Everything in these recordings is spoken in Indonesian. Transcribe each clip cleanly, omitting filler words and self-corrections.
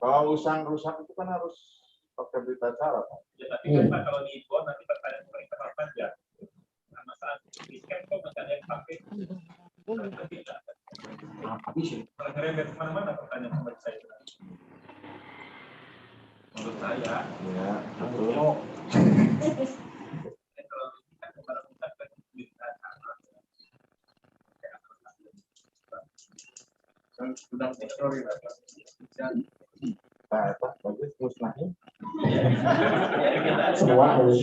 Kalau usang rusak itu kan harus pakai berita acara, Pak. Ya, tapi kan Pak, kalau di bawah nanti pertanyaan mereka apa aja. Nah, masalah diskan kok masih ada yang pakai. Habis ya. Kalau ngerembet kemana-mana pertanyaan sama saya. Menurut saya. Ya, betul. Kalau kita kalau kita kan berita acara. Kan sudah story lah. Nah, apa? Bagus, musnahnya. Semua harus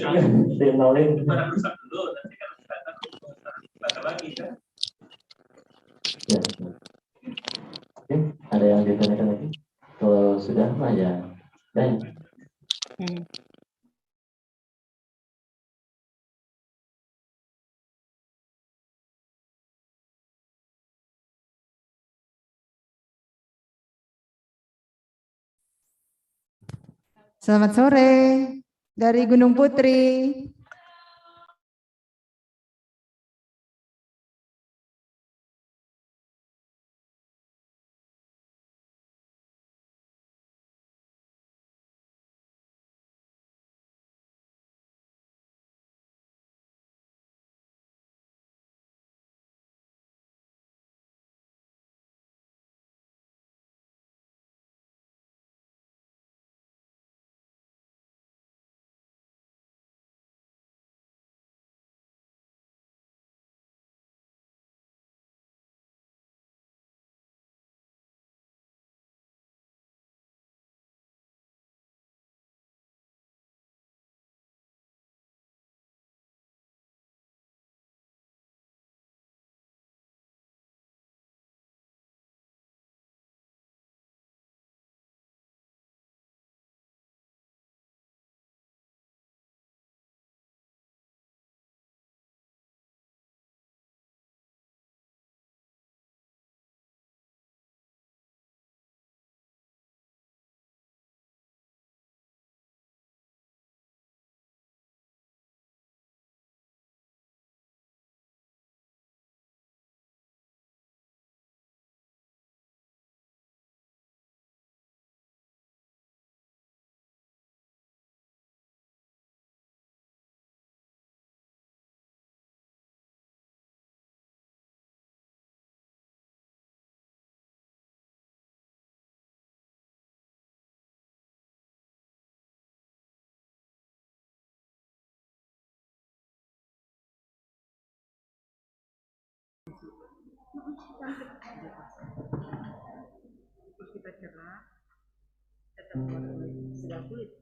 dinolin. Barang rusak dulu, nanti kalau kita lagi kan. Ya. Oke, ada yang ditanyakan lagi? Kalau sudah mah ya. Dan Selamat sore dari Gunung Putri. Terus kita cerah, tetap sedang kulit.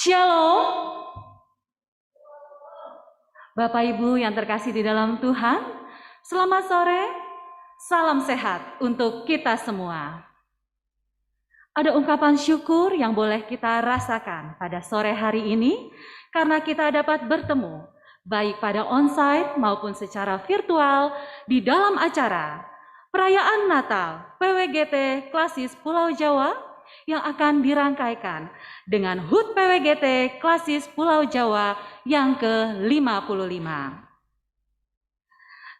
Shalom. Bapak Ibu yang terkasih di dalam Tuhan, selamat sore, salam sehat untuk kita semua. Ada ungkapan syukur yang boleh kita rasakan pada sore hari ini karena kita dapat bertemu baik pada onsite maupun secara virtual di dalam acara perayaan Natal PWGT Klasis Pulau Jawa yang akan dirangkaikan dengan HUT PWGT Klasis Pulau Jawa yang ke-55.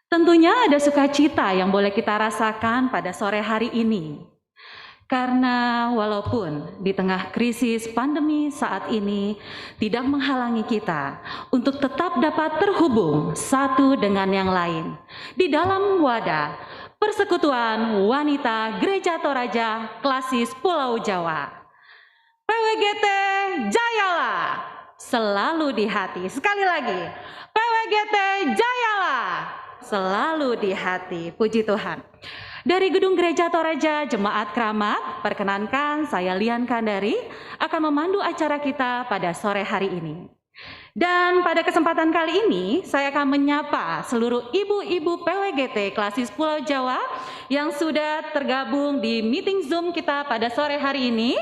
Tentunya ada sukacita yang boleh kita rasakan pada sore hari ini. Karena walaupun di tengah krisis pandemi saat ini tidak menghalangi kita untuk tetap dapat terhubung satu dengan yang lain di dalam wadah Persekutuan Wanita Gereja Toraja Klasis Pulau Jawa. PWGT Jayalah selalu di hati. Sekali lagi, PWGT Jayalah selalu di hati. Puji Tuhan. Dari Gedung Gereja Toraja Jemaat Keramat, perkenankan saya Lian Kandari akan memandu acara kita pada sore hari ini. Dan pada kesempatan kali ini, saya akan menyapa seluruh ibu-ibu PWGT Klasis Pulau Jawa yang sudah tergabung di meeting Zoom kita pada sore hari ini.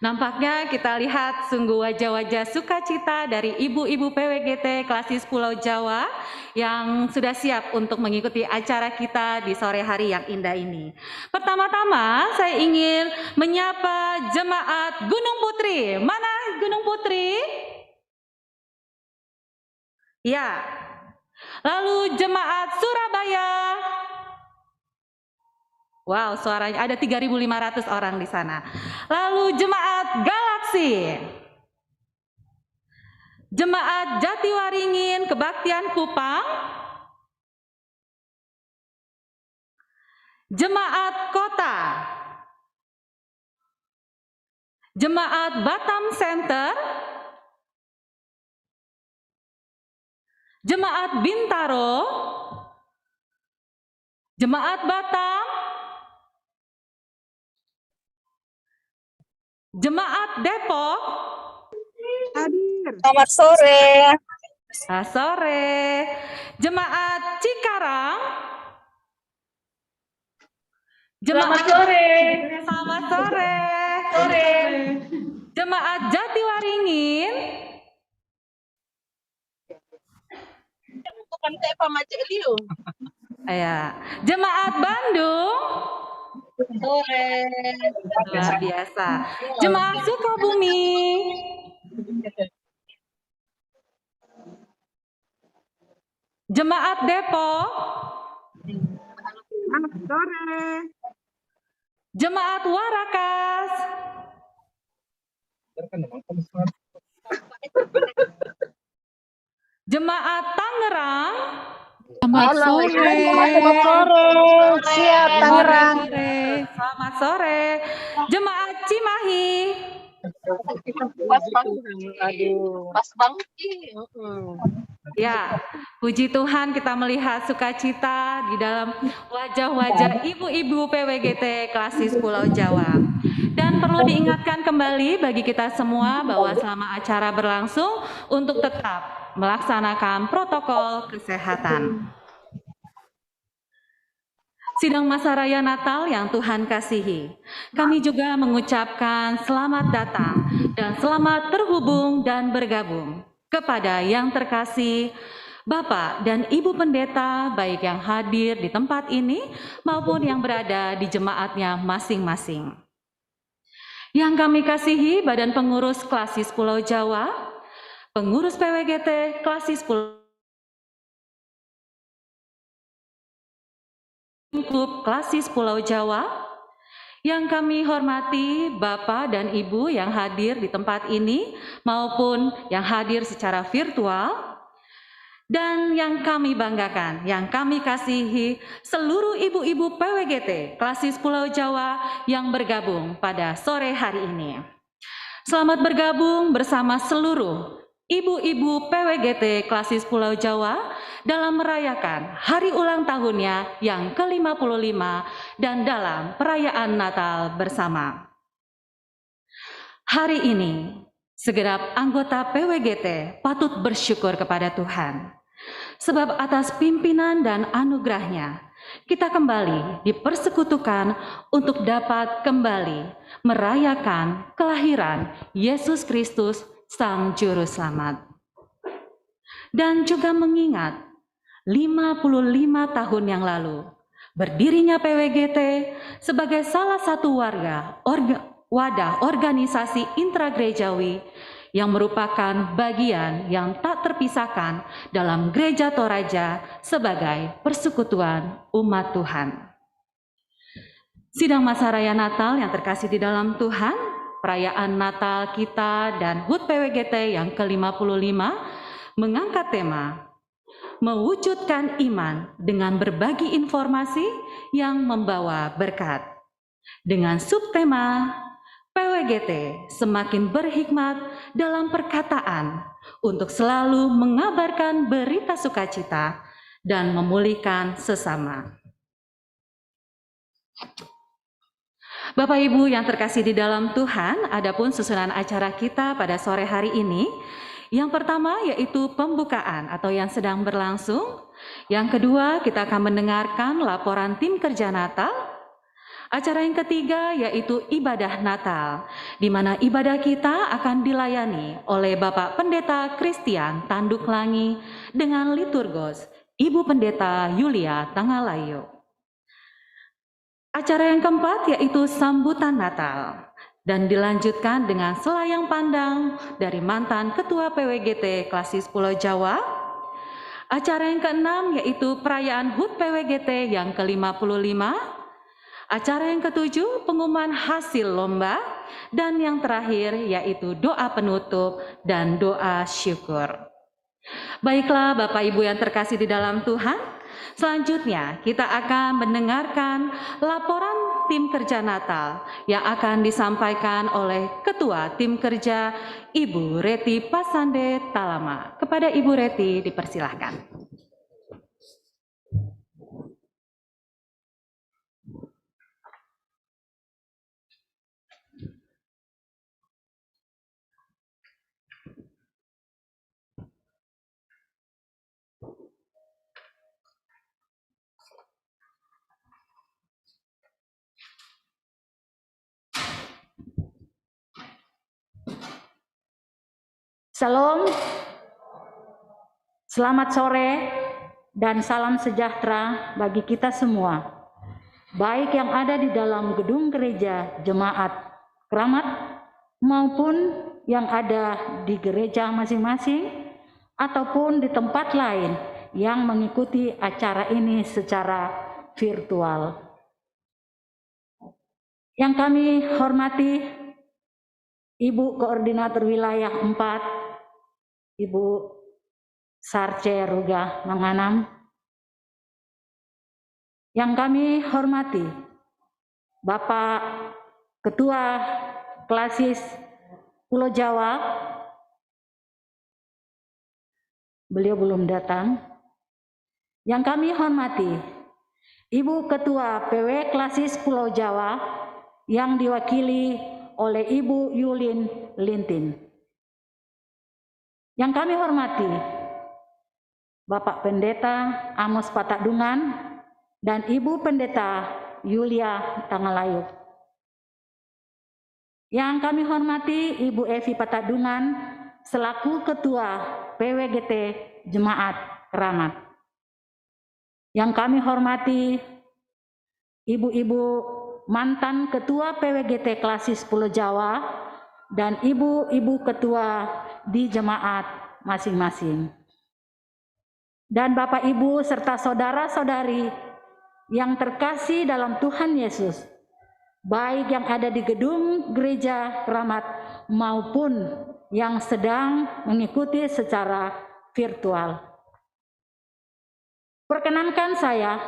Nampaknya kita lihat sungguh wajah-wajah sukacita dari ibu-ibu PWGT Klasis Pulau Jawa yang sudah siap untuk mengikuti acara kita di sore hari yang indah ini. Pertama-tama saya ingin menyapa jemaat Gunung Putri. Mana Gunung Putri? Ya. Lalu jemaat Surabaya. Wow, suaranya ada 3.500 orang di sana. Lalu jemaat Galaksi. Jemaat Jatiwaringin Kebaktian Kupang. Jemaat Kota. Jemaat Batam Center. Jemaat Bintaro. Jemaat Batam. Jemaat Depok. Hadir. Selamat sore. Selamat sore. Jemaat Cikarang. Jemaat sore. Selamat sore. Jemaat Jatiwaringin. Bukan kayak Pak Macik Liu. Ya. Jemaat Bandung. Sore. Luar biasa. Jemaat Sukabumi. Jemaat Depok. Selamat sore. Jemaat Warakas. Jemaat Tangerang. Selamat sore. Selamat sore. Siap Tangerang. Selamat sore. Jemaat Cimahi. Pas banget. Aduh. Pas banget sih. Ya, puji Tuhan kita melihat sukacita di dalam wajah-wajah ibu-ibu PWGT Klasis Pulau Jawa. Dan perlu diingatkan kembali bagi kita semua bahwa selama acara berlangsung untuk tetap melaksanakan protokol kesehatan. Sidang Masa Raya Natal yang Tuhan kasihi, kami juga mengucapkan selamat datang dan selamat terhubung dan bergabung kepada yang terkasih Bapak dan Ibu Pendeta baik yang hadir di tempat ini maupun yang berada di jemaatnya masing-masing. Yang kami kasihi Badan Pengurus Klasis Pulau Jawa, pengurus PWGT Klasis Pulau Klub Klasis Pulau Jawa, yang kami hormati Bapak dan Ibu yang hadir di tempat ini maupun yang hadir secara virtual, dan yang kami banggakan, yang kami kasihi seluruh ibu-ibu PWGT Klasis Pulau Jawa yang bergabung pada sore hari ini. Selamat bergabung bersama seluruh ibu-ibu PWGT Klasis Pulau Jawa dalam merayakan hari ulang tahunnya yang ke-55 dan dalam perayaan Natal bersama. Hari ini, segenap anggota PWGT patut bersyukur kepada Tuhan. Sebab atas pimpinan dan anugerahnya, kita kembali dipersekutukan untuk dapat kembali merayakan kelahiran Yesus Kristus, Sang Juru Selamat. Dan juga mengingat 55 tahun yang lalu, berdirinya PWGT sebagai salah satu wadah organisasi intragerejawi yang merupakan bagian yang tak terpisahkan dalam Gereja Toraja sebagai persekutuan umat Tuhan. Sidang Masa Raya Natal yang terkasih di dalam Tuhan, perayaan Natal kita dan HUT PWGT yang ke-55 mengangkat tema mewujudkan iman dengan berbagi informasi yang membawa berkat. Dengan subtema PWGT semakin berhikmat dalam perkataan untuk selalu mengabarkan berita sukacita dan memulihkan sesama. Bapak Ibu yang terkasih di dalam Tuhan, adapun susunan acara kita pada sore hari ini, yang pertama yaitu pembukaan atau yang sedang berlangsung. Yang kedua, kita akan mendengarkan laporan tim kerja Natal. Acara yang ketiga yaitu ibadah Natal, di mana ibadah kita akan dilayani oleh Bapak Pendeta Christian Tanduklangi dengan liturgos Ibu Pendeta Yulia Tangalayo. Acara yang keempat yaitu sambutan Natal dan dilanjutkan dengan selayang pandang dari mantan Ketua PWGT Klasis Pulau Jawa. Acara yang keenam yaitu perayaan HUT PWGT yang ke-55. Acara yang ketujuh, pengumuman hasil lomba, dan yang terakhir yaitu doa penutup dan doa syukur. Baiklah Bapak Ibu yang terkasih di dalam Tuhan, selanjutnya kita akan mendengarkan laporan tim kerja Natal yang akan disampaikan oleh Ketua Tim Kerja Ibu Reti Pasande Talama. Kepada Ibu Reti dipersilahkan. Shalom, selamat sore, dan salam sejahtera bagi kita semua, baik yang ada di dalam gedung gereja Jemaat Keramat maupun yang ada di gereja masing-masing ataupun di tempat lain yang mengikuti acara ini secara virtual. Yang kami hormati Ibu Koordinator Wilayah 4, Ibu Sarce Ruga Manganam. Yang kami hormati Bapak Ketua Klasis Pulau Jawa, beliau belum datang. Yang kami hormati Ibu Ketua PW Klasis Pulau Jawa yang diwakili oleh Ibu Yulin Lintin. Yang kami hormati Bapak Pendeta Amos Patadungan dan Ibu Pendeta Yulia Tangalayu. Yang kami hormati Ibu Evi Patadungan selaku Ketua PWGT Jemaat Keramat. Yang kami hormati Ibu-ibu mantan Ketua PWGT Klasis Pulau Jawa dan ibu-ibu ketua di jemaat masing-masing. Dan Bapak Ibu serta saudara-saudari yang terkasih dalam Tuhan Yesus, baik yang ada di gedung gereja Keramat maupun yang sedang mengikuti secara virtual. Perkenankan saya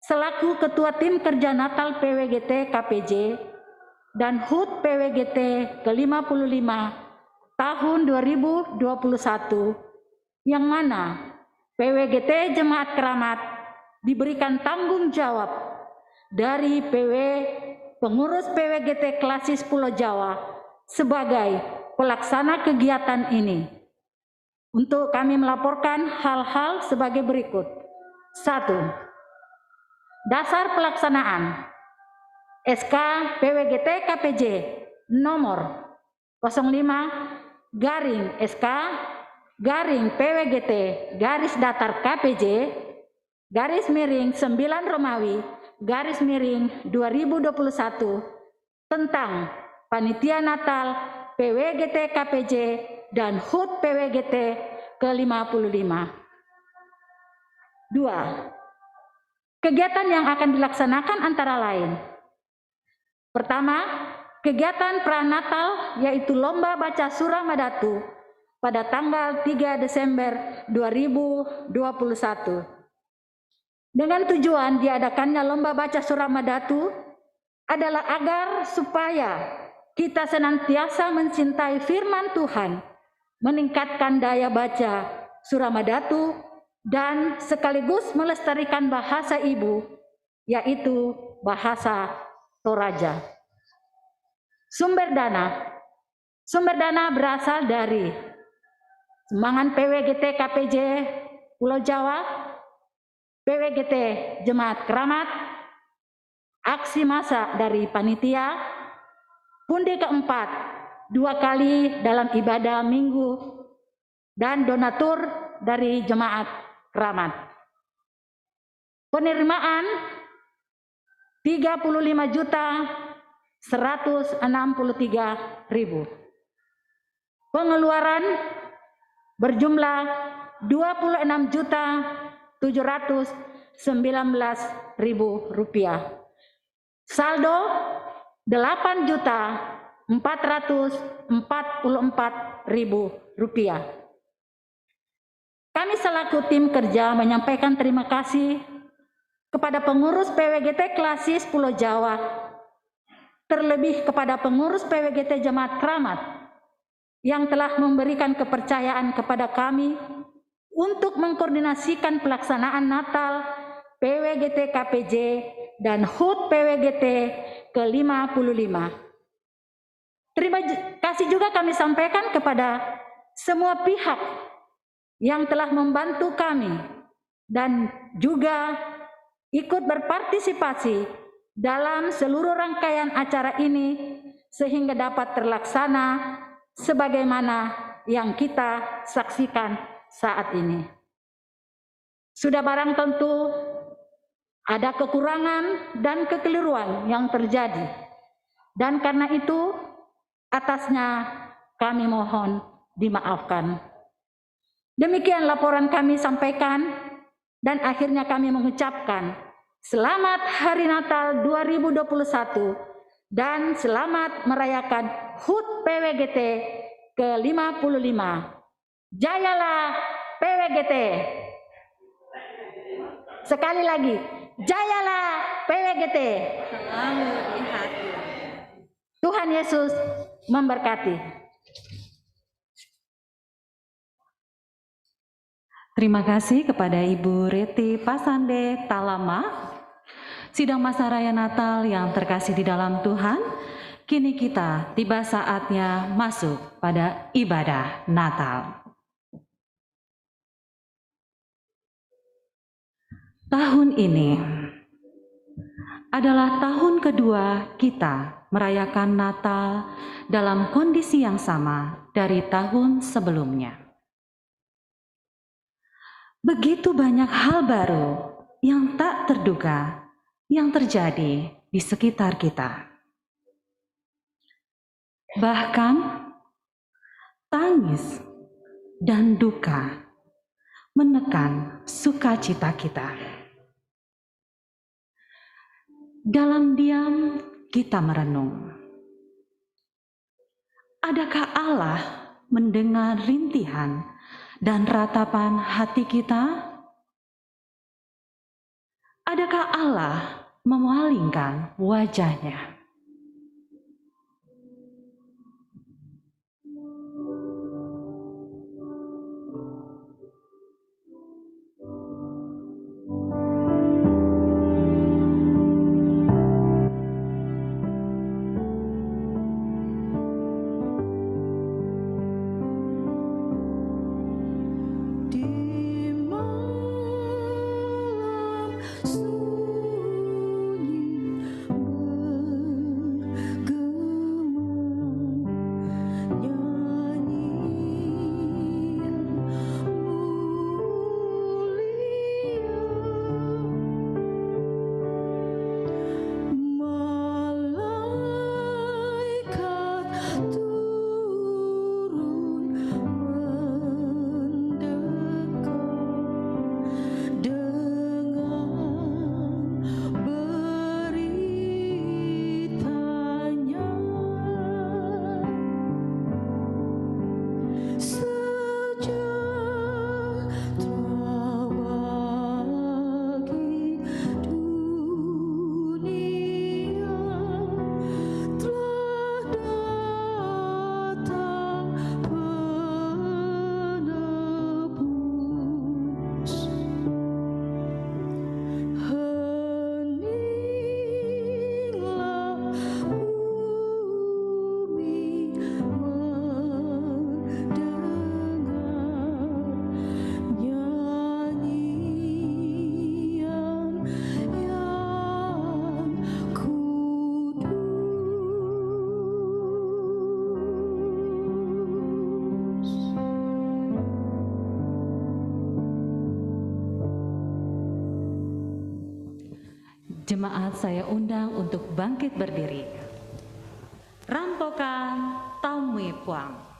selaku Ketua Tim Kerja Natal PWGT KPJ dan HUT PWGT ke-55 tahun 2021, yang mana PWGT Jemaat Keramat diberikan tanggung jawab dari Pengurus PWGT Klasis Pulau Jawa sebagai pelaksana kegiatan ini. Untuk kami melaporkan hal-hal sebagai berikut. 1. Dasar pelaksanaan SK PWGT KPJ nomor 05 SK PWGT _KPJ _9 Romawi _2021 tentang Panitia Natal PWGT KPJ dan HUT PWGT ke-55. 2. Kegiatan yang akan dilaksanakan antara lain. Pertama, kegiatan pranatal yaitu lomba baca surah Madatu pada tanggal 3 Desember 2021. Dengan tujuan diadakannya lomba baca surah Madatu adalah agar supaya kita senantiasa mencintai firman Tuhan, meningkatkan daya baca surah Madatu, dan sekaligus melestarikan bahasa ibu, yaitu bahasa Toraja. Sumber dana berasal dari sumbangan PWGT KPJ Pulau Jawa, PWGT Jemaat Keramat, aksi massa dari panitia, pundi keempat 2 kali dalam ibadah minggu, dan donatur dari jemaat keramat. Penerimaan 35.163.000. Pengeluaran berjumlah 26.719.000 rupiah. Saldo 8.444.000 rupiah. Kami selaku tim kerja menyampaikan terima kasih kepada pengurus PWGT Klasis Pulau Jawa, terlebih kepada pengurus PWGT Jemaat Keramat yang telah memberikan kepercayaan kepada kami untuk mengkoordinasikan pelaksanaan Natal PWGT KPJ dan HUT PWGT ke-55. Terima kasih juga kami sampaikan kepada semua pihak yang telah membantu kami dan juga ikut berpartisipasi dalam seluruh rangkaian acara ini sehingga dapat terlaksana sebagaimana yang kita saksikan saat ini. Sudah barang tentu ada kekurangan dan kekeliruan yang terjadi, dan karena itu atasnya kami mohon dimaafkan. Demikian laporan kami sampaikan, dan akhirnya kami mengucapkan selamat Hari Natal 2021 dan selamat merayakan HUT PWGT ke-55. Jayalah PWGT. Sekali lagi, jayalah PWGT. Tuhan Yesus memberkati. Terima kasih kepada Ibu Reti Pasande Talama. Sidang Masa Raya Natal yang terkasih di dalam Tuhan, kini kita tiba saatnya masuk pada ibadah Natal. Tahun ini adalah tahun kedua kita merayakan Natal dalam kondisi yang sama dari tahun sebelumnya. Begitu banyak hal baru yang tak terduga yang terjadi di sekitar kita. Bahkan tangis dan duka menekan sukacita kita. Dalam diam kita merenung. Adakah Allah mendengar rintihan dan ratapan hati kita? Adakah Allah memalingkan wajahnya? Jemaat saya undang untuk bangkit berdiri. Rampokan Taumui Puang.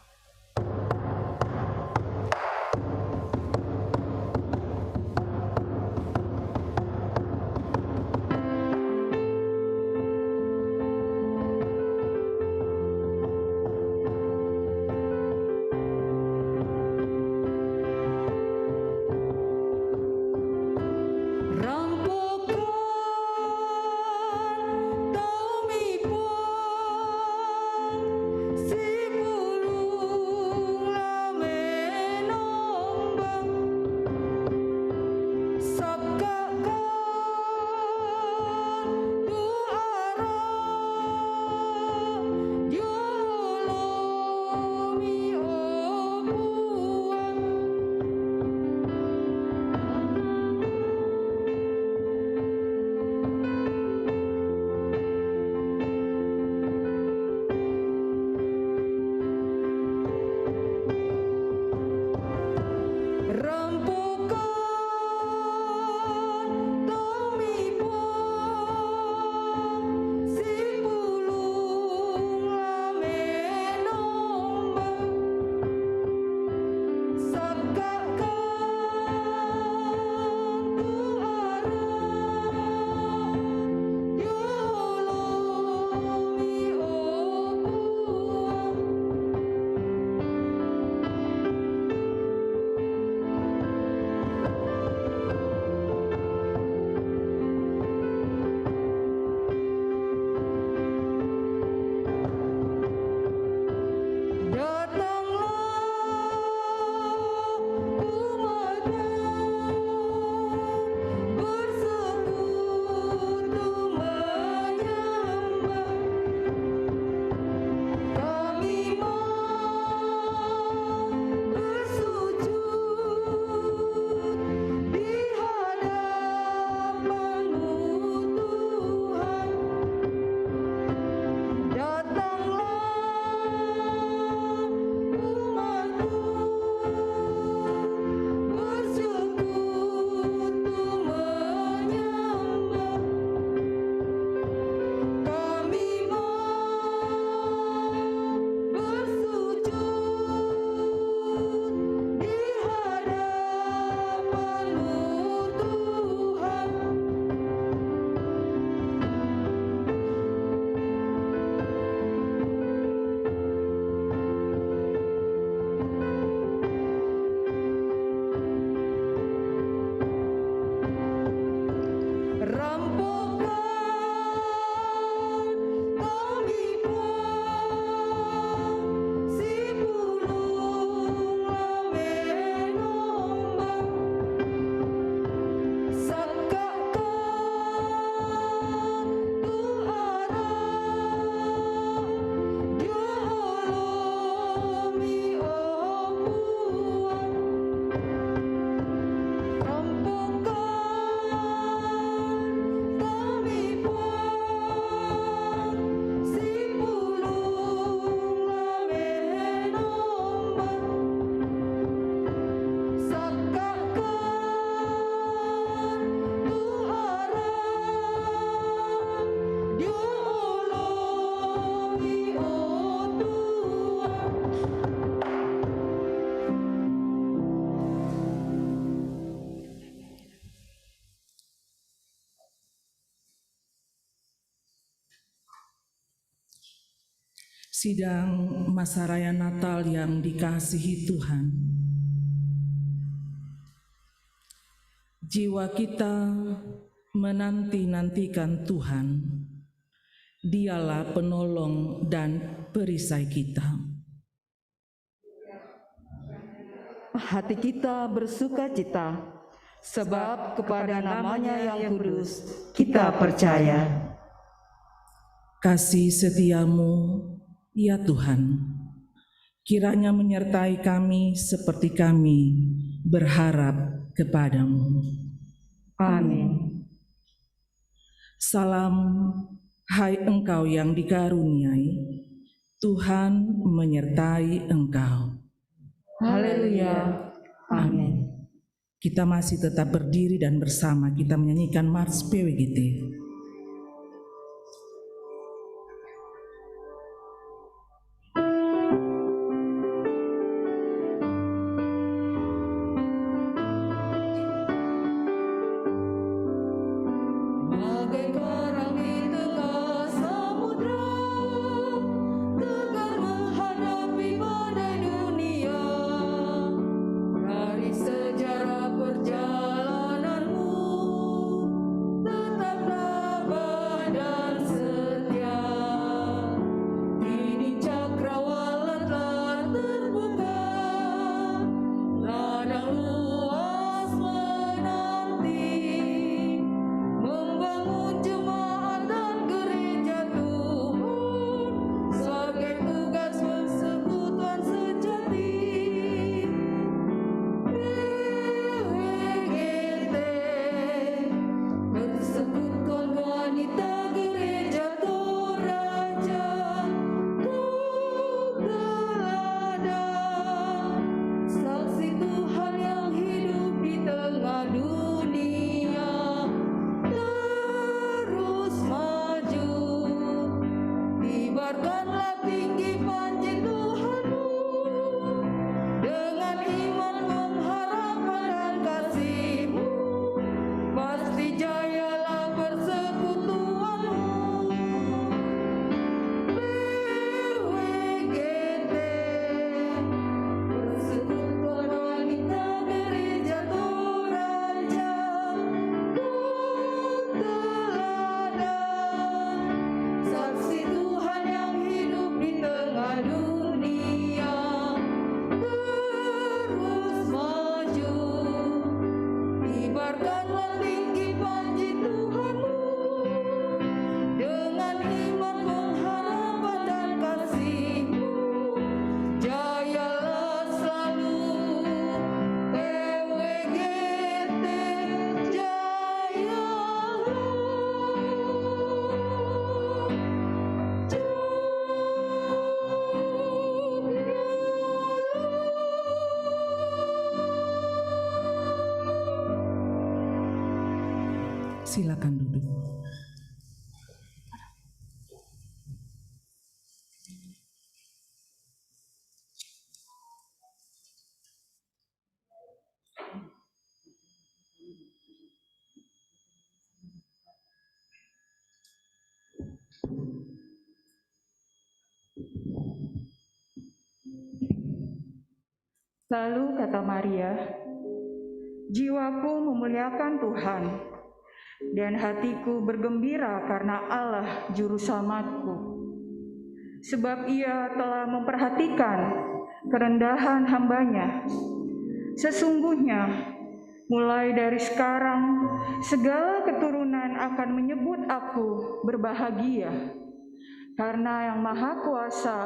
Sidang masa raya Natal yang dikasihi Tuhan, jiwa kita menanti-nantikan Tuhan. Dialah penolong dan perisai kita. Hati kita bersukacita, sebab kepada nama-Nya yang kudus kita percaya. Kasih setiamu, ya Tuhan, kiranya menyertai kami seperti kami berharap kepadamu. Amin. Salam, hai engkau yang dikaruniai, Tuhan menyertai engkau. Haleluya. Amin. Kita masih tetap berdiri dan bersama kita menyanyikan Mars PWGT. Kibarkanlah tinggi panji Tuhanmu, dengan iman pengharapan dan kasih-Mu, pasti jayalah persekutuanmu. PWGT, Persekutuan Wanita Gereja Toraja, teladan saksi Tuhan yang hidup di tengah dunia, terus maju. Kibarkanlah tinggi panji Tuhanmu, dengan iman pengharapan dan kasih-Mu, jayalah selalu. PWGT, jayalah. Silakan duduk. Lalu kata Maria, jiwaku memuliakan Tuhan, dan hatiku bergembira karena Allah Juru Selamatku. Sebab Ia telah memperhatikan kerendahan hamba-Nya. Sesungguhnya, mulai dari sekarang, segala keturunan akan menyebut aku berbahagia, karena Yang Maha Kuasa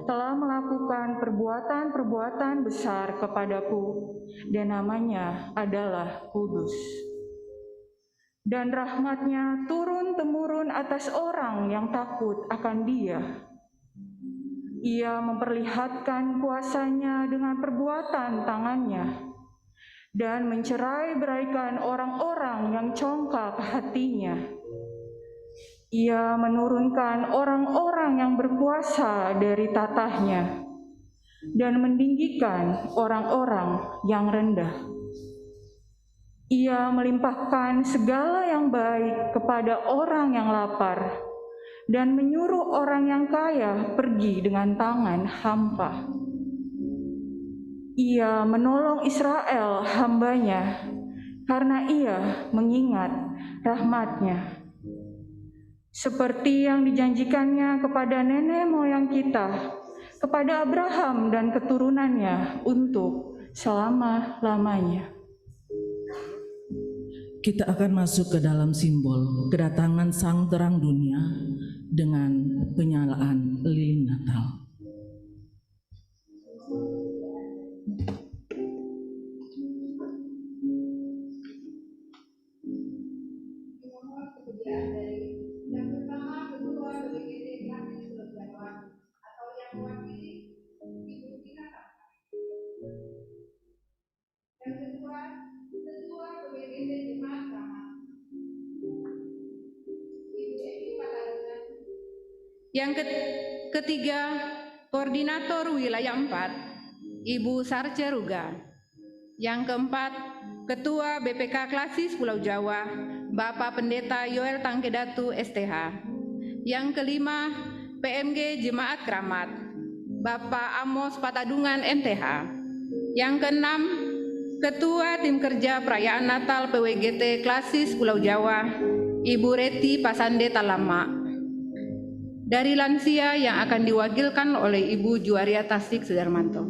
telah melakukan perbuatan-perbuatan besar kepadaku, dan namanya adalah kudus. Dan rahmat-Nya turun-temurun atas orang yang takut akan Dia. Ia memperlihatkan kuasa-Nya dengan perbuatan tangan-Nya, dan mencerai-beraikan orang-orang yang congkak hatinya. Ia menurunkan orang-orang yang berkuasa dari tatahnya, dan meninggikan orang-orang yang rendah. Ia melimpahkan segala yang baik kepada orang yang lapar, dan menyuruh orang yang kaya pergi dengan tangan hampa. Ia menolong Israel hamba-Nya, karena Ia mengingat rahmat-Nya, seperti yang dijanjikannya kepada nenek moyang kita, kepada Abraham dan keturunannya untuk selama-lamanya. Kita akan masuk ke dalam simbol kedatangan Sang Terang Dunia dengan penyalaan lilin Natal. Yang ketiga, Koordinator Wilayah 4, Ibu Sarce Ruga. Yang keempat, Ketua BPK Klasis Pulau Jawa, Bapak Pendeta Yoel Tangkedatu STH. Yang kelima, PMG Jemaat Kramat, Bapak Amos Patadungan MTH. Yang keenam, Ketua Tim Kerja Perayaan Natal PWGT Klasis Pulau Jawa, Ibu Reti Pasande Talama. Dari lansia yang akan diwakilkan oleh Ibu Juwaria Tasik Sudarmanto.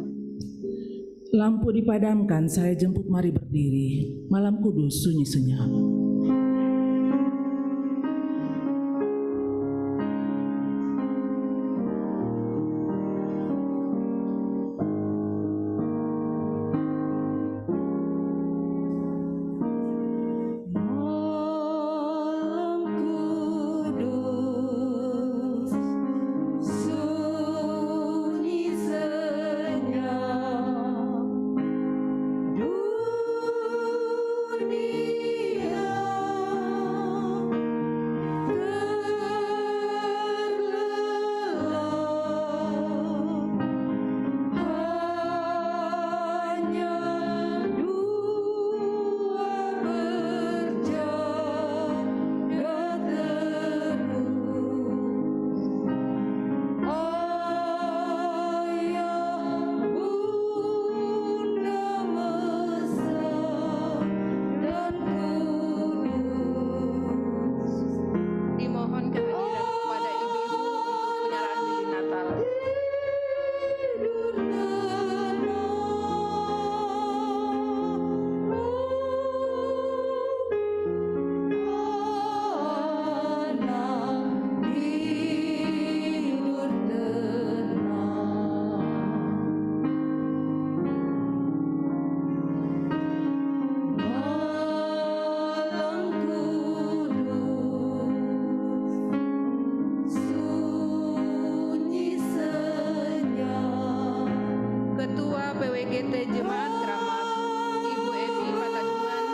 Lampu dipadamkan, saya jemput mari berdiri. Malam kudus sunyi senyap. Dunia WGT Jemaat Keramat, Ibu Evi Patadungan,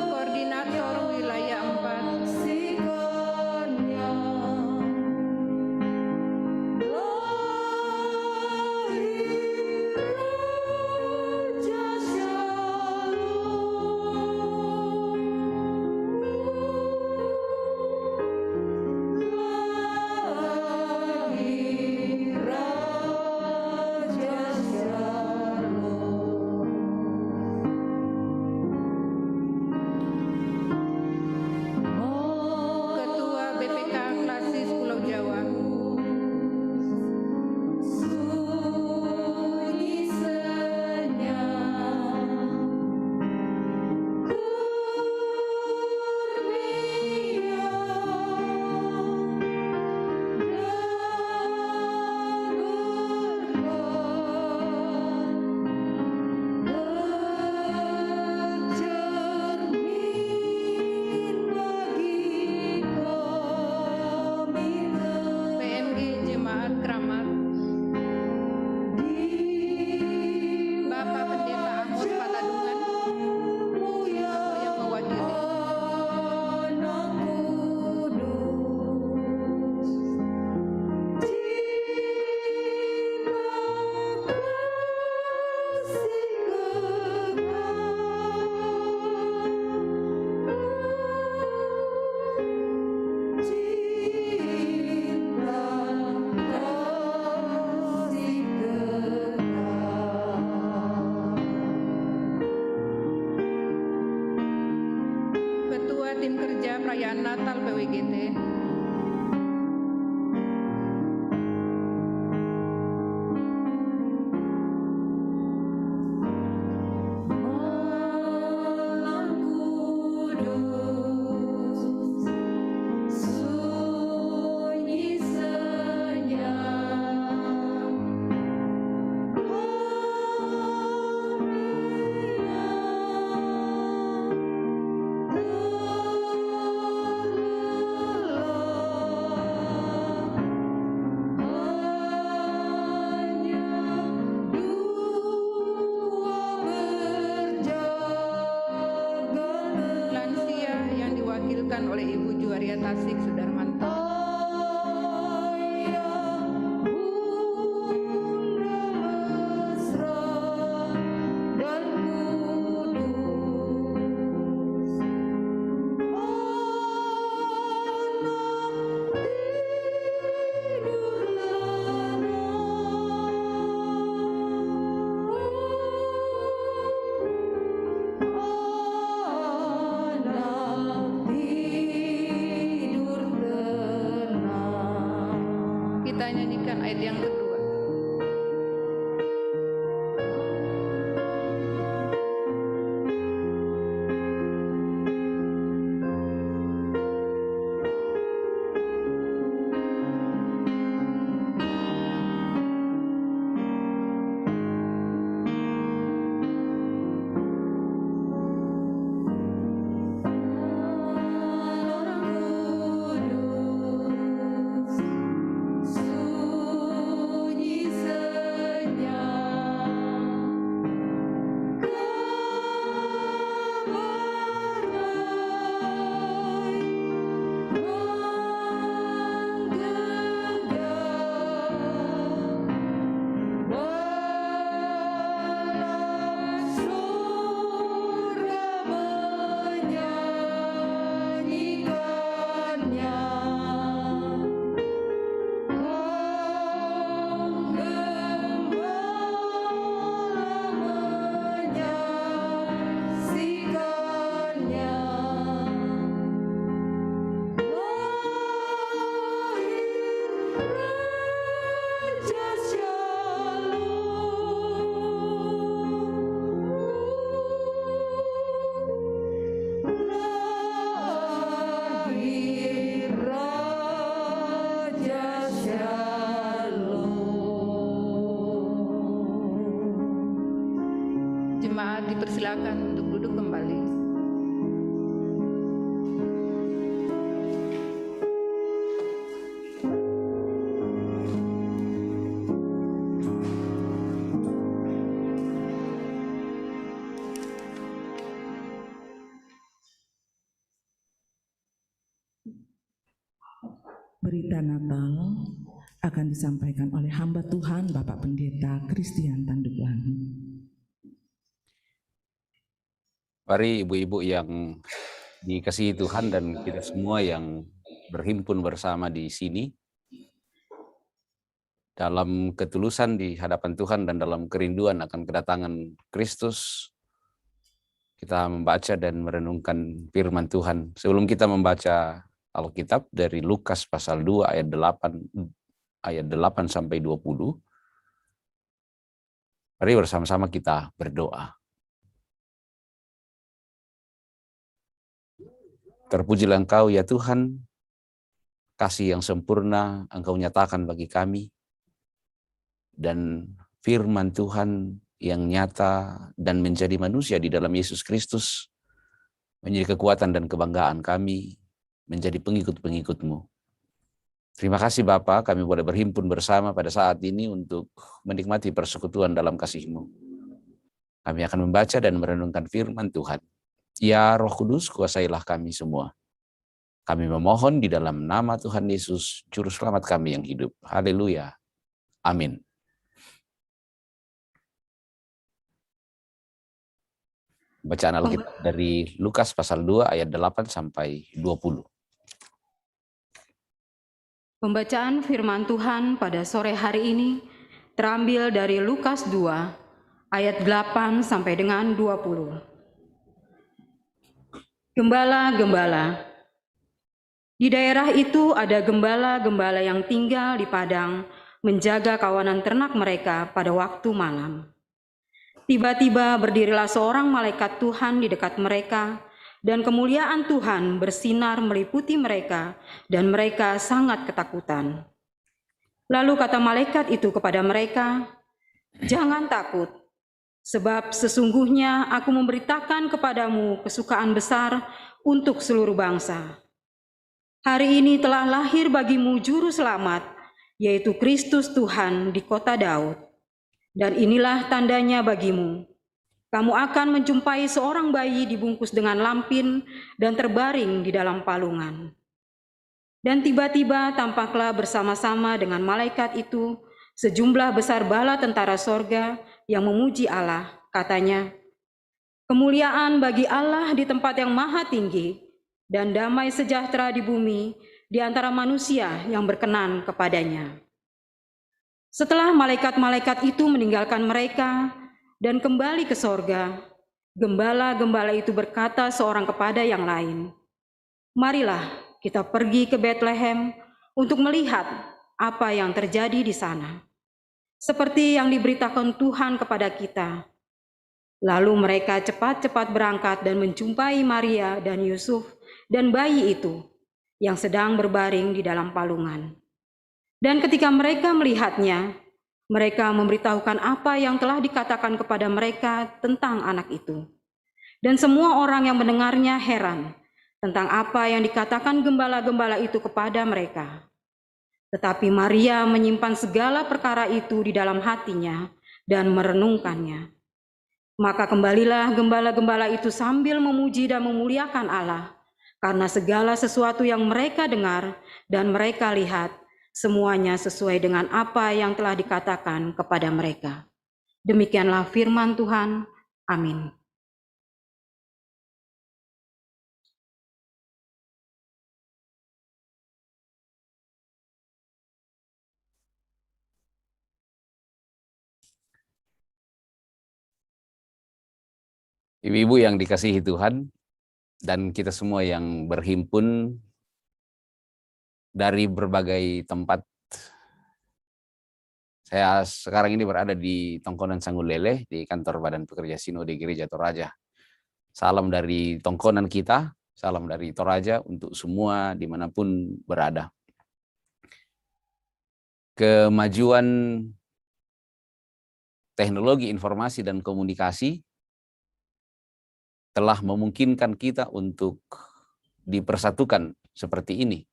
Koordinator Wilayah 4, Ketua BPK Klasis Pulau Jawa, PMG Jemaat Keramat, Bapak Pendeta Amos Patadungan atau yang mewakili, Ketua Tim Kerja Perayaan Natal PWGT, lansia yang diwakilkan oleh Ibu Juwaria Tasik Sudarmanto, tidur dipersilakan untuk duduk kembali. Berita Natal akan disampaikan oleh hamba Tuhan Bapak Pendeta Christian Tanduklan. Mari ibu-ibu yang dikasihi Tuhan dan kita semua yang berhimpun bersama di sini, dalam ketulusan di hadapan Tuhan dan dalam kerinduan akan kedatangan Kristus, kita membaca dan merenungkan firman Tuhan. Sebelum kita membaca Alkitab dari Lukas pasal 2 ayat 8 sampai 20. Mari bersama-sama kita berdoa. Terpujilah Engkau ya Tuhan, kasih yang sempurna Engkau nyatakan bagi kami, dan firman Tuhan yang nyata dan menjadi manusia di dalam Yesus Kristus menjadi kekuatan dan kebanggaan kami, menjadi pengikut-pengikut-Mu. Terima kasih Bapa, kami boleh berhimpun bersama pada saat ini untuk menikmati persekutuan dalam kasih-Mu. Kami akan membaca dan merenungkan firman Tuhan. Ya Roh Kudus, kuasailah kami semua. Kami memohon di dalam nama Tuhan Yesus, Juru Selamat kami yang hidup. Haleluya. Amin. Bacaan Alkitab dari Lukas pasal 2 ayat 8 sampai 20. Pembacaan firman Tuhan pada sore hari ini terambil dari Lukas 2 ayat 8 sampai dengan 20. Gembala-gembala. Di daerah itu ada gembala-gembala yang tinggal di padang menjaga kawanan ternak mereka pada waktu malam. Tiba-tiba berdirilah seorang malaikat Tuhan di dekat mereka, dan kemuliaan Tuhan bersinar meliputi mereka, dan mereka sangat ketakutan. Lalu kata malaikat itu kepada mereka, "Jangan takut, sebab sesungguhnya aku memberitakan kepadamu kesukaan besar untuk seluruh bangsa. Hari ini telah lahir bagimu Juru Selamat, yaitu Kristus Tuhan di kota Daud. Dan inilah tandanya bagimu. Kamu akan menjumpai seorang bayi dibungkus dengan lampin dan terbaring di dalam palungan." Dan tiba-tiba tampaklah bersama-sama dengan malaikat itu sejumlah besar bala tentara sorga yang memuji Allah. Katanya, "Kemuliaan bagi Allah di tempat yang maha tinggi, dan damai sejahtera di bumi di antara manusia yang berkenan kepadanya." Setelah malaikat-malaikat itu meninggalkan mereka dan kembali ke sorga, gembala-gembala itu berkata seorang kepada yang lain, "Marilah kita pergi ke Betlehem untuk melihat apa yang terjadi di sana, seperti yang diberitakan Tuhan kepada kita." Lalu mereka cepat-cepat berangkat dan menjumpai Maria dan Yusuf dan bayi itu yang sedang berbaring di dalam palungan. Dan ketika mereka melihatnya, mereka memberitahukan apa yang telah dikatakan kepada mereka tentang anak itu. Dan semua orang yang mendengarnya heran tentang apa yang dikatakan gembala-gembala itu kepada mereka. Tetapi Maria menyimpan segala perkara itu di dalam hatinya dan merenungkannya. Maka kembalilah gembala-gembala itu sambil memuji dan memuliakan Allah, karena segala sesuatu yang mereka dengar dan mereka lihat, semuanya sesuai dengan apa yang telah dikatakan kepada mereka. Demikianlah firman Tuhan. Amin. Ibu-ibu yang dikasihi Tuhan, dan kita semua yang berhimpun dari berbagai tempat. Saya sekarang ini berada di Tongkonan Sanggulele, di kantor Badan Pekerja Sinode Gereja Toraja. Salam dari Tongkonan kita, salam dari Toraja untuk semua dimanapun berada. Kemajuan teknologi informasi dan komunikasi telah memungkinkan kita untuk dipersatukan seperti ini.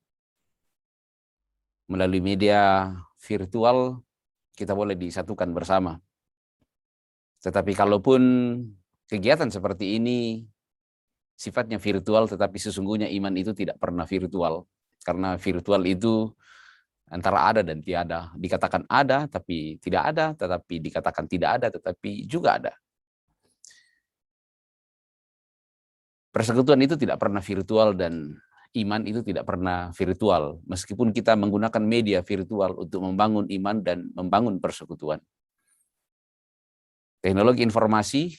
Melalui media virtual, kita boleh disatukan bersama. Tetapi kalaupun kegiatan seperti ini sifatnya virtual, tetapi sesungguhnya iman itu tidak pernah virtual. Karena virtual itu antara ada dan tiada. Dikatakan ada, tapi tidak ada. Tetapi dikatakan tidak ada, tetapi juga ada. Persekutuan itu tidak pernah virtual dan iman itu tidak pernah virtual. Meskipun kita menggunakan media virtual untuk membangun iman dan membangun persekutuan. Teknologi informasi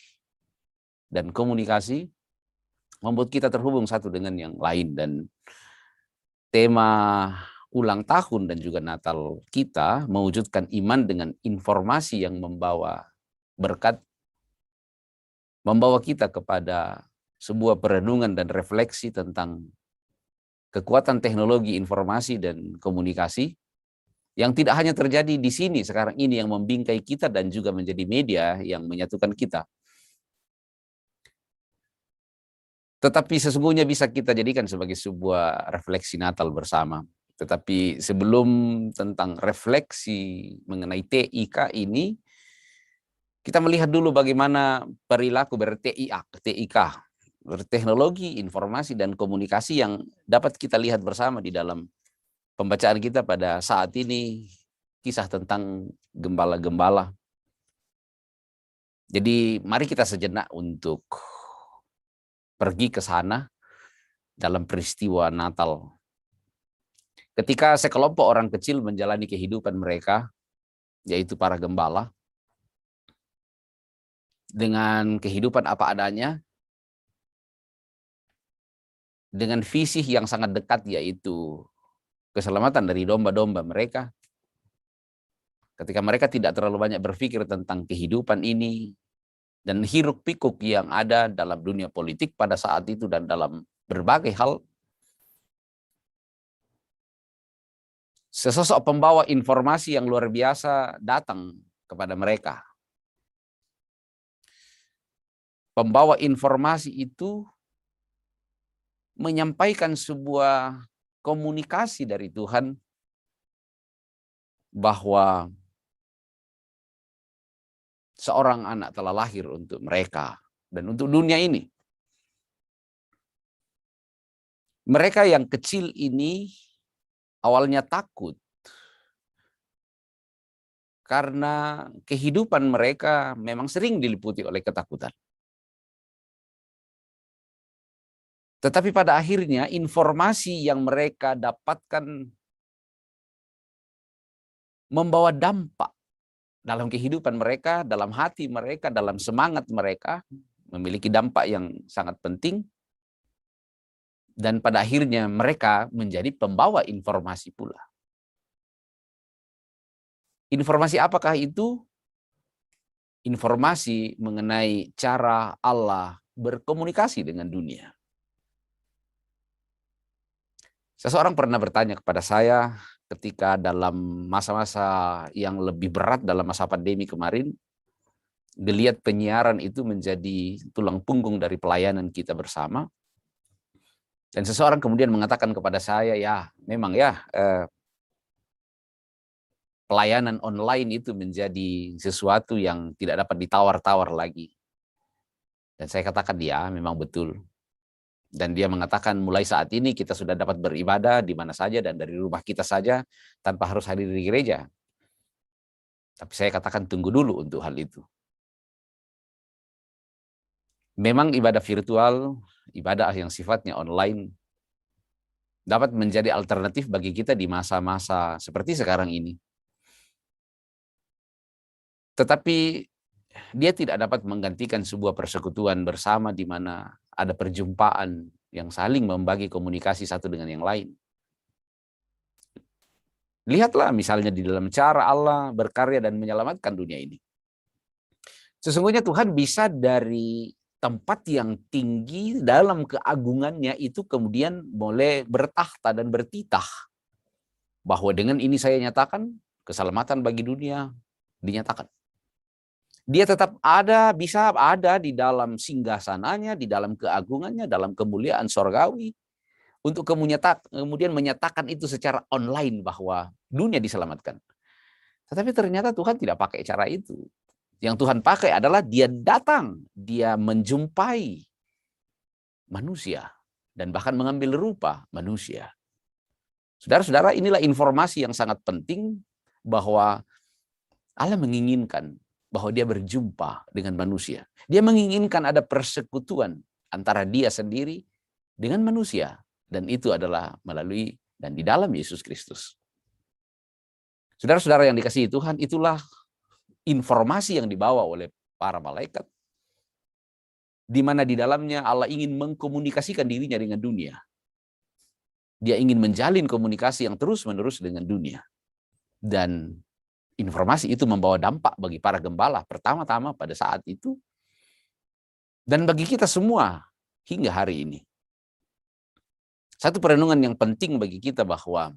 dan komunikasi membuat kita terhubung satu dengan yang lain, dan tema ulang tahun dan juga Natal kita mewujudkan iman dengan informasi yang membawa berkat, membawa kita kepada sebuah perenungan dan refleksi tentang kekuatan teknologi informasi dan komunikasi yang tidak hanya terjadi di sini sekarang ini yang membingkai kita dan juga menjadi media yang menyatukan kita. Tetapi sesungguhnya bisa kita jadikan sebagai sebuah refleksi Natal bersama. Tetapi sebelum tentang refleksi mengenai TIK ini, kita melihat dulu bagaimana perilaku TIK, berteknologi, informasi, dan komunikasi yang dapat kita lihat bersama di dalam pembacaan kita pada saat ini, kisah tentang gembala-gembala. Jadi mari kita sejenak untuk pergi ke sana dalam peristiwa Natal. Ketika sekelompok orang kecil menjalani kehidupan mereka, yaitu para gembala, dengan kehidupan apa adanya, dengan visi yang sangat dekat, yaitu keselamatan dari domba-domba mereka. Ketika mereka tidak terlalu banyak berpikir tentang kehidupan ini, dan hiruk-pikuk yang ada dalam dunia politik pada saat itu dan dalam berbagai hal, sesosok pembawa informasi yang luar biasa datang kepada mereka. Pembawa informasi itu menyampaikan sebuah komunikasi dari Tuhan bahwa seorang anak telah lahir untuk mereka dan untuk dunia ini. Mereka yang kecil ini awalnya takut karena kehidupan mereka memang sering diliputi oleh ketakutan. Tetapi pada akhirnya informasi yang mereka dapatkan membawa dampak dalam kehidupan mereka, dalam hati mereka, dalam semangat mereka, memiliki dampak yang sangat penting. Dan pada akhirnya mereka menjadi pembawa informasi pula. Informasi apakah itu? Informasi mengenai cara Allah berkomunikasi dengan dunia. Seseorang pernah bertanya kepada saya ketika dalam masa-masa yang lebih berat dalam masa pandemi kemarin, geliat penyiaran itu menjadi tulang punggung dari pelayanan kita bersama. Dan seseorang kemudian mengatakan kepada saya, ya memang ya pelayanan online itu menjadi sesuatu yang tidak dapat ditawar-tawar lagi. Dan saya katakan ya memang betul. Dan dia mengatakan mulai saat ini kita sudah dapat beribadah di mana saja dan dari rumah kita saja tanpa harus hadir di gereja. Tapi saya katakan tunggu dulu untuk hal itu. Memang ibadah virtual, ibadah yang sifatnya online dapat menjadi alternatif bagi kita di masa-masa seperti sekarang ini. Tetapi dia tidak dapat menggantikan sebuah persekutuan bersama di mana ada perjumpaan yang saling membagi komunikasi satu dengan yang lain. Lihatlah misalnya di dalam cara Allah berkarya dan menyelamatkan dunia ini. Sesungguhnya Tuhan bisa dari tempat yang tinggi dalam keagungannya itu kemudian boleh bertakhta dan bertitah. Bahwa dengan ini saya nyatakan keselamatan bagi dunia dinyatakan. Dia tetap ada, bisa ada di dalam singgasananya, di dalam keagungannya, dalam kemuliaan sorgawi. Untuk kemudian menyatakan itu secara online bahwa dunia diselamatkan. Tetapi ternyata Tuhan tidak pakai cara itu. Yang Tuhan pakai adalah dia datang, dia menjumpai manusia, dan bahkan mengambil rupa manusia. Saudara-saudara, inilah informasi yang sangat penting bahwa Allah menginginkan bahwa dia berjumpa dengan manusia. Dia menginginkan ada persekutuan antara dia sendiri dengan manusia. Dan itu adalah melalui dan di dalam Yesus Kristus. Saudara-saudara yang dikasihi Tuhan, itulah informasi yang dibawa oleh para malaikat. Di mana di dalamnya Allah ingin mengkomunikasikan dirinya dengan dunia. Dia ingin menjalin komunikasi yang terus-menerus dengan dunia. Dan informasi itu membawa dampak bagi para gembala pertama-tama pada saat itu. Dan bagi kita semua hingga hari ini. Satu perenungan yang penting bagi kita bahwa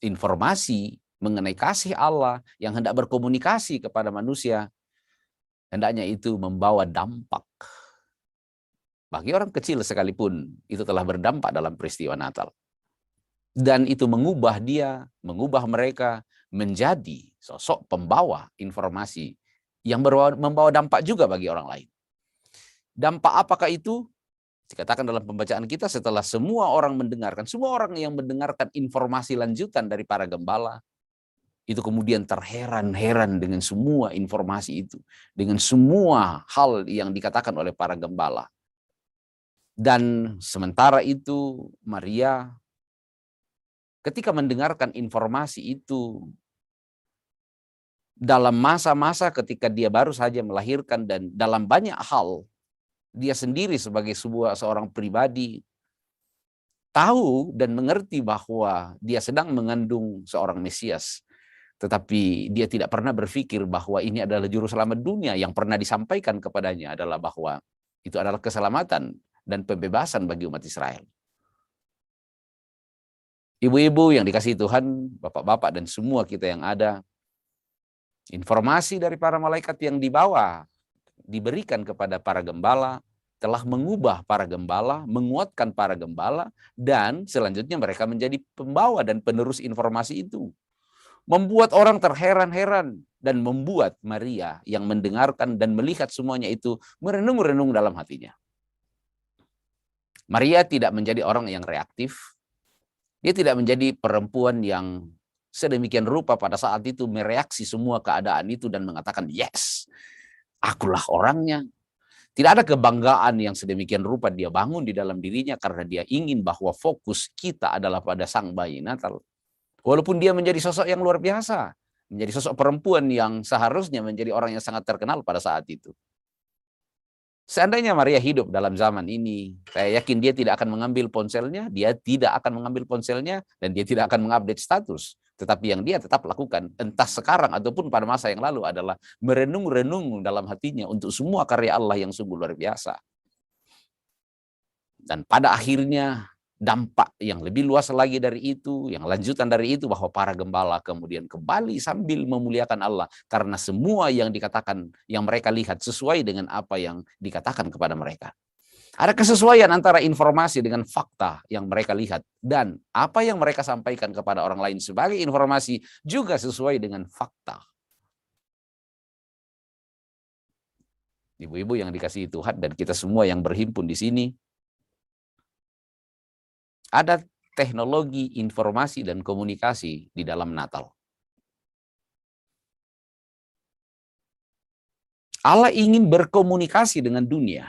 informasi mengenai kasih Allah yang hendak berkomunikasi kepada manusia, hendaknya itu membawa dampak. Bagi orang kecil sekalipun, itu telah berdampak dalam peristiwa Natal. Dan itu mengubah dia, mengubah mereka menjadi sosok pembawa informasi yang membawa dampak juga bagi orang lain. Dampak apakah itu? Dikatakan dalam pembacaan kita, setelah semua orang mendengarkan, semua orang yang mendengarkan informasi lanjutan dari para gembala, itu kemudian terheran-heran dengan semua informasi itu, dengan semua hal yang dikatakan oleh para gembala. Dan sementara itu Maria ketika mendengarkan informasi itu dalam masa-masa ketika dia baru saja melahirkan, dan dalam banyak hal dia sendiri sebagai seorang pribadi tahu dan mengerti bahwa dia sedang mengandung seorang Mesias. Tetapi dia tidak pernah berpikir bahwa ini adalah juru selamat dunia. Yang pernah disampaikan kepadanya adalah bahwa itu adalah keselamatan dan pembebasan bagi umat Israel. Ibu-ibu yang dikasihi Tuhan, bapak-bapak dan semua kita yang ada, informasi dari para malaikat yang diberikan kepada para gembala telah mengubah para gembala, menguatkan para gembala, dan selanjutnya mereka menjadi pembawa dan penerus informasi itu. Membuat orang terheran-heran dan membuat Maria yang mendengarkan dan melihat semuanya itu merenung-renung dalam hatinya. Maria tidak menjadi orang yang reaktif. Dia tidak menjadi perempuan yang sedemikian rupa pada saat itu mereaksi semua keadaan itu dan mengatakan, yes, akulah orangnya. Tidak ada kebanggaan yang sedemikian rupa dia bangun di dalam dirinya karena dia ingin bahwa fokus kita adalah pada sang bayi Natal. Walaupun dia menjadi sosok yang luar biasa, menjadi sosok perempuan yang seharusnya menjadi orang yang sangat terkenal pada saat itu. Seandainya Maria hidup dalam zaman ini, saya yakin dia tidak akan mengambil ponselnya, dia tidak akan mengambil ponselnya, dan dia tidak akan mengupdate status. Tetapi yang dia tetap lakukan, entah sekarang ataupun pada masa yang lalu, adalah merenung-renung dalam hatinya untuk semua karya Allah yang sungguh luar biasa. Dan pada akhirnya, dampak yang lebih luas lagi dari itu, yang lanjutan dari itu, bahwa para gembala kemudian kembali sambil memuliakan Allah karena semua yang dikatakan, yang mereka lihat sesuai dengan apa yang dikatakan kepada mereka. Ada kesesuaian antara informasi dengan fakta yang mereka lihat, dan apa yang mereka sampaikan kepada orang lain sebagai informasi juga sesuai dengan fakta. Ibu-ibu yang dikasihi Tuhan dan kita semua yang berhimpun di sini, ada teknologi informasi dan komunikasi di dalam Natal. Allah ingin berkomunikasi dengan dunia.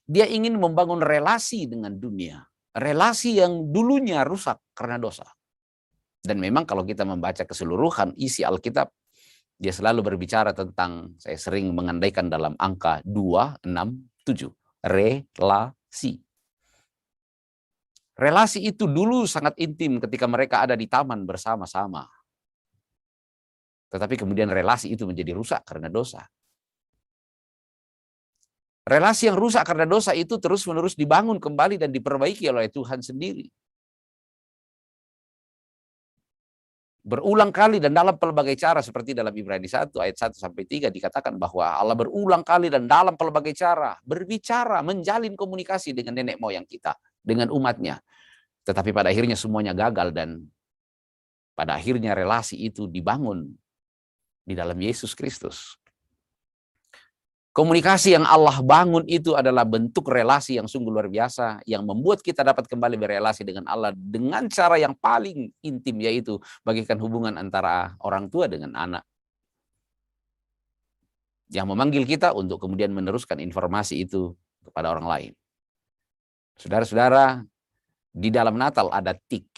Dia ingin membangun relasi dengan dunia. Relasi yang dulunya rusak karena dosa. Dan memang kalau kita membaca keseluruhan isi Alkitab, dia selalu berbicara tentang, saya sering mengandaikan dalam angka 267, relasi. Relasi itu dulu sangat intim ketika mereka ada di taman bersama-sama. Tetapi kemudian relasi itu menjadi rusak karena dosa. Relasi yang rusak karena dosa itu terus-menerus dibangun kembali dan diperbaiki oleh Tuhan sendiri. Berulang kali dan dalam pelbagai cara, seperti dalam Ibrani 1 ayat 1-3 dikatakan bahwa Allah berulang kali dan dalam pelbagai cara berbicara, menjalin komunikasi dengan nenek moyang kita, dengan umatnya. Tetapi pada akhirnya semuanya gagal dan pada akhirnya relasi itu dibangun di dalam Yesus Kristus. Komunikasi yang Allah bangun itu adalah bentuk relasi yang sungguh luar biasa, yang membuat kita dapat kembali berelasi dengan Allah dengan cara yang paling intim, yaitu bagaikan hubungan antara orang tua dengan anak. Yang memanggil kita untuk kemudian meneruskan informasi itu kepada orang lain. Saudara-saudara, di dalam Natal ada TIK,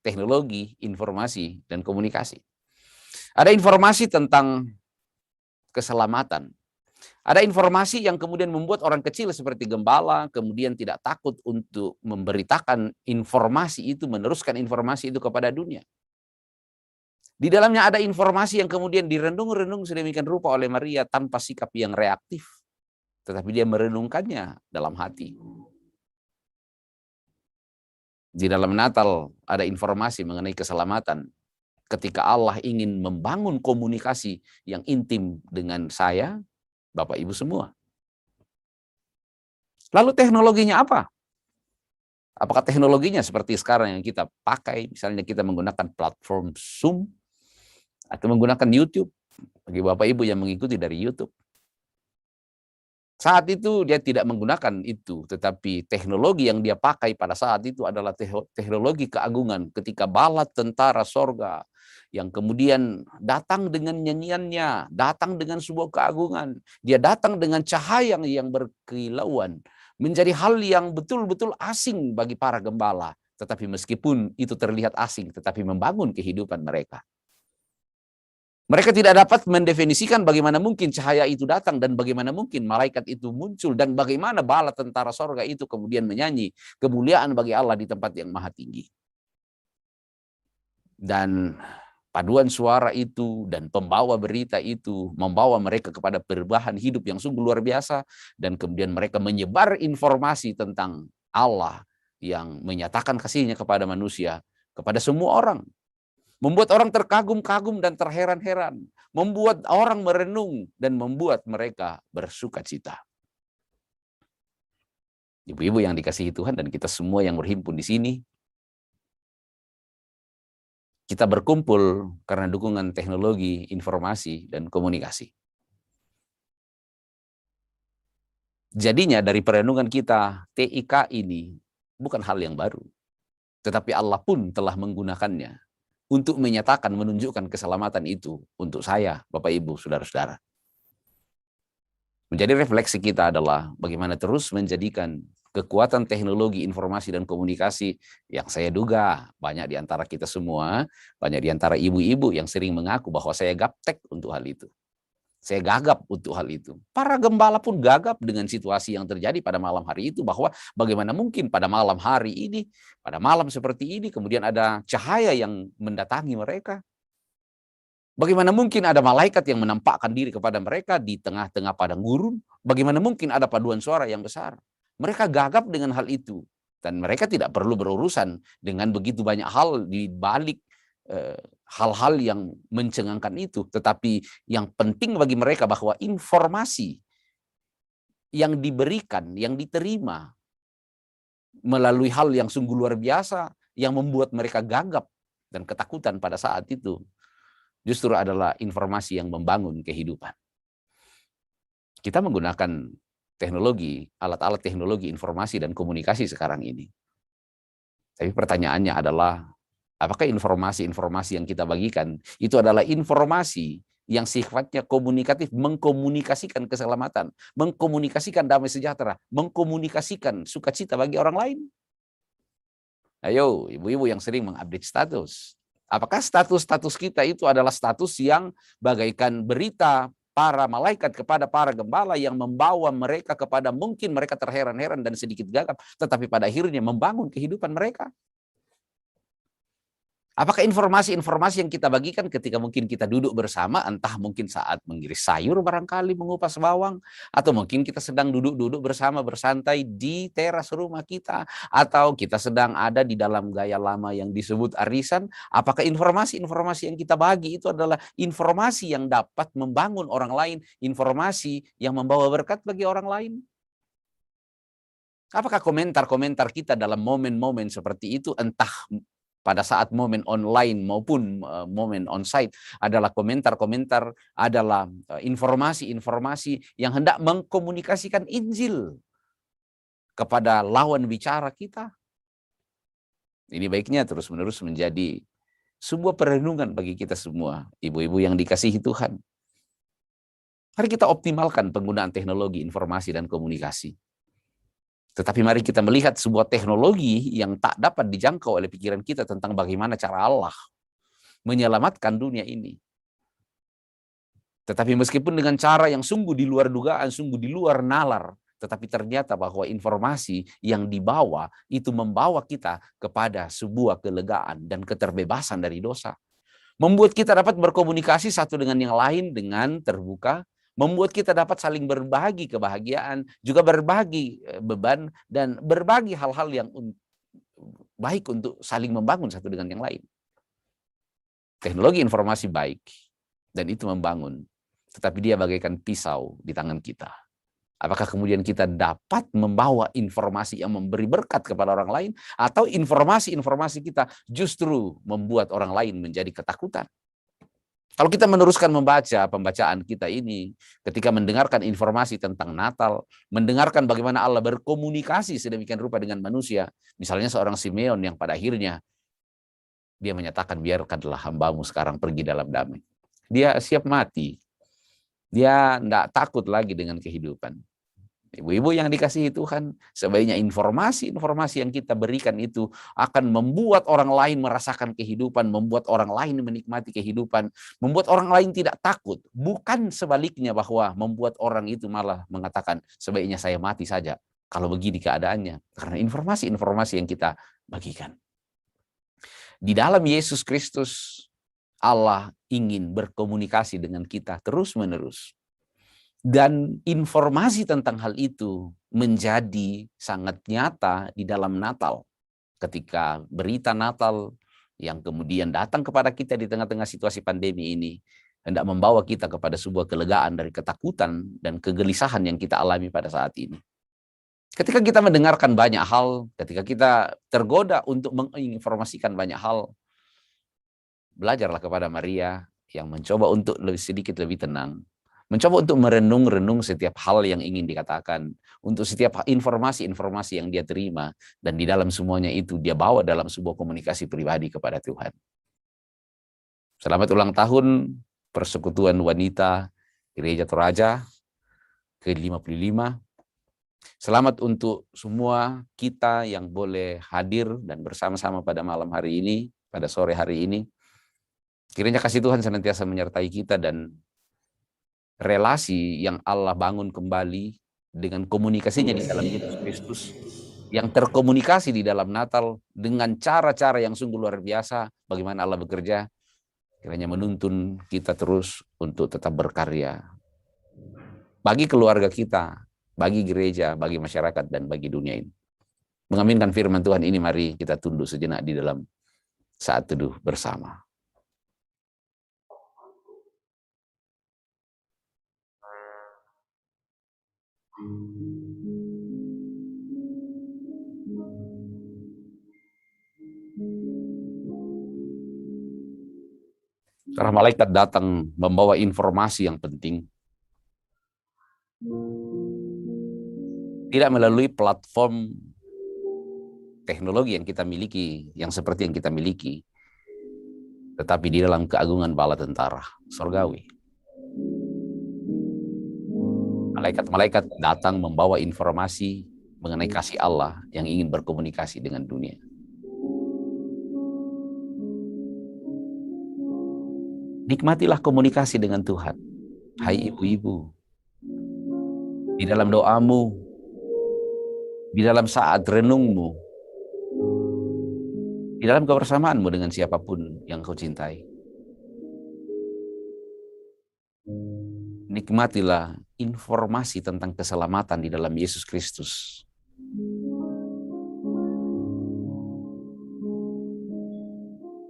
teknologi, informasi, dan komunikasi. Ada informasi tentang keselamatan. Ada informasi yang kemudian membuat orang kecil seperti gembala kemudian tidak takut untuk memberitakan informasi itu, meneruskan informasi itu kepada dunia. Di dalamnya ada informasi yang kemudian direnung-renung sedemikian rupa oleh Maria tanpa sikap yang reaktif, tetapi dia merenungkannya dalam hati. Di dalam Natal ada informasi mengenai keselamatan. Ketika Allah ingin membangun komunikasi yang intim dengan saya, Bapak Ibu semua. Lalu teknologinya apa? Apakah teknologinya seperti sekarang yang kita pakai, misalnya kita menggunakan platform Zoom atau menggunakan YouTube, bagi Bapak Ibu yang mengikuti dari YouTube. Saat itu dia tidak menggunakan itu, tetapi teknologi yang dia pakai pada saat itu adalah teknologi keagungan ketika bala tentara sorga yang kemudian datang dengan nyanyiannya, datang dengan sebuah keagungan. Dia datang dengan cahaya yang berkilauan, menjadi hal yang betul-betul asing bagi para gembala. Tetapi meskipun itu terlihat asing, tetapi membangun kehidupan mereka. Mereka tidak dapat mendefinisikan bagaimana mungkin cahaya itu datang dan bagaimana mungkin malaikat itu muncul dan bagaimana bala tentara sorga itu kemudian menyanyi kemuliaan bagi Allah di tempat yang maha tinggi. Dan paduan suara itu dan pembawa berita itu membawa mereka kepada perubahan hidup yang sungguh luar biasa, dan kemudian mereka menyebar informasi tentang Allah yang menyatakan kasihnya kepada manusia, kepada semua orang. Membuat orang terkagum-kagum dan terheran-heran, membuat orang merenung dan membuat mereka bersuka cita. Ibu-ibu yang dikasihi Tuhan dan kita semua yang berhimpun di sini, kita berkumpul karena dukungan teknologi, informasi, dan komunikasi. Jadinya dari perenungan kita, TIK ini bukan hal yang baru. Tetapi Allah pun telah menggunakannya untuk menyatakan, menunjukkan keselamatan itu untuk saya, Bapak Ibu, Saudara-saudara. Menjadi refleksi kita adalah bagaimana terus menjadikan kekuatan teknologi informasi dan komunikasi yang saya duga banyak di antara kita semua, banyak di antara ibu-ibu yang sering mengaku bahwa saya gaptek untuk hal itu. Saya gagap untuk hal itu. Para gembala pun gagap dengan situasi yang terjadi pada malam hari itu, bahwa bagaimana mungkin pada malam hari ini, pada malam seperti ini, kemudian ada cahaya yang mendatangi mereka. Bagaimana mungkin ada malaikat yang menampakkan diri kepada mereka di tengah-tengah padang gurun? Bagaimana mungkin ada paduan suara yang besar? Mereka gagap dengan hal itu. Dan mereka tidak perlu berurusan dengan begitu banyak hal di balik hal-hal yang mencengangkan itu. Tetapi yang penting bagi mereka bahwa informasi yang diberikan, yang diterima melalui hal yang sungguh luar biasa, yang membuat mereka gagap dan ketakutan pada saat itu, justru adalah informasi yang membangun kehidupan. Kita menggunakan teknologi, alat-alat teknologi informasi dan komunikasi sekarang ini. Tapi pertanyaannya adalah, apakah informasi-informasi yang kita bagikan itu adalah informasi yang sifatnya komunikatif, mengkomunikasikan keselamatan, mengkomunikasikan damai sejahtera, mengkomunikasikan sukacita bagi orang lain? Ayo, ibu-ibu yang sering mengupdate status. Apakah status-status kita itu adalah status yang bagaikan berita para malaikat kepada para gembala yang membawa mereka kepada, mungkin mereka terheran-heran dan sedikit gagap, tetapi pada akhirnya membangun kehidupan mereka? Apakah informasi-informasi yang kita bagikan ketika mungkin kita duduk bersama, entah mungkin saat mengiris sayur barangkali, mengupas bawang, atau mungkin kita sedang duduk-duduk bersama bersantai di teras rumah kita, atau kita sedang ada di dalam gaya lama yang disebut arisan, apakah informasi-informasi yang kita bagi itu adalah informasi yang dapat membangun orang lain, informasi yang membawa berkat bagi orang lain? Apakah komentar-komentar kita dalam momen-momen seperti itu, entah pada saat momen online maupun momen onsite, adalah komentar-komentar, adalah informasi-informasi yang hendak mengkomunikasikan Injil kepada lawan bicara kita? Ini baiknya terus-menerus menjadi sebuah perenungan bagi kita semua, ibu-ibu yang dikasihi Tuhan. Mari kita optimalkan penggunaan teknologi informasi dan komunikasi. Tetapi mari kita melihat sebuah teknologi yang tak dapat dijangkau oleh pikiran kita tentang bagaimana cara Allah menyelamatkan dunia ini. Tetapi meskipun dengan cara yang sungguh di luar dugaan, sungguh di luar nalar, tetapi ternyata bahwa informasi yang dibawa itu membawa kita kepada sebuah kelegaan dan keterbebasan dari dosa. Membuat kita dapat berkomunikasi satu dengan yang lain dengan terbuka, membuat kita dapat saling berbagi kebahagiaan, juga berbagi beban, dan berbagi hal-hal yang baik untuk saling membangun satu dengan yang lain. Teknologi informasi baik, dan itu membangun. Tetapi dia bagaikan pisau di tangan kita. Apakah kemudian kita dapat membawa informasi yang memberi berkat kepada orang lain, atau informasi-informasi kita justru membuat orang lain menjadi ketakutan? Kalau kita meneruskan membaca pembacaan kita ini, ketika mendengarkan informasi tentang Natal, mendengarkan bagaimana Allah berkomunikasi sedemikian rupa dengan manusia, misalnya seorang Simeon yang pada akhirnya dia menyatakan, biarkanlah hambamu sekarang pergi dalam damai. Dia siap mati. Dia tidak takut lagi dengan kehidupan. Ibu-ibu yang dikasihi Tuhan, sebaiknya informasi-informasi yang kita berikan itu akan membuat orang lain merasakan kehidupan, membuat orang lain menikmati kehidupan, membuat orang lain tidak takut. Bukan sebaliknya bahwa membuat orang itu malah mengatakan, sebaiknya saya mati saja kalau begini keadaannya. Karena informasi-informasi yang kita bagikan. Di dalam Yesus Kristus, Allah ingin berkomunikasi dengan kita terus-menerus. Dan informasi tentang hal itu menjadi sangat nyata di dalam Natal. Ketika berita Natal yang kemudian datang kepada kita di tengah-tengah situasi pandemi ini, hendak membawa kita kepada sebuah kelegaan dari ketakutan dan kegelisahan yang kita alami pada saat ini. Ketika kita mendengarkan banyak hal, ketika kita tergoda untuk menginformasikan banyak hal, belajarlah kepada Maria yang mencoba untuk sedikit lebih tenang. Mencoba untuk merenung-renung setiap hal yang ingin dikatakan, untuk setiap informasi-informasi yang dia terima, dan di dalam semuanya itu dia bawa dalam sebuah komunikasi pribadi kepada Tuhan. Selamat ulang tahun Persekutuan Wanita Gereja Toraja ke-55. Selamat untuk semua kita yang boleh hadir dan bersama-sama pada malam hari ini, pada sore hari ini. Kiranya kasih Tuhan senantiasa menyertai kita, dan relasi yang Allah bangun kembali dengan komunikasinya di dalam Yesus Kristus, yang terkomunikasi di dalam Natal dengan cara-cara yang sungguh luar biasa, bagaimana Allah bekerja, kiranya menuntun kita terus untuk tetap berkarya bagi keluarga kita, bagi gereja, bagi masyarakat, dan bagi dunia ini. Mengaminkan firman Tuhan ini, mari kita tunduk sejenak di dalam saat teduh bersama. Para malaikat datang membawa informasi yang penting. Tidak melalui platform teknologi yang kita miliki, yang seperti yang kita miliki, tetapi di dalam keagungan bala tentara sorgawi. Malaikat-malaikat datang membawa informasi mengenai kasih Allah yang ingin berkomunikasi dengan dunia. Nikmatilah komunikasi dengan Tuhan. Hai ibu-ibu, di dalam doamu, di dalam saat renungmu, di dalam kebersamaanmu dengan siapapun yang kau cintai. Nikmatilah informasi tentang keselamatan di dalam Yesus Kristus.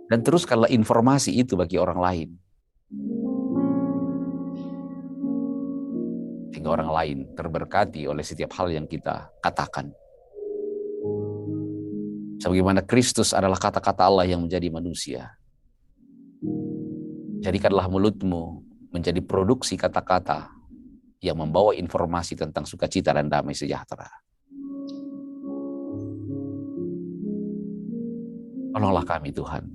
Dan teruskanlah informasi itu bagi orang lain. Sehingga orang lain terberkati oleh setiap hal yang kita katakan. Sebagaimana Kristus adalah kata-kata Allah yang menjadi manusia. Jadikanlah mulutmu menjadi produksi kata-kata yang membawa informasi tentang sukacita dan damai sejahtera. Tolonglah kami Tuhan,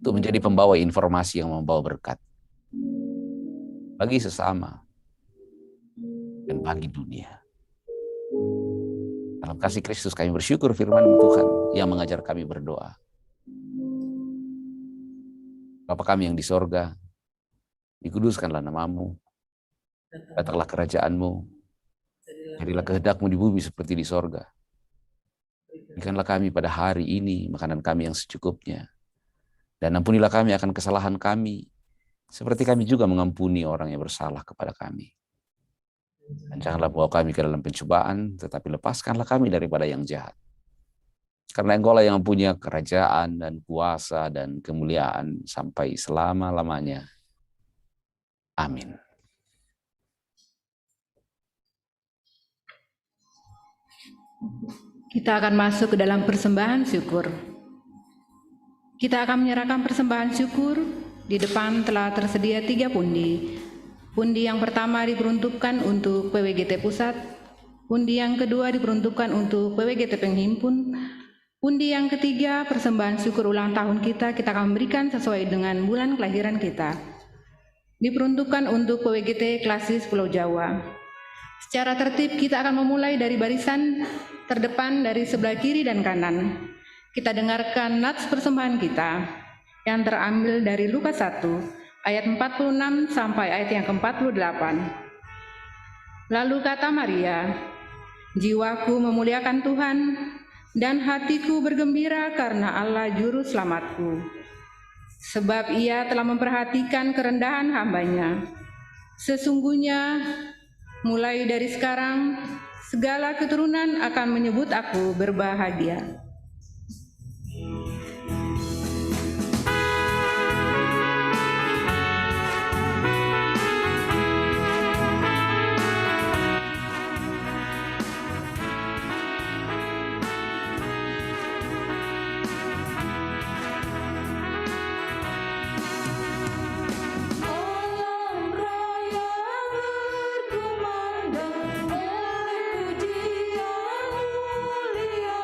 untuk menjadi pembawa informasi yang membawa berkat bagi sesama dan bagi dunia. Dalam kasih Kristus kami bersyukur firman-Mu Tuhan yang mengajar kami berdoa. Bapa kami yang di sorga, dikuduskanlah nama-Mu, datanglah kerajaan-Mu, jadilah kehendak-Mu di bumi seperti di sorga. Berikanlah kami pada hari ini makanan kami yang secukupnya, dan ampunilah kami akan kesalahan kami, seperti kami juga mengampuni orang yang bersalah kepada kami. Dan janganlah bawa kami ke dalam pencobaan, tetapi lepaskanlah kami daripada yang jahat. Karena Engkau lah yang punya kerajaan dan kuasa dan kemuliaan sampai selama-lamanya. Amin. Kita akan masuk ke dalam persembahan syukur. Kita akan menyerahkan persembahan syukur. Di depan telah tersedia 3 pundi. Pundi yang pertama diperuntukkan untuk PWGT Pusat. Pundi yang kedua diperuntukkan untuk PWGT Penghimpun. Pundi yang ketiga, persembahan syukur ulang tahun kita akan berikan sesuai dengan bulan kelahiran kita. Diperuntukkan untuk PWGT Klasis Pulau Jawa. Secara tertib kita akan memulai dari barisan terdepan dari sebelah kiri dan kanan. Kita dengarkan nats persembahan kita yang terambil dari Lukas 1 ayat 46 sampai ayat yang ke-48. Lalu kata Maria, "Jiwaku memuliakan Tuhan, dan hatiku bergembira karena Allah juru selamatku. Sebab Ia telah memperhatikan kerendahan hamba-Nya. Sesungguhnya, mulai dari sekarang, segala keturunan akan menyebut aku berbahagia." Alam raya berkumandang oleh pujian mulia.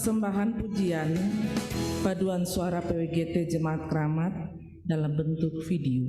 persembahan pujian paduan suara PWGT Jemaat Keramat dalam bentuk video.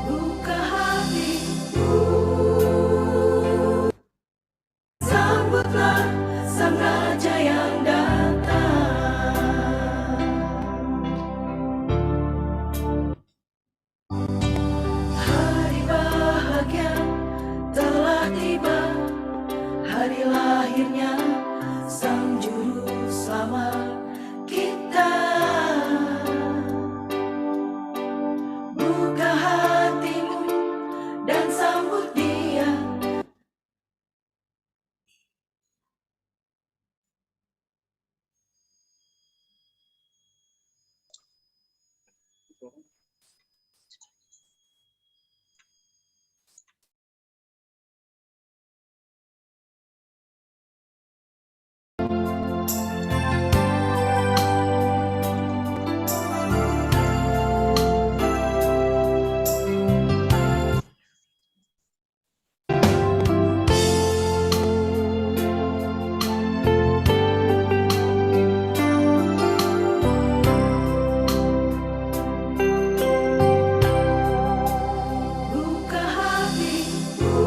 Buka hatimu, sambutlah Sang Raja yang datang. Hari bahagia telah tiba, hari lahirnya Sang Juru Selamat kita. Buka hatimu dan sambut Dia. Buka hatimu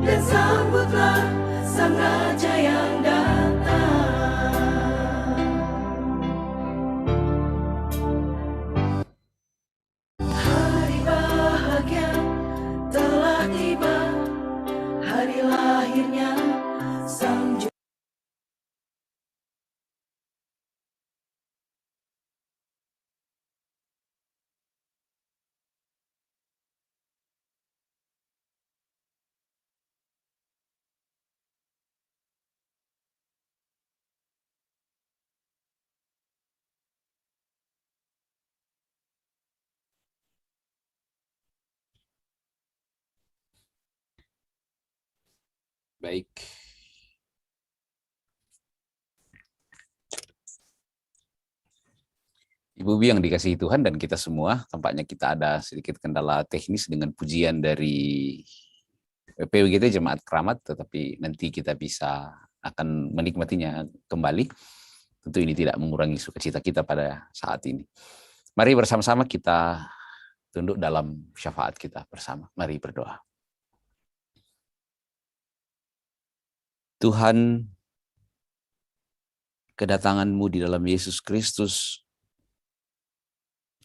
dan sambutlah Sang Raja yang datang. Hari bahagia telah tiba, hari lahirnya Sang Juru. Baik. Ibu yang dikasihi Tuhan dan kita semua, tampaknya kita ada sedikit kendala teknis dengan pujian dari PWGT Jemaat Keramat, tetapi nanti kita bisa akan menikmatinya kembali. Tentu ini tidak mengurangi sukacita kita pada saat ini. Mari bersama-sama kita tunduk dalam syafaat kita bersama. Mari berdoa. Tuhan, kedatangan-Mu di dalam Yesus Kristus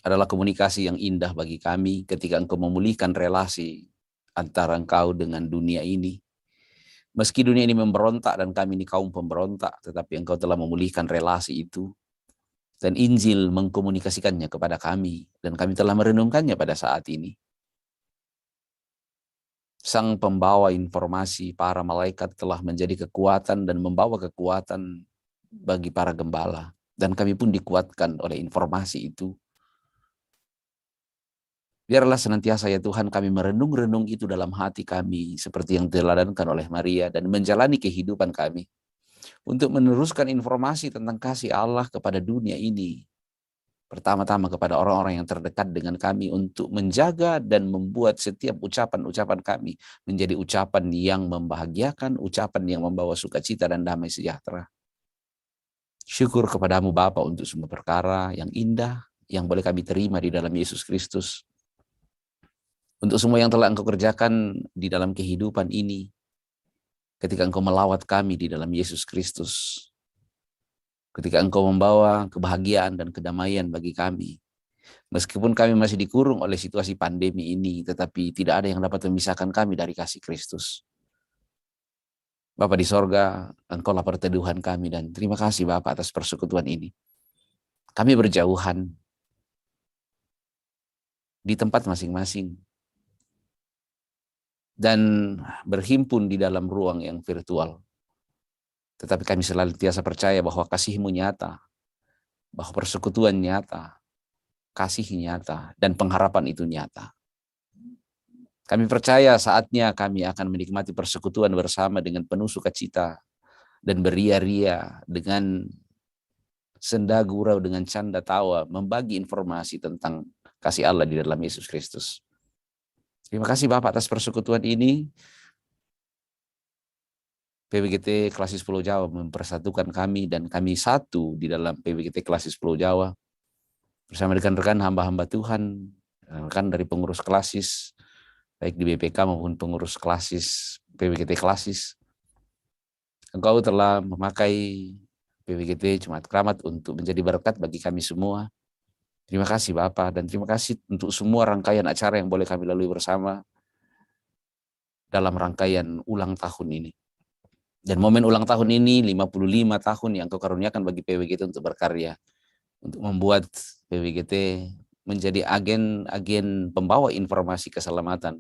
adalah komunikasi yang indah bagi kami ketika Engkau memulihkan relasi antara Engkau dengan dunia ini. Meski dunia ini memberontak dan kami ini kaum pemberontak, tetapi Engkau telah memulihkan relasi itu. Dan Injil mengkomunikasikannya kepada kami, dan kami telah merenungkannya pada saat ini. Sang pembawa informasi, para malaikat telah menjadi kekuatan dan membawa kekuatan bagi para gembala. Dan kami pun dikuatkan oleh informasi itu. Biarlah senantiasa ya Tuhan kami merenung-renung itu dalam hati kami seperti yang diteladankan oleh Maria dan menjalani kehidupan kami untuk meneruskan informasi tentang kasih Allah kepada dunia ini. Pertama-tama kepada orang-orang yang terdekat dengan kami untuk menjaga dan membuat setiap ucapan-ucapan kami menjadi ucapan yang membahagiakan, ucapan yang membawa sukacita dan damai sejahtera. Syukur kepadamu Bapa untuk semua perkara yang indah yang boleh kami terima di dalam Yesus Kristus. Untuk semua yang telah Engkau kerjakan di dalam kehidupan ini, ketika Engkau melawat kami di dalam Yesus Kristus, ketika Engkau membawa kebahagiaan dan kedamaian bagi kami, meskipun kami masih dikurung oleh situasi pandemi ini, tetapi tidak ada yang dapat memisahkan kami dari kasih Kristus. Bapa di sorga, Engkaulah perteduhan kami, dan terima kasih Bapa atas persekutuan ini. Kami berjauhan di tempat masing-masing, dan berhimpun di dalam ruang yang virtual. Tetapi kami senantiasa percaya bahwa kasih-Mu nyata, bahwa persekutuan nyata, kasih nyata, dan pengharapan itu nyata. Kami percaya saatnya kami akan menikmati persekutuan bersama dengan penuh sukacita dan beria-ria dengan senda gurau, dengan canda tawa, membagi informasi tentang kasih Allah di dalam Yesus Kristus. Terima kasih Bapak atas persekutuan ini. PWGT Klasis Pulau Jawa mempersatukan kami dan kami satu di dalam PWGT Klasis Pulau Jawa bersama dengan rekan hamba-hamba Tuhan, rekan dari pengurus klasis, baik di BPK maupun pengurus klasis, PWGT Klasis. Engkau telah memakai PWGT Jemaat Keramat untuk menjadi berkat bagi kami semua. Terima kasih Bapak, dan terima kasih untuk semua rangkaian acara yang boleh kami lalui bersama dalam rangkaian ulang tahun ini. Dan momen ulang tahun ini 55 tahun yang Engkau karuniakan bagi PWGT untuk berkarya, untuk membuat PWGT menjadi agen pembawa informasi keselamatan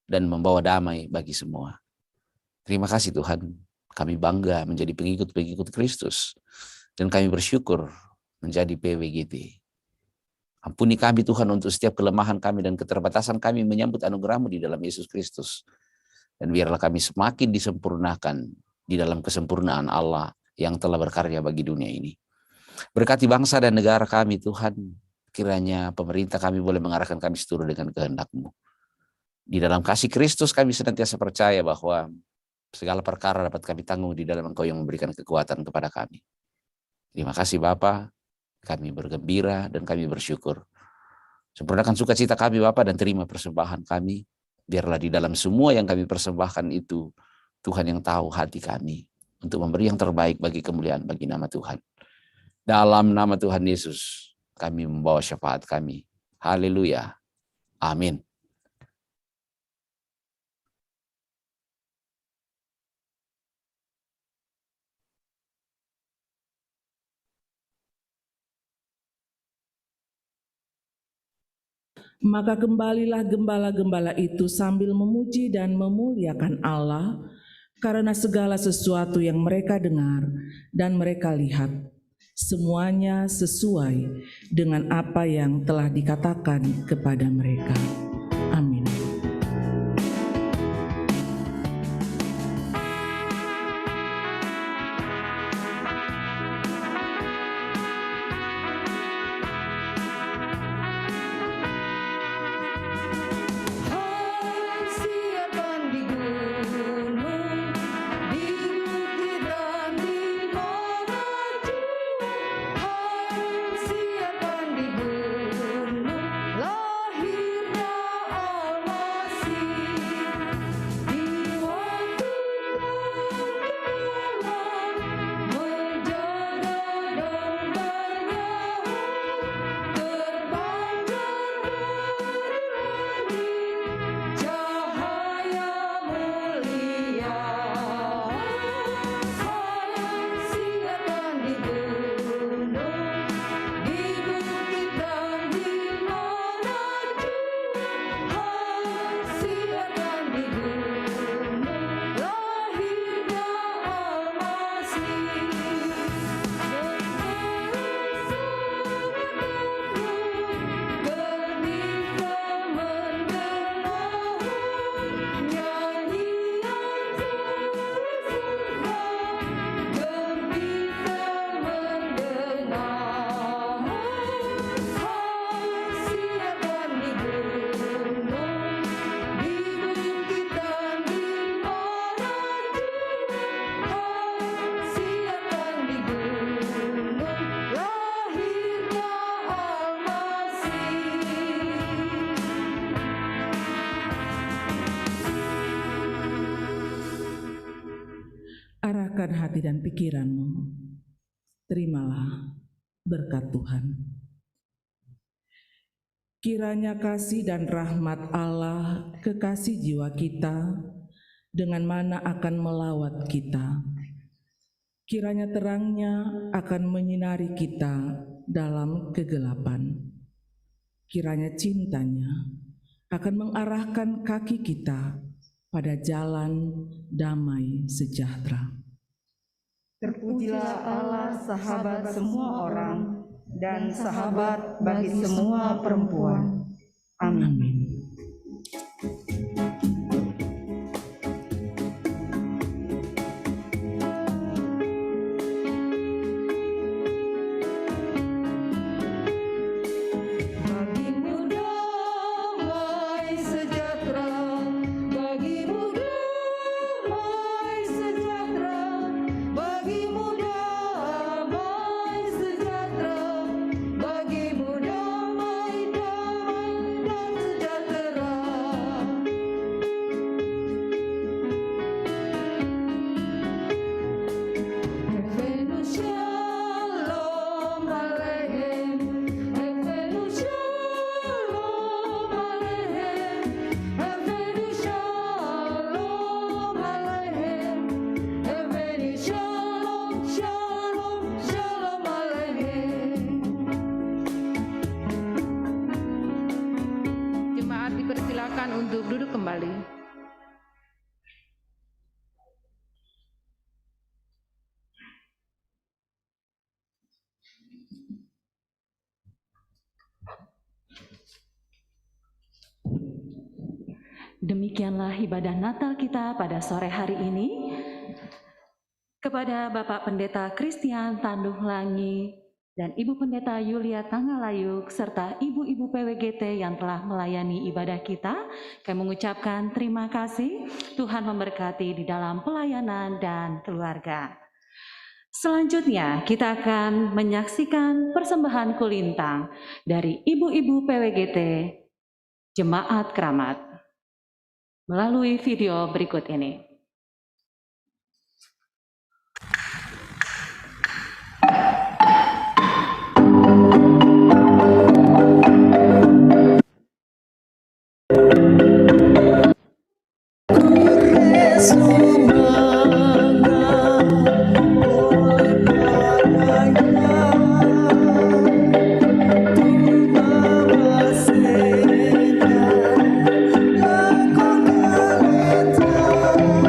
dan membawa damai bagi semua. Terima kasih Tuhan, kami bangga menjadi pengikut-pengikut Kristus dan kami bersyukur menjadi PWGT. Ampuni kami Tuhan untuk setiap kelemahan kami dan keterbatasan kami menyambut anugerah-Mu di dalam Yesus Kristus. Dan biarlah kami semakin disempurnakan di dalam kesempurnaan Allah yang telah berkarya bagi dunia ini. Berkati bangsa dan negara kami Tuhan, kiranya pemerintah kami boleh mengarahkan kami seturut dengan kehendak-Mu. Di dalam kasih Kristus kami senantiasa percaya bahwa segala perkara dapat kami tanggung di dalam Engkau yang memberikan kekuatan kepada kami. Terima kasih Bapa, kami bergembira dan kami bersyukur. Sempurnakan sukacita kami Bapa dan terima persembahan kami. Biarlah di dalam semua yang kami persembahkan itu, Tuhan yang tahu hati kami untuk memberi yang terbaik bagi kemuliaan bagi nama Tuhan. Dalam nama Tuhan Yesus, kami membawa syafaat kami. Haleluya. Amin. Maka kembalilah gembala-gembala itu sambil memuji dan memuliakan Allah karena segala sesuatu yang mereka dengar dan mereka lihat, semuanya sesuai dengan apa yang telah dikatakan kepada mereka. Amin. Arahkan hati dan pikiranmu, terimalah berkat Tuhan. Kiranya kasih dan rahmat Allah kekasih jiwa kita, dengan mana akan melawat kita. Kiranya terangnya akan menyinari kita dalam kegelapan. Kiranya cintanya akan mengarahkan kaki kita pada jalan damai sejahtera. Terpujilah Allah, sahabat semua orang, dan sahabat bagi semua perempuan. Amin. Dipersilakan untuk duduk kembali. Demikianlah ibadah Natal kita pada sore hari ini. Kepada Bapak Pendeta Christian Tanduh Langi dan Ibu Pendeta Yulia Tangalayuk, serta Ibu-Ibu PWGT yang telah melayani ibadah kita, kami mengucapkan terima kasih. Tuhan memberkati di dalam pelayanan dan keluarga. Selanjutnya, kita akan menyaksikan persembahan kulintang dari Ibu-Ibu PWGT Jemaat Keramat melalui video berikut ini. Aku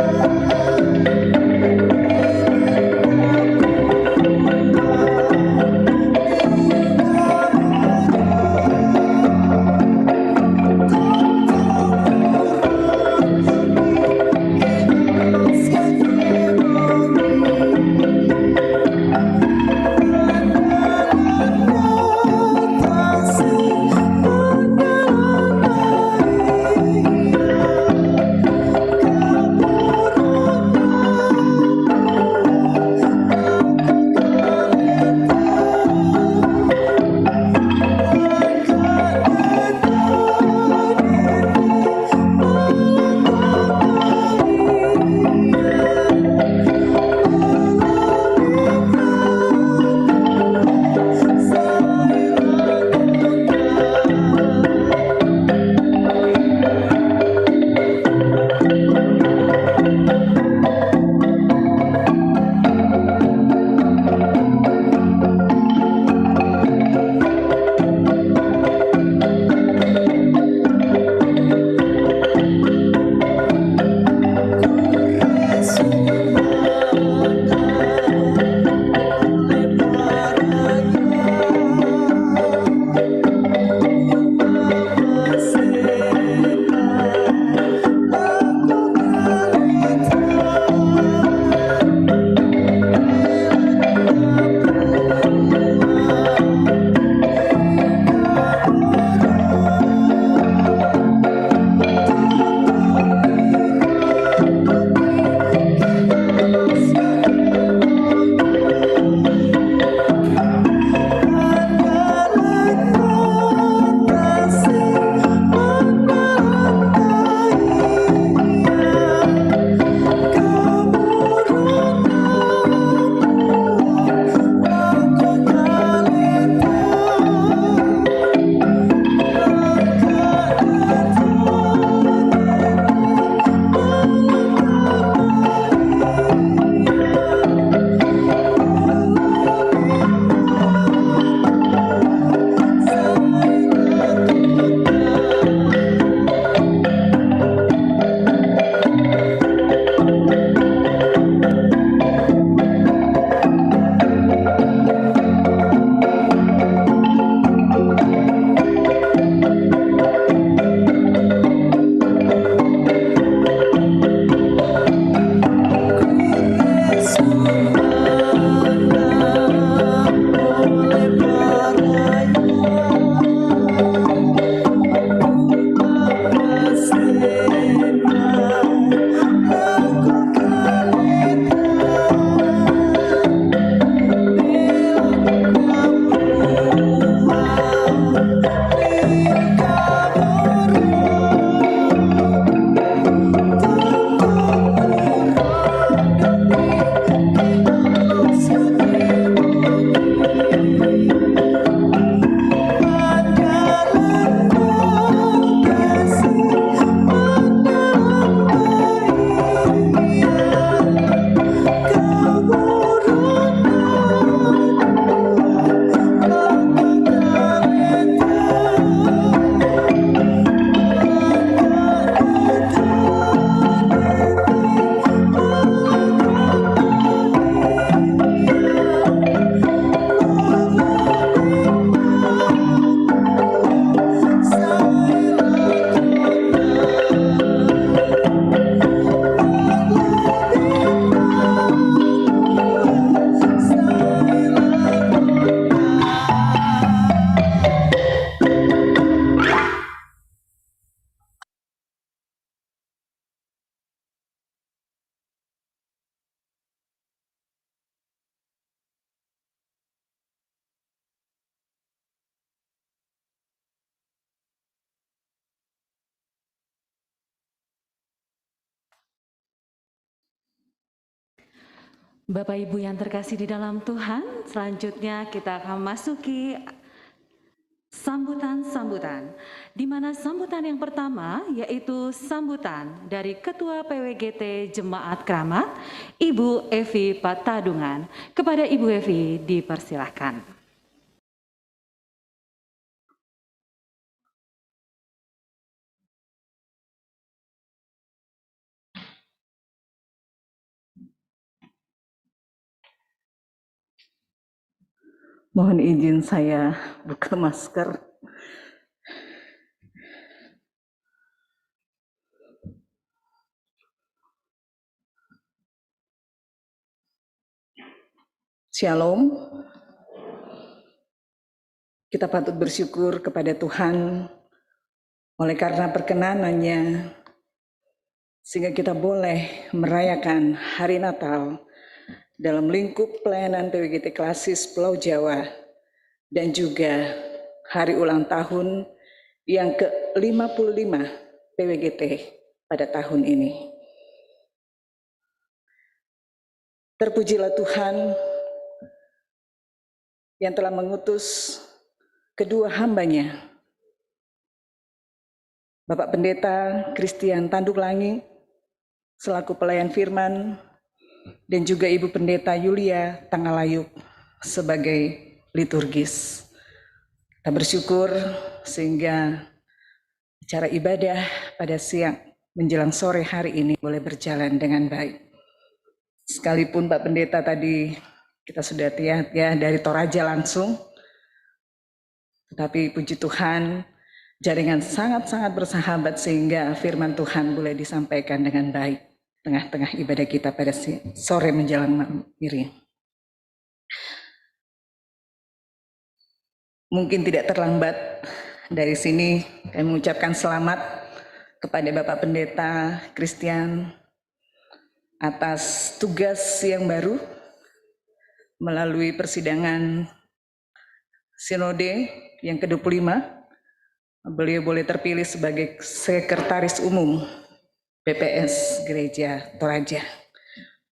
Bapak Ibu yang terkasih di dalam Tuhan, selanjutnya kita akan memasuki sambutan-sambutan, di mana sambutan yang pertama yaitu sambutan dari Ketua PWGT Jemaat Kramat, Ibu Evi Patadungan. Kepada Ibu Evi dipersilahkan. Mohon izin saya buka masker. Shalom. Kita patut bersyukur kepada Tuhan oleh karena perkenanannya sehingga kita boleh merayakan hari Natal dalam lingkup pelayanan PWGT Klasis Pulau Jawa dan juga hari ulang tahun yang ke-55 PWGT pada tahun ini. Terpujilah Tuhan yang telah mengutus kedua hambanya, Bapak Pendeta Christian Tanduklangi selaku pelayan firman, dan juga Ibu Pendeta Yulia Tangalayuk sebagai liturgis. Kita bersyukur sehingga acara ibadah pada siang menjelang sore hari ini boleh berjalan dengan baik. Sekalipun Pak Pendeta tadi kita sudah lihat ya dari Toraja langsung, tetapi puji Tuhan jaringan sangat-sangat bersahabat sehingga firman Tuhan boleh disampaikan dengan baik tengah-tengah ibadah kita pada sore menjelang malam ini. Mungkin tidak terlambat dari sini kami mengucapkan selamat kepada Bapak Pendeta Christian atas tugas yang baru melalui persidangan Sinode yang ke-25. Beliau boleh terpilih sebagai Sekretaris Umum PPS Gereja Toraja.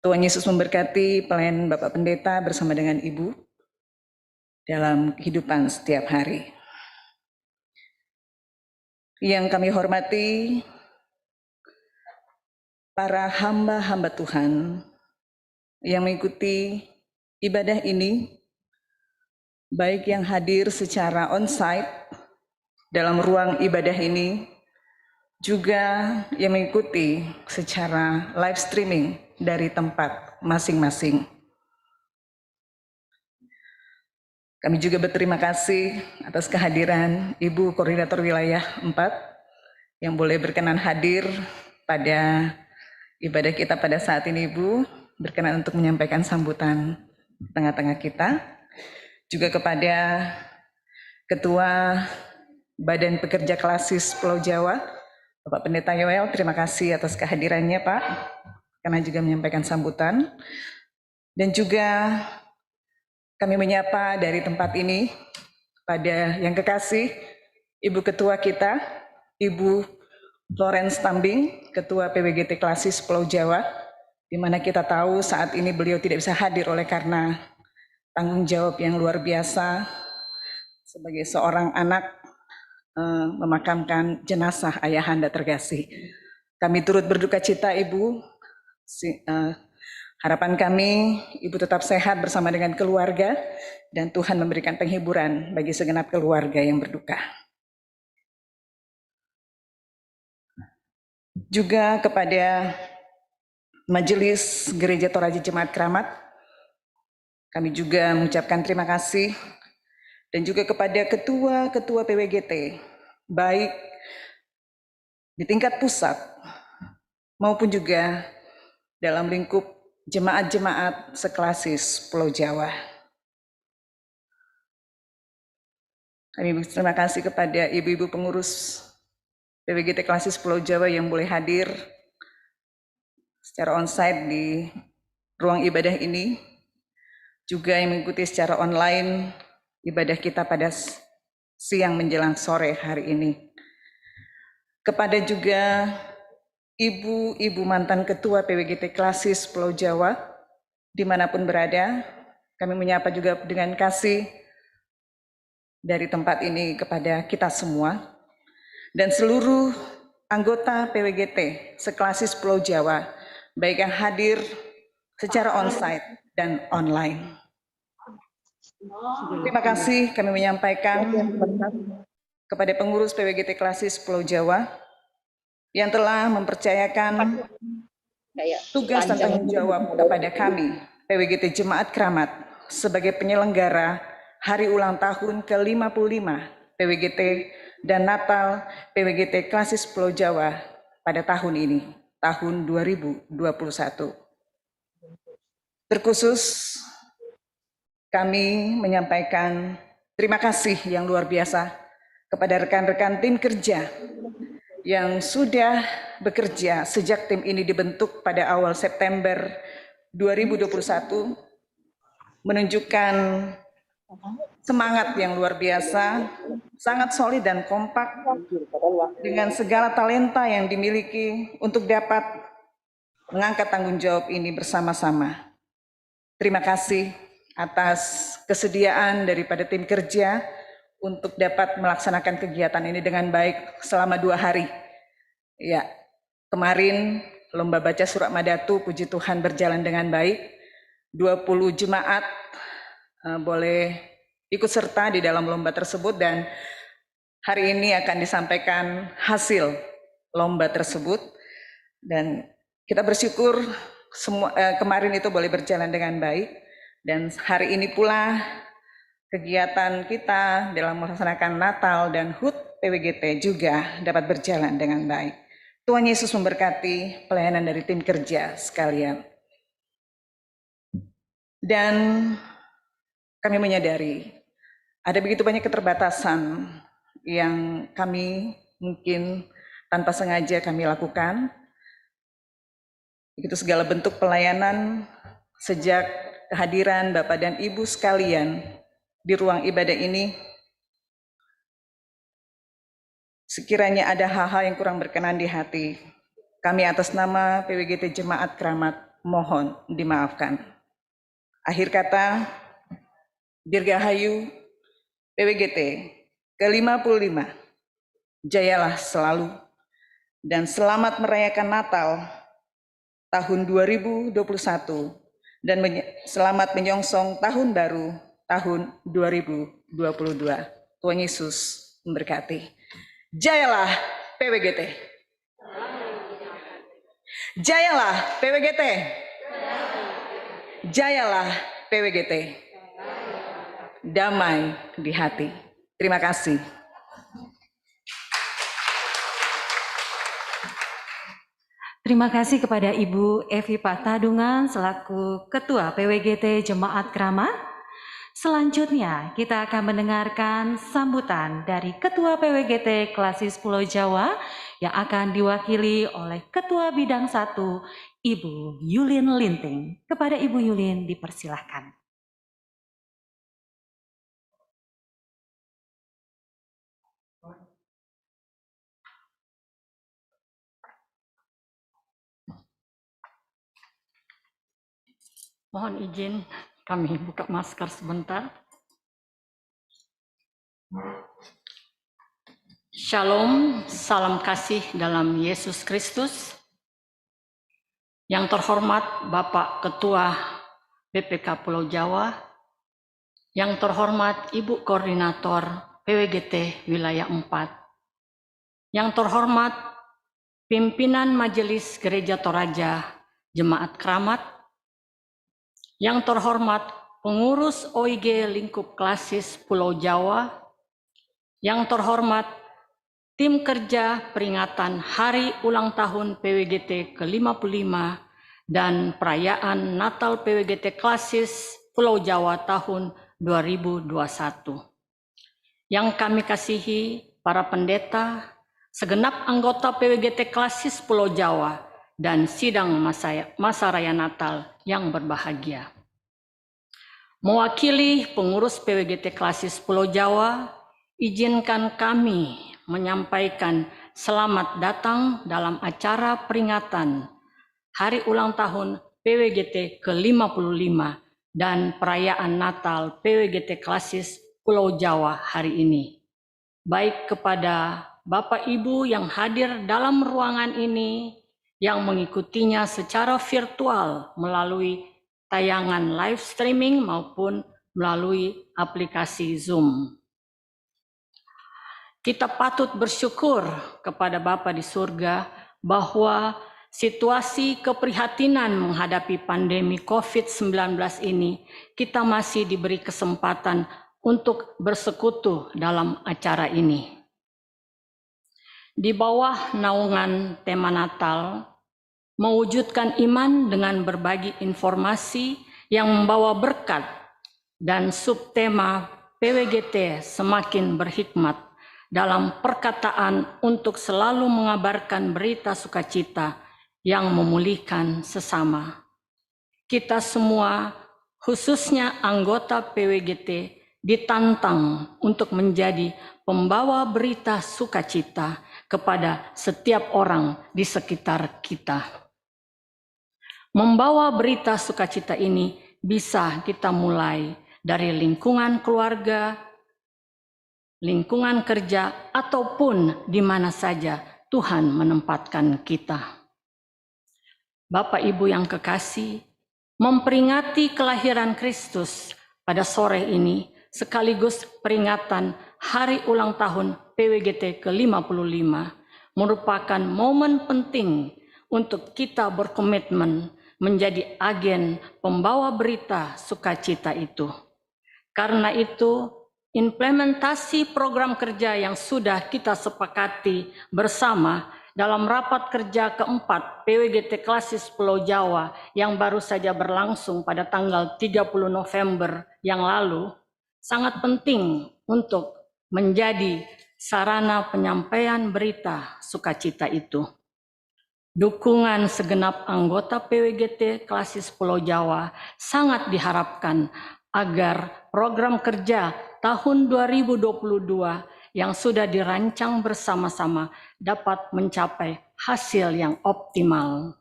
Tuhan Yesus memberkati pelayan Bapak Pendeta bersama dengan Ibu dalam kehidupan setiap hari. Yang kami hormati para hamba-hamba Tuhan yang mengikuti ibadah ini, baik yang hadir secara on-site dalam ruang ibadah ini, juga yang mengikuti secara live streaming dari tempat masing-masing. Kami juga berterima kasih atas kehadiran Ibu Koordinator Wilayah 4 yang boleh berkenan hadir pada ibadah kita pada saat ini, Ibu. Berkenan untuk menyampaikan sambutan tengah-tengah kita. Juga kepada Ketua Badan Pekerja Klasis Pulau Jawa, Bapak Pendeta Yoel, terima kasih atas kehadirannya Pak, karena juga menyampaikan sambutan. Dan juga kami menyapa dari tempat ini pada yang kekasih, Ibu Ketua kita, Ibu Florence Tambing, Ketua PWGT Klasis Pulau Jawa, di mana kita tahu saat ini beliau tidak bisa hadir oleh karena tanggung jawab yang luar biasa sebagai seorang anak memakamkan jenazah ayahanda terkasih. Kami turut berduka cita Ibu. Harapan kami Ibu tetap sehat bersama dengan keluarga dan Tuhan memberikan penghiburan bagi segenap keluarga yang berduka. Juga kepada Majelis Gereja Toraja Jemaat Kramat, kami juga mengucapkan terima kasih. Dan juga kepada ketua-ketua PWGT, baik di tingkat pusat maupun juga dalam lingkup jemaat-jemaat seklasis Pulau Jawa. Kami berterima kasih kepada ibu-ibu pengurus PWGT Klasis Pulau Jawa yang boleh hadir secara onsite di ruang ibadah ini, juga yang mengikuti secara online ibadah kita pada siang menjelang sore hari ini. Kepada juga ibu-ibu mantan ketua PWGT Klasis Pulau Jawa dimanapun berada. Kami menyapa juga dengan kasih dari tempat ini kepada kita semua dan seluruh anggota PWGT seklasis Pulau Jawa, baik yang hadir secara onsite dan online. Terima kasih kami menyampaikan kepada pengurus PWGT klasis Pulau Jawa yang telah mempercayakan tugas dan tanggung jawab kepada kami, PWGT Jemaat Kramat, sebagai penyelenggara Hari Ulang Tahun ke-55 PWGT dan Natal PWGT klasis Pulau Jawa pada tahun ini, tahun 2021. Terkhusus kami menyampaikan terima kasih yang luar biasa kepada rekan-rekan tim kerja yang sudah bekerja sejak tim ini dibentuk pada awal September 2021, menunjukkan semangat yang luar biasa, sangat solid dan kompak dengan segala talenta yang dimiliki untuk dapat mengangkat tanggung jawab ini bersama-sama. Terima kasih atas kesediaan daripada tim kerja untuk dapat melaksanakan kegiatan ini dengan baik selama 2 hari. Ya, kemarin lomba baca surat Madatu, puji Tuhan berjalan dengan baik. 20 jemaat boleh ikut serta di dalam lomba tersebut dan hari ini akan disampaikan hasil lomba tersebut dan kita bersyukur semua kemarin itu boleh berjalan dengan baik dan hari ini pula kegiatan kita dalam melaksanakan Natal dan HUT PWGT juga dapat berjalan dengan baik. Tuhan Yesus memberkati pelayanan dari tim kerja sekalian. Dan kami menyadari ada begitu banyak keterbatasan yang kami mungkin tanpa sengaja kami lakukan. Begitu segala bentuk pelayanan sejak kehadiran Bapak dan Ibu sekalian di ruang ibadah ini. Sekiranya ada hal-hal yang kurang berkenan di hati, kami atas nama PWGT Jemaat Kramat mohon dimaafkan. Akhir kata, Dirgahayu PWGT ke-55, jayalah selalu dan selamat merayakan Natal tahun 2021 dan selamat menyongsong tahun baru tahun 2022. Tuhan Yesus memberkati. Jayalah PWGT. Jayalah PWGT. Jayalah PWGT. Damai di hati. Terima kasih. Terima kasih kepada Ibu Evi Patadungan selaku Ketua PWGT Jemaat Kramat. Selanjutnya kita akan mendengarkan sambutan dari Ketua PWGT Klasis Pulau Jawa yang akan diwakili oleh Ketua Bidang 1 Ibu Yulin Linting. Kepada Ibu Yulin dipersilahkan. Mohon izin kami buka masker sebentar. Shalom, salam kasih dalam Yesus Kristus. Yang terhormat Bapak Ketua BPK Pulau Jawa, yang terhormat Ibu Koordinator PWGT Wilayah 4, yang terhormat Pimpinan Majelis Gereja Toraja Jemaat Kramat, yang terhormat pengurus OIG Lingkup Klasis Pulau Jawa, yang terhormat tim kerja peringatan Hari Ulang Tahun PWGT ke-55 dan perayaan Natal PWGT Klasis Pulau Jawa tahun 2021. Yang kami kasihi para pendeta, segenap anggota PWGT Klasis Pulau Jawa, dan sidang masa raya Natal yang berbahagia. Mewakili pengurus PWGT Klasis Pulau Jawa, izinkan kami menyampaikan selamat datang dalam acara peringatan Hari Ulang Tahun PWGT ke-55 dan perayaan Natal PWGT Klasis Pulau Jawa hari ini. Baik kepada Bapak Ibu yang hadir dalam ruangan ini, yang mengikutinya secara virtual melalui tayangan live streaming maupun melalui aplikasi Zoom. Kita patut bersyukur kepada Bapa di surga bahwa situasi keprihatinan menghadapi pandemi COVID-19 ini, kita masih diberi kesempatan untuk bersekutu dalam acara ini. Di bawah naungan tema Natal, mewujudkan iman dengan berbagi informasi yang membawa berkat, dan subtema PWGT semakin berhikmat dalam perkataan untuk selalu mengabarkan berita sukacita yang memulihkan sesama. Kita semua, khususnya anggota PWGT, ditantang untuk menjadi pembawa berita sukacita kepada setiap orang di sekitar kita. Membawa berita sukacita ini bisa kita mulai dari lingkungan keluarga, lingkungan kerja, ataupun di mana saja Tuhan menempatkan kita. Bapak Ibu yang kekasih, memperingati kelahiran Kristus pada sore ini sekaligus peringatan hari ulang tahun PWGT ke-55 merupakan momen penting untuk kita berkomitmen menjadi agen pembawa berita sukacita itu. Karena itu, implementasi program kerja yang sudah kita sepakati bersama dalam rapat kerja keempat PWGT Klasis Pulau Jawa yang baru saja berlangsung pada tanggal 30 November yang lalu, sangat penting untuk menjadi sarana penyampaian berita sukacita itu. Dukungan segenap anggota PWGT Klasis Pulau Jawa sangat diharapkan agar program kerja tahun 2022 yang sudah dirancang bersama-sama dapat mencapai hasil yang optimal.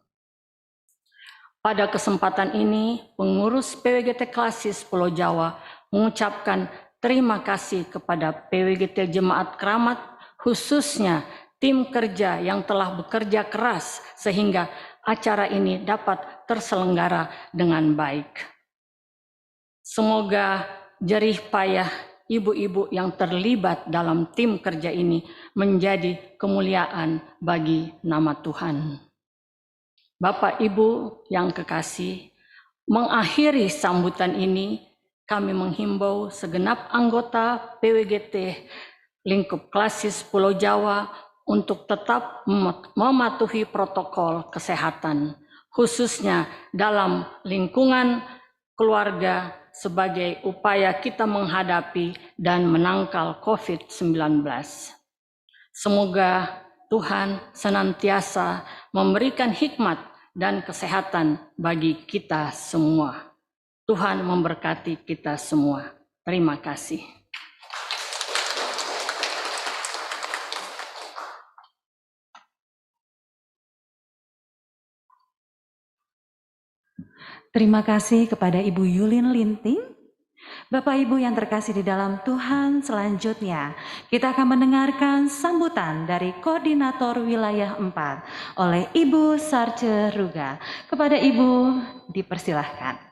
Pada kesempatan ini, pengurus PWGT Klasis Pulau Jawa mengucapkan terima kasih kepada PWGT Jemaat Keramat, khususnya tim kerja yang telah bekerja keras sehingga acara ini dapat terselenggara dengan baik. Semoga jerih payah ibu-ibu yang terlibat dalam tim kerja ini menjadi kemuliaan bagi nama Tuhan. Bapak Ibu yang kekasih, mengakhiri sambutan ini, kami menghimbau segenap anggota PWGT lingkup Klasis Pulau Jawa untuk tetap mematuhi protokol kesehatan, khususnya dalam lingkungan keluarga sebagai upaya kita menghadapi dan menangkal COVID-19. Semoga Tuhan senantiasa memberikan hikmat dan kesehatan bagi kita semua. Tuhan memberkati kita semua. Terima kasih. Terima kasih kepada Ibu Yulin Linting. Bapak Ibu yang terkasih di dalam Tuhan, selanjutnya kita akan mendengarkan sambutan dari Koordinator Wilayah 4 oleh Ibu Sarce Ruga. Kepada Ibu dipersilahkan.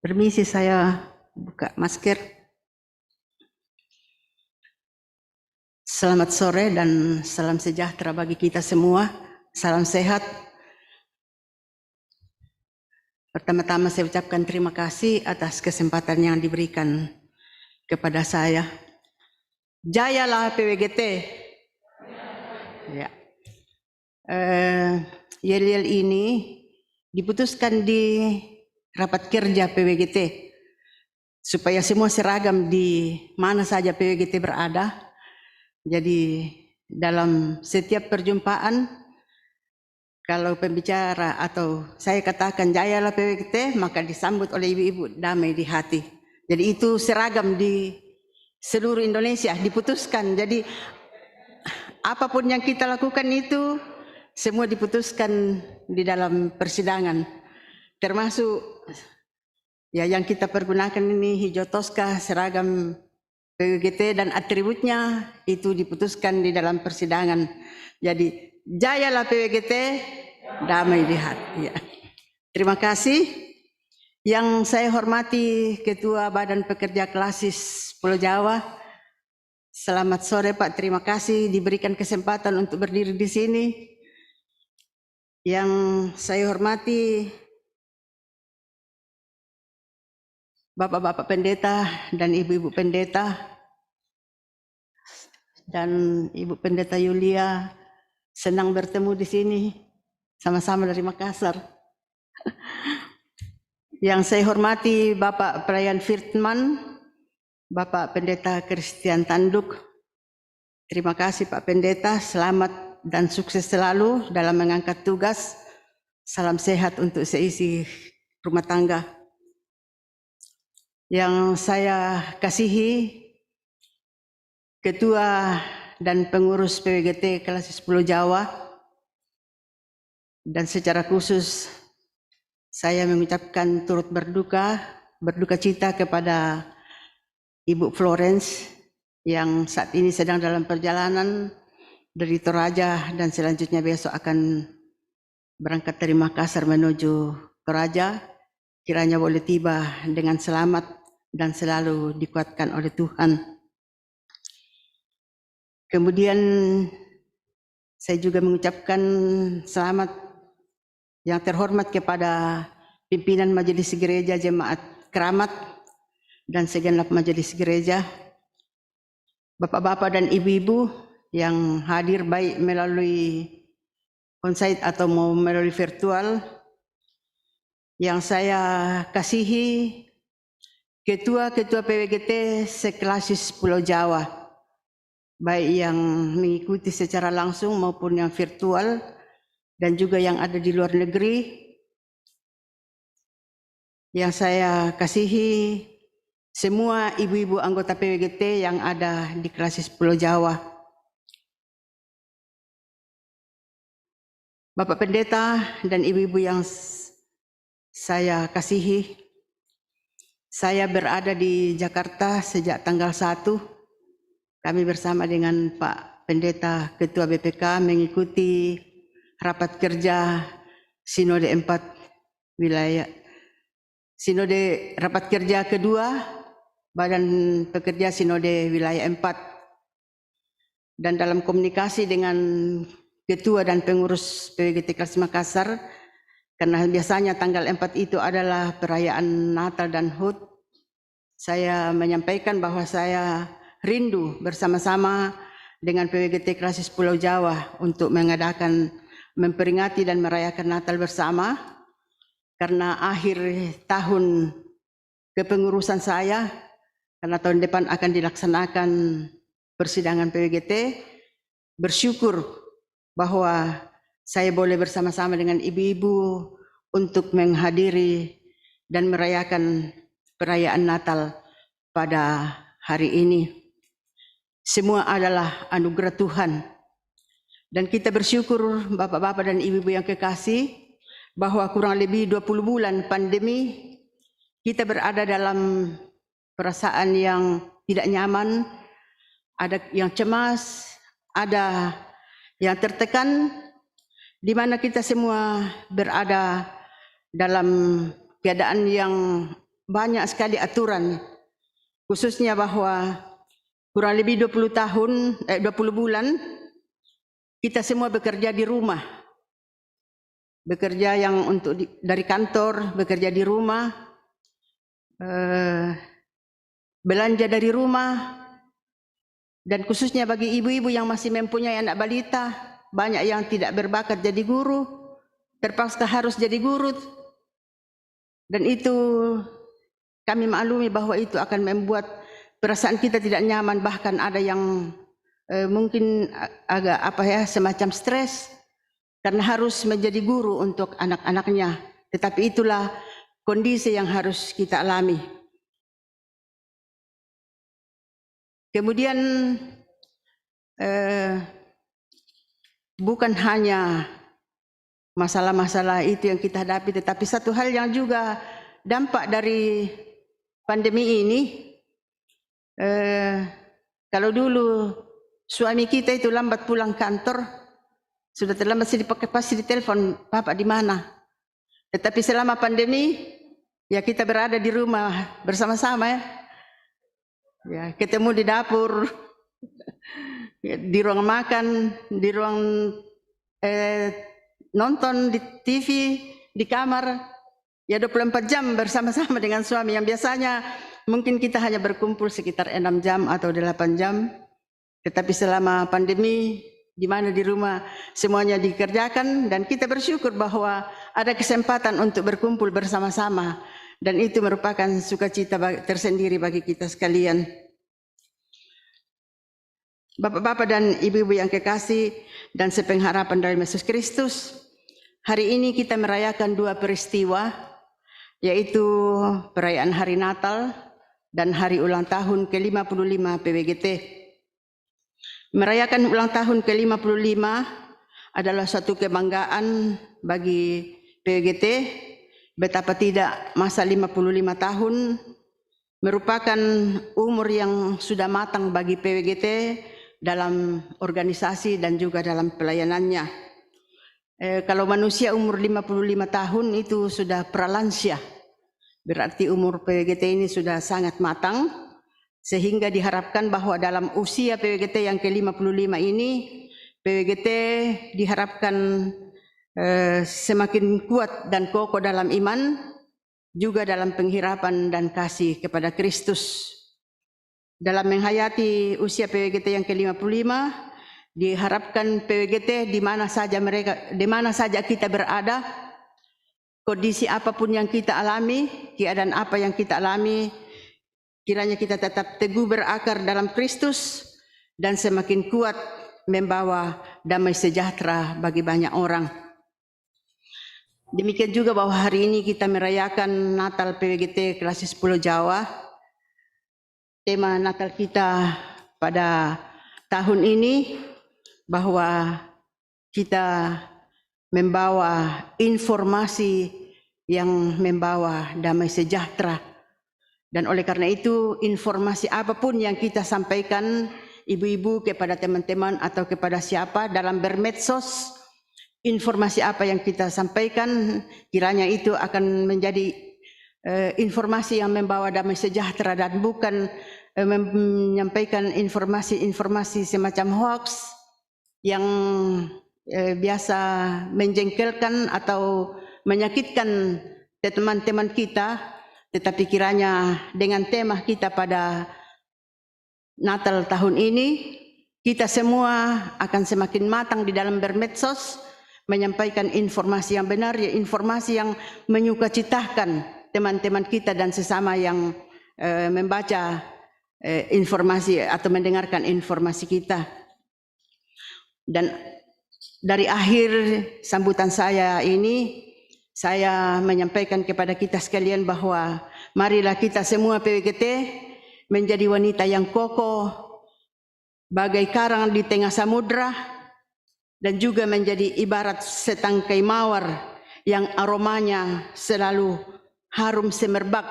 Permisi, saya buka masker. Selamat sore dan salam sejahtera bagi kita semua. Salam sehat. Pertama-tama saya ucapkan terima kasih atas kesempatan yang diberikan kepada saya. Jayalah PWGT. Ya. Yel-yel ini diputuskan di rapat kerja PWGT supaya semua seragam di mana saja PWGT berada. Jadi dalam setiap perjumpaan, kalau pembicara atau saya katakan jayalah PWGT, maka disambut oleh ibu-ibu damai di hati. Jadi itu seragam di seluruh Indonesia diputuskan. Jadi apapun yang kita lakukan itu semua diputuskan di dalam persidangan. Termasuk ya yang kita pergunakan ini hijau toska, seragam PWGT dan atributnya itu diputuskan di dalam persidangan. Jadi jayalah PWGT, damai di hati. Ya. Terima kasih. Yang saya hormati Ketua Badan Pekerja Klasis Pulau Jawa. Selamat sore Pak, terima kasih diberikan kesempatan untuk berdiri di sini. Yang saya hormati Bapak-bapak pendeta dan ibu-ibu pendeta dan Ibu Pendeta Yulia, senang bertemu di sini, sama-sama dari Makassar. Yang saya hormati Bapak Brian Firtman, Bapak Pendeta Christian Tanduk. Terima kasih Pak Pendeta, selamat dan sukses selalu dalam mengangkat tugas. Salam sehat untuk seisi rumah tangga. Yang saya kasihi Ketua dan pengurus PWGT Klasis Pulau Jawa, dan secara khusus saya mengucapkan turut berduka cita kepada Ibu Florence yang saat ini sedang dalam perjalanan dari Toraja dan selanjutnya besok akan berangkat dari Makassar menuju Toraja. Kiranya boleh tiba dengan selamat dan selalu dikuatkan oleh Tuhan. Kemudian saya juga mengucapkan selamat yang terhormat kepada pimpinan Majelis Gereja Jemaat Keramat dan segenap Majelis Gereja, Bapak-bapak dan Ibu-ibu yang hadir baik melalui onsite atau mau melalui virtual. Yang saya kasihi Ketua-ketua PWGT seklasis Pulau Jawa, baik yang mengikuti secara langsung maupun yang virtual, dan juga yang ada di luar negeri. Yang saya kasihi semua ibu-ibu anggota PWGT yang ada di Klasis Pulau Jawa. Bapak Pendeta dan ibu-ibu yang saya kasihi, saya berada di Jakarta sejak tanggal 1. Kami bersama dengan Pak Pendeta Ketua BPK mengikuti rapat kerja Sinode 4 wilayah. Sinode rapat kerja kedua Badan Pekerja Sinode Wilayah 4. Dan dalam komunikasi dengan Ketua dan pengurus PWGT Klasis Makassar, karena biasanya tanggal 4 itu adalah perayaan Natal dan HUT, saya menyampaikan bahwa saya rindu bersama-sama dengan PWGT Klasis Pulau Jawa untuk memperingati dan merayakan Natal bersama, karena akhir tahun kepengurusan saya, karena tahun depan akan dilaksanakan persidangan PWGT, bersyukur bahwa saya boleh bersama-sama dengan ibu-ibu untuk menghadiri dan merayakan perayaan Natal pada hari ini. Semua adalah anugerah Tuhan. Dan kita bersyukur bapak-bapak dan ibu-ibu yang kekasih, bahwa kurang lebih 20 bulan pandemi, kita berada dalam perasaan yang tidak nyaman, ada yang cemas, ada yang tertekan, di mana kita semua berada dalam keadaan yang banyak sekali aturan, khususnya bahwa kurang lebih 20 bulan kita semua bekerja di rumah, bekerja yang dari kantor, bekerja di rumah, belanja dari rumah, dan khususnya bagi ibu-ibu yang masih mempunyai anak balita, banyak yang tidak berbakat jadi guru, terpaksa harus jadi guru, dan itu kami maklumi bahwa itu akan membuat perasaan kita tidak nyaman, bahkan ada yang mungkin agak semacam stres karena harus menjadi guru untuk anak-anaknya. Tetapi itulah kondisi yang harus kita alami. Kemudian bukan hanya masalah-masalah itu yang kita hadapi, tetapi satu hal yang juga dampak dari pandemi ini, kalau dulu suami kita itu lambat pulang kantor, sudah terlambat pasti ditelepon, "Bapak di mana?" Tetapi selama pandemi, ya kita berada di rumah bersama-sama ya, ketemu di dapur, di ruang makan, di ruang nonton di TV, di kamar, ya 24 jam bersama-sama dengan suami yang biasanya mungkin kita hanya berkumpul sekitar 6 jam atau 8 jam. Tetapi selama pandemi, di mana di rumah semuanya dikerjakan, dan kita bersyukur bahwa ada kesempatan untuk berkumpul bersama-sama, dan itu merupakan sukacita tersendiri bagi kita sekalian. Bapak-bapak dan ibu-ibu yang kekasih dan sepengharapan dalam Yesus Kristus, hari ini kita merayakan dua peristiwa, yaitu perayaan Hari Natal dan Hari Ulang Tahun ke-55 PWGT. Merayakan ulang tahun ke-55 adalah suatu kebanggaan bagi PWGT. Betapa tidak, masa 55 tahun merupakan umur yang sudah matang bagi PWGT dalam organisasi dan juga dalam pelayanannya. Kalau manusia umur 55 tahun itu sudah pralansia, berarti umur PWGT ini sudah sangat matang, sehingga diharapkan bahwa dalam usia PWGT yang ke-55 ini, PWGT diharapkan semakin kuat dan kokoh dalam iman, juga dalam penghirapan dan kasih kepada Kristus. Dalam menghayati usia PWGT yang ke-55, diharapkan PWGT di mana saja kita berada, kondisi apapun yang kita alami, keadaan apa yang kita alami, kiranya kita tetap teguh berakar dalam Kristus dan semakin kuat membawa damai sejahtera bagi banyak orang. Demikian juga bahwa hari ini kita merayakan Natal PWGT Klasis Pulau Jawa. Tema Natal kita pada tahun ini bahwa kita membawa informasi yang membawa damai sejahtera. Dan oleh karena itu, informasi apapun yang kita sampaikan, ibu-ibu, kepada teman-teman atau kepada siapa dalam bermedsos, informasi apa yang kita sampaikan, kiranya itu akan menjadi informasi yang membawa damai sejahtera dan bukan menyampaikan informasi-informasi semacam hoax yang biasa menjengkelkan atau menyakitkan teman-teman kita. Tetapi kiranya dengan tema kita pada Natal tahun ini, kita semua akan semakin matang di dalam bermedsos, menyampaikan informasi yang benar, ya informasi yang menyukacitakan teman-teman kita dan sesama yang membaca informasi atau mendengarkan informasi kita. Dan dari akhir sambutan saya ini, saya menyampaikan kepada kita sekalian bahwa marilah kita semua PWGT menjadi wanita yang kokoh bagai karang di tengah samudra, dan juga menjadi ibarat setangkai mawar yang aromanya selalu harum semerbak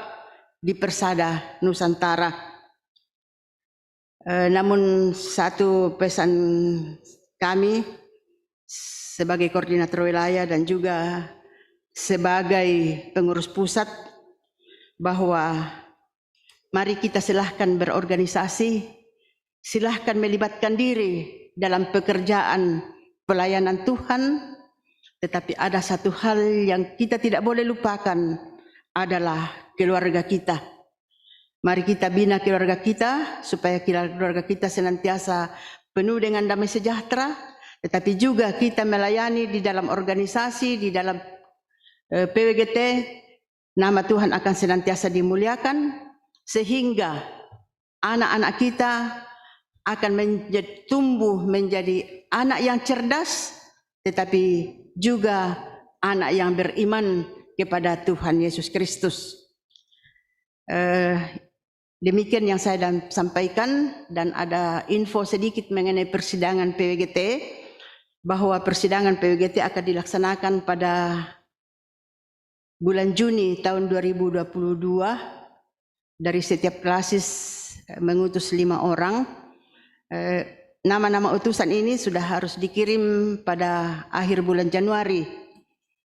di persada Nusantara. Namun satu pesan kami sebagai koordinator wilayah dan juga sebagai pengurus pusat, bahwa mari kita silahkan berorganisasi, silahkan melibatkan diri dalam pekerjaan pelayanan Tuhan, tetapi ada satu hal yang kita tidak boleh lupakan, adalah keluarga kita. Mari kita bina keluarga kita supaya keluarga kita senantiasa penuh dengan damai sejahtera, tetapi juga kita melayani di dalam organisasi, di dalam PWGT, nama Tuhan akan senantiasa dimuliakan, sehingga anak-anak kita akan tumbuh menjadi anak yang cerdas, tetapi juga anak yang beriman kepada Tuhan Yesus Kristus. Demikian yang saya sampaikan, dan ada info sedikit mengenai persidangan PWGT, bahwa persidangan PWGT akan dilaksanakan pada bulan Juni tahun 2022. Dari setiap klasis mengutus 5 orang. Nama-nama utusan ini sudah harus dikirim pada akhir bulan Januari.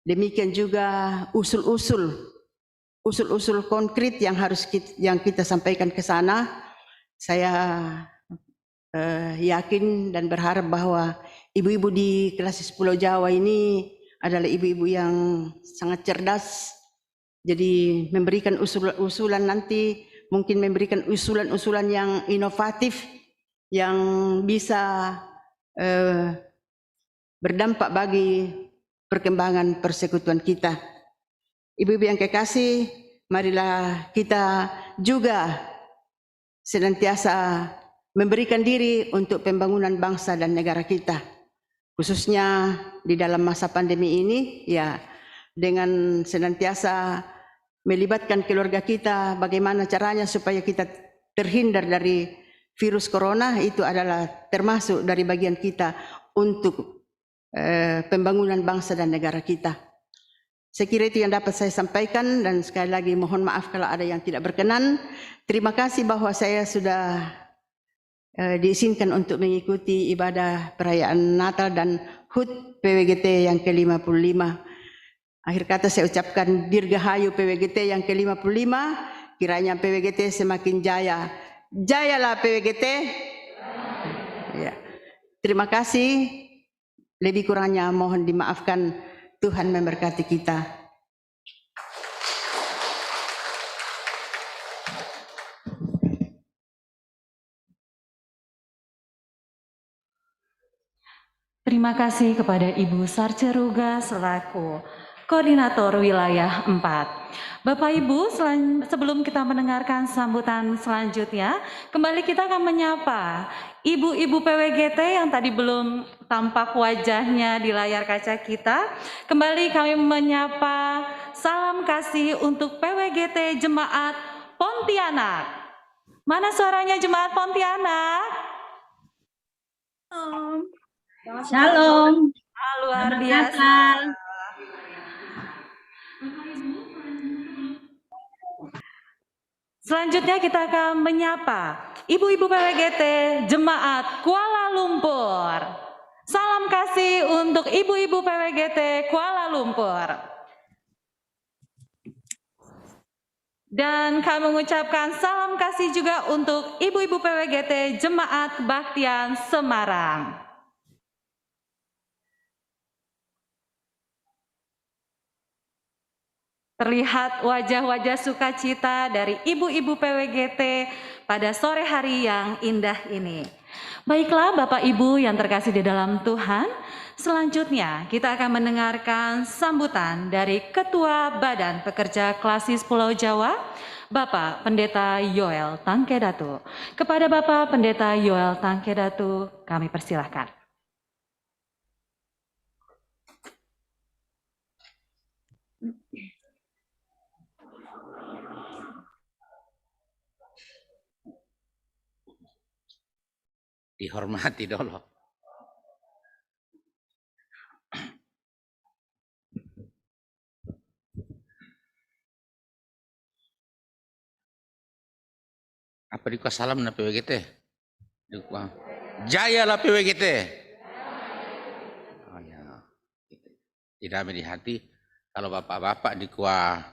Demikian juga usul-usul konkret yang kita sampaikan ke sana. Saya yakin dan berharap bahwa ibu-ibu di klasis Pulau Jawa ini adalah ibu-ibu yang sangat cerdas. Jadi memberikan usulan nanti, mungkin memberikan usulan-usulan yang inovatif, yang bisa berdampak bagi perkembangan persekutuan kita. Ibu-ibu yang kekasih, marilah kita juga senantiasa memberikan diri untuk pembangunan bangsa dan negara kita. Khususnya di dalam masa pandemi ini, ya, dengan senantiasa melibatkan keluarga kita, bagaimana caranya supaya kita terhindar dari virus corona, itu adalah termasuk dari bagian kita untuk pembangunan bangsa dan negara kita. Saya kira itu yang dapat saya sampaikan, dan sekali lagi mohon maaf kalau ada yang tidak berkenan. Terima kasih bahwa saya sudah diizinkan untuk mengikuti ibadah perayaan Natal dan HUT PWGT yang ke-55. Akhir kata saya ucapkan Dirgahayu PWGT yang ke-55, kiranya PWGT semakin jaya. Jayalah PWGT. Ya. Terima kasih. Lebih kurangnya mohon dimaafkan. Tuhan memberkati kita. Terima kasih kepada Ibu Sarceruga selaku Koordinator Wilayah 4. Bapak Ibu, sebelum kita mendengarkan sambutan selanjutnya, kembali kita akan menyapa ibu-ibu PWGT yang tadi belum tampak wajahnya di layar kaca kita. Kembali kami menyapa salam kasih untuk PWGT Jemaat Pontianak. Mana suaranya Jemaat Pontianak? Shalom. Luar biasa. Selanjutnya kita akan menyapa ibu-ibu PWGT Jemaat Kuala Lumpur. Salam kasih untuk ibu-ibu PWGT Kuala Lumpur. Dan kami mengucapkan salam kasih juga untuk ibu-ibu PWGT Jemaat Baktian Semarang. Terlihat wajah-wajah sukacita dari ibu-ibu PWGT pada sore hari yang indah ini. Baiklah Bapak Ibu yang terkasih di dalam Tuhan, selanjutnya kita akan mendengarkan sambutan dari Ketua Badan Pekerja Klasis Pulau Jawa, Bapak Pendeta Yoel Tangkedatu. Kepada Bapak Pendeta Yoel Tangkedatu, kami persilahkan. Dihormati dulu. Apa di salam na PWGT? Jayalah PWGT. Oh ya. Tidak di hati kalau bapak-bapak di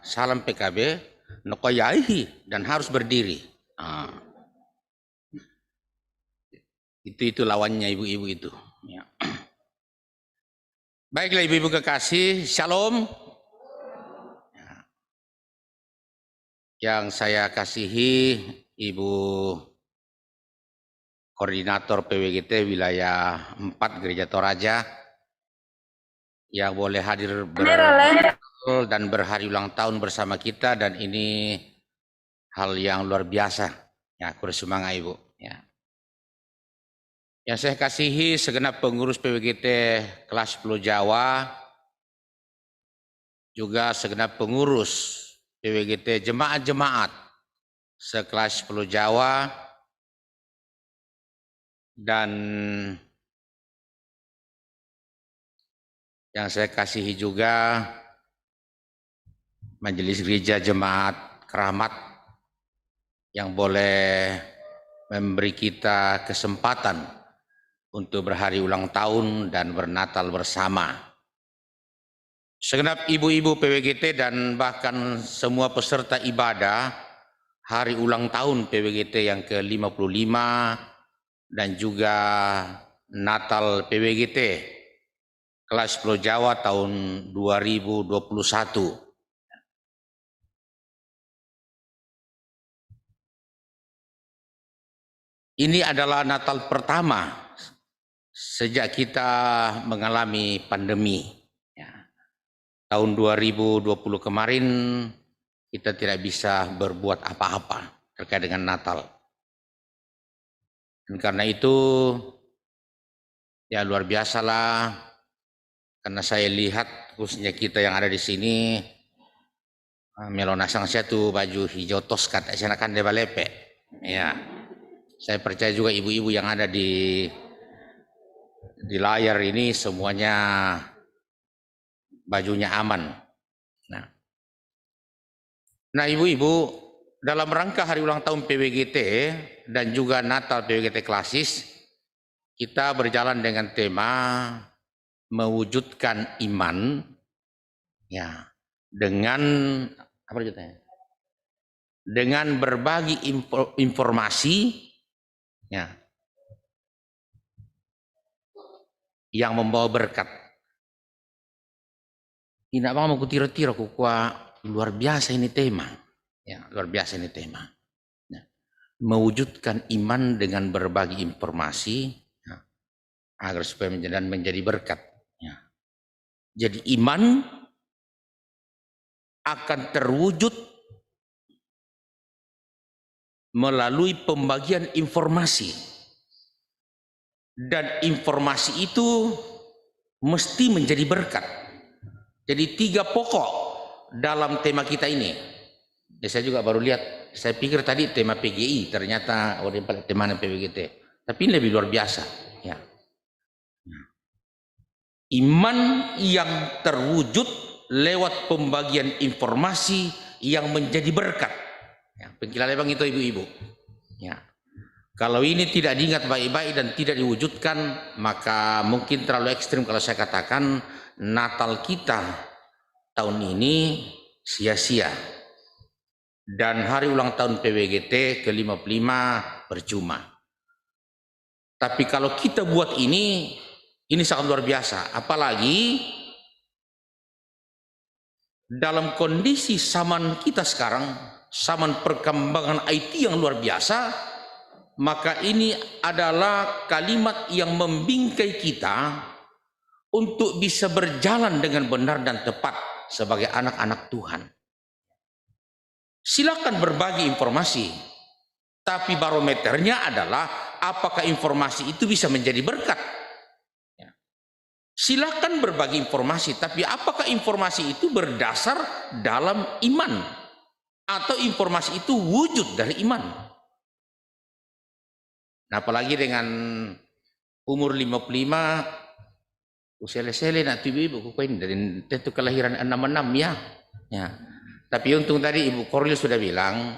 salam PKB nokoyaihi dan harus berdiri. Itu lawannya ibu-ibu itu. Ya. Baiklah ibu-ibu kekasih, shalom. Ya. Yang saya kasihi Ibu Koordinator PWGT Wilayah 4 Gereja Toraja yang boleh hadir dan berhari ulang tahun bersama kita, dan ini hal yang luar biasa. Ya, bersemangat Ibu. Ya. Yang saya kasihi segenap pengurus PWGT kelas Pulau Jawa, juga segenap pengurus PWGT jemaat-jemaat sekelas Pulau Jawa, dan yang saya kasihi juga Majelis Gereja Jemaat Keramat yang boleh memberi kita kesempatan untuk berhari ulang tahun dan bernatal bersama. Segenap ibu-ibu PWGT dan bahkan semua peserta ibadah hari ulang tahun PWGT yang ke-55 dan juga Natal PWGT kelas Pulau Jawa tahun 2021. Ini adalah Natal pertama sejak kita mengalami pandemi. Ya. Tahun 2020 kemarin kita tidak bisa berbuat apa-apa terkait dengan Natal. Dan karena itu ya luar biasalah, karena saya lihat khususnya kita yang ada di sini melonasang satu baju hijau toskat kan de balepe. Ya. Saya percaya juga ibu-ibu yang ada di layar ini semuanya bajunya aman. Nah ibu-ibu, dalam rangka hari ulang tahun PWGT dan juga Natal PWGT Klasis, kita berjalan dengan tema mewujudkan iman, ya, dengan apa ceritanya? Dengan berbagi informasi, ya, yang membawa berkat. Tidak mau kutira-tira kukuah luar biasa ini tema, ya, luar biasa ini tema. Ya. Mewujudkan iman dengan berbagi informasi, ya, agar supaya menjadi berkat. Ya. Jadi iman akan terwujud melalui pembagian informasi, dan informasi itu mesti menjadi berkat. Jadi 3 pokok dalam tema kita ini. Ya, saya juga baru lihat, saya pikir tadi tema PGI, ternyata tema PWGT, tapi ini lebih luar biasa. Ya. Iman yang terwujud lewat pembagian informasi yang menjadi berkat. Ya, pengkilalebang itu ibu-ibu. Ya. Kalau ini tidak diingat baik-baik dan tidak diwujudkan, maka mungkin terlalu ekstrim kalau saya katakan Natal kita tahun ini sia-sia. Dan hari ulang tahun PWGT ke-55 percuma. Tapi kalau kita buat ini sangat luar biasa. Apalagi dalam kondisi zaman kita sekarang, zaman perkembangan IT yang luar biasa, maka ini adalah kalimat yang membingkai kita untuk bisa berjalan dengan benar dan tepat sebagai anak-anak Tuhan. Silakan berbagi informasi, tapi barometernya adalah apakah informasi itu bisa menjadi berkat. Silakan berbagi informasi, tapi apakah informasi itu berdasar dalam iman? Atau informasi itu wujud dari iman. Nah, apalagi dengan umur 55, usele-sele nak ibu kuku ini dari tentu kelahiran 66 ya. Ya. Tapi untung tadi Ibu Koril sudah bilang,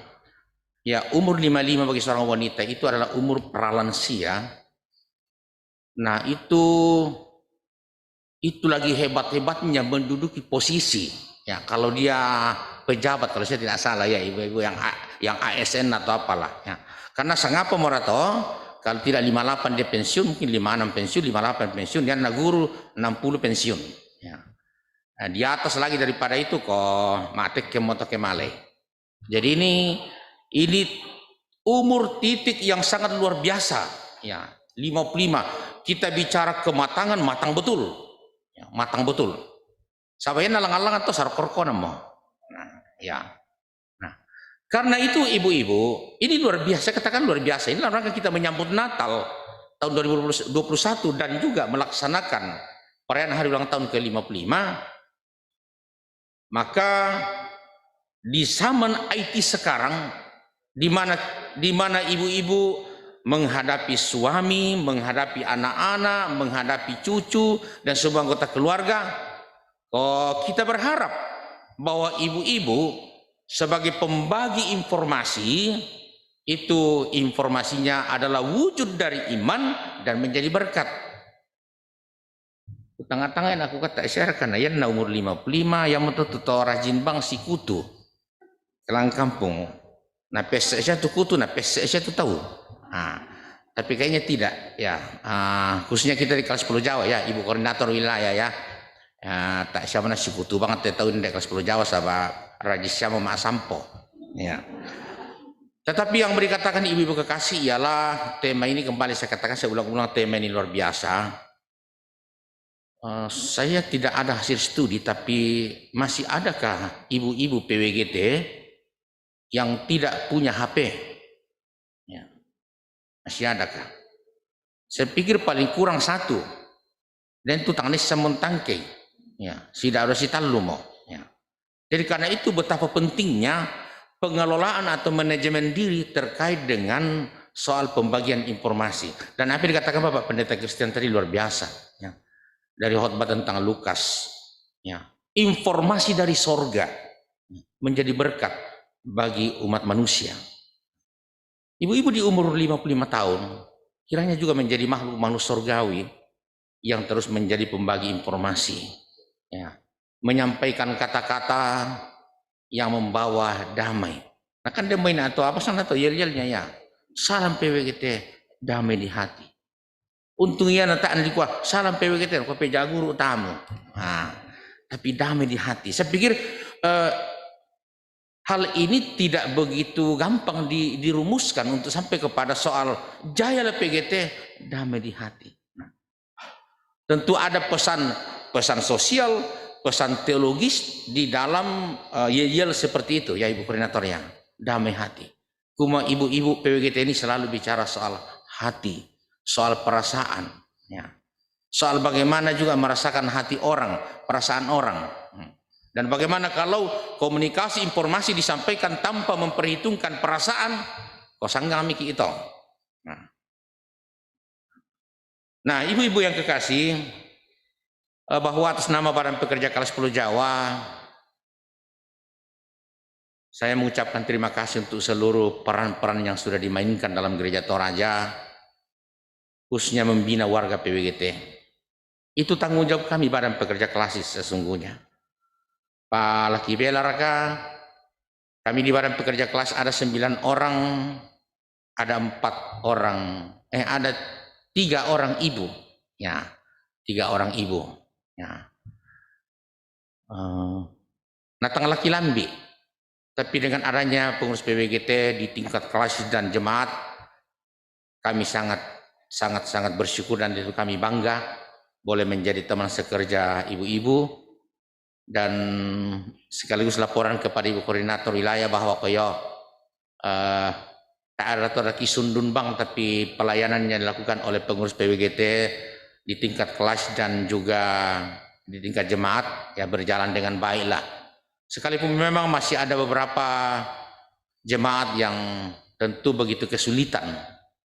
ya umur 55 bagi seorang wanita itu adalah umur pralansia. Nah, itu lagi hebat-hebatnya menduduki posisi. Ya, kalau dia pejabat, kalau saya tidak salah ya, ibu-ibu yang ASN atau apalah. Ya. Karena sangapa morato, kalau tidak 58 dia pensiun, mungkin 56 pensiun, 58 pensiun, dia guru 60 pensiun. Ya. Nah, di atas lagi daripada itu kok matek kemoto kemale. Jadi ini umur titik yang sangat luar biasa. Ya, 55. Kita bicara kematangan, matang betul. Ya, matang betul. Sabayan nalang-alang atau sarkorko namo. Nah, ya. Nah, karena itu ibu-ibu, ini luar biasa, katakan luar biasa. Ini rangka kita menyambut Natal tahun 2021 dan juga melaksanakan perayaan hari ulang tahun ke-55. Maka di zaman IT sekarang, di mana ibu-ibu menghadapi suami, menghadapi anak-anak, menghadapi cucu dan semua anggota keluarga, kita berharap bahwa ibu-ibu sebagai pembagi informasi itu informasinya adalah wujud dari iman dan menjadi berkat. Tengah-tengah aku kata share karena ya na umur 55 yang betul-betul rajin bang si kutu kelang kampung. Nah PSS itu kutu, nah PSS itu tahu. Nah, tapi kayaknya tidak ya. Khususnya kita di kelas 10 Jawa ya, Ibu Koordinator Wilayah ya. Tak siapa nasi kutu banget tahu di kelas 10 Jawa sahabat rajis sama mak sampo. Ya. Tetapi yang dikatakan ibu-ibu kekasih ialah tema ini kembali saya katakan, saya ulang-ulang, tema ini luar biasa. Saya tidak ada hasil studi, tapi masih adakah ibu-ibu PWGT yang tidak punya HP? Ya. Masih adakah? Saya pikir paling kurang satu. Dan itu tangannya samun tangke. Ya, tidak ada si talumo. Ya. Jadi karena itu betapa pentingnya pengelolaan atau manajemen diri terkait dengan soal pembagian informasi. Dan apa yang dikatakan Bapak Pendeta Christian tadi luar biasa. Ya. Dari khotbah tentang Lukas. Ya. Informasi dari sorga menjadi berkat bagi umat manusia. Ibu-ibu di umur 55 tahun kiranya juga menjadi makhluk-makhluk sorgawi yang terus menjadi pembagi informasi, ya, menyampaikan kata-kata yang membawa damai. Nah kan damai atau apa sana atau yel-yelnya ya, salam PWGT damai di hati. Untungnya nanti anda dikuat salam PWGT kau pejaguru tamu. Nah, tapi damai di hati. Saya pikir hal ini tidak begitu gampang dirumuskan untuk sampai kepada soal jayalah PGT damai di hati. Tentu ada pesan sosial, pesan teologis di dalam yel-yel seperti itu ya Ibu Koordinatornya, damai hati. Kuma ibu-ibu PWGT ini selalu bicara soal hati, soal perasaan, ya. Soal bagaimana juga merasakan hati orang, perasaan orang. Dan bagaimana kalau komunikasi informasi disampaikan tanpa memperhitungkan perasaan, kosanggang miki itu. Nah, ibu-ibu yang kekasih, bahwa atas nama Badan Pekerja Kelas 10 Jawa, saya mengucapkan terima kasih untuk seluruh peran-peran yang sudah dimainkan dalam Gereja Toraja, khususnya membina warga PWGT. Itu tanggung jawab kami Badan Pekerja Klasis sesungguhnya. Pak Laki Belaraka, kami di Badan Pekerja Kelas ada 9 orang, ada 4 orang, ada 3 orang ibu, ya, 3 orang ibu, ya. Natang laki lambi, tapi dengan adanya pengurus PWGT di tingkat kelas dan jemaat, kami sangat bersyukur dan itu kami bangga boleh menjadi teman sekerja ibu-ibu. Dan sekaligus laporan kepada Ibu Koordinator Wilayah bahwa koyo tak ada kisundun bang, tapi pelayanannya dilakukan oleh pengurus PWGT di tingkat kelas dan juga di tingkat jemaat ya berjalan dengan baik lah. Sekalipun memang masih ada beberapa jemaat yang tentu begitu kesulitan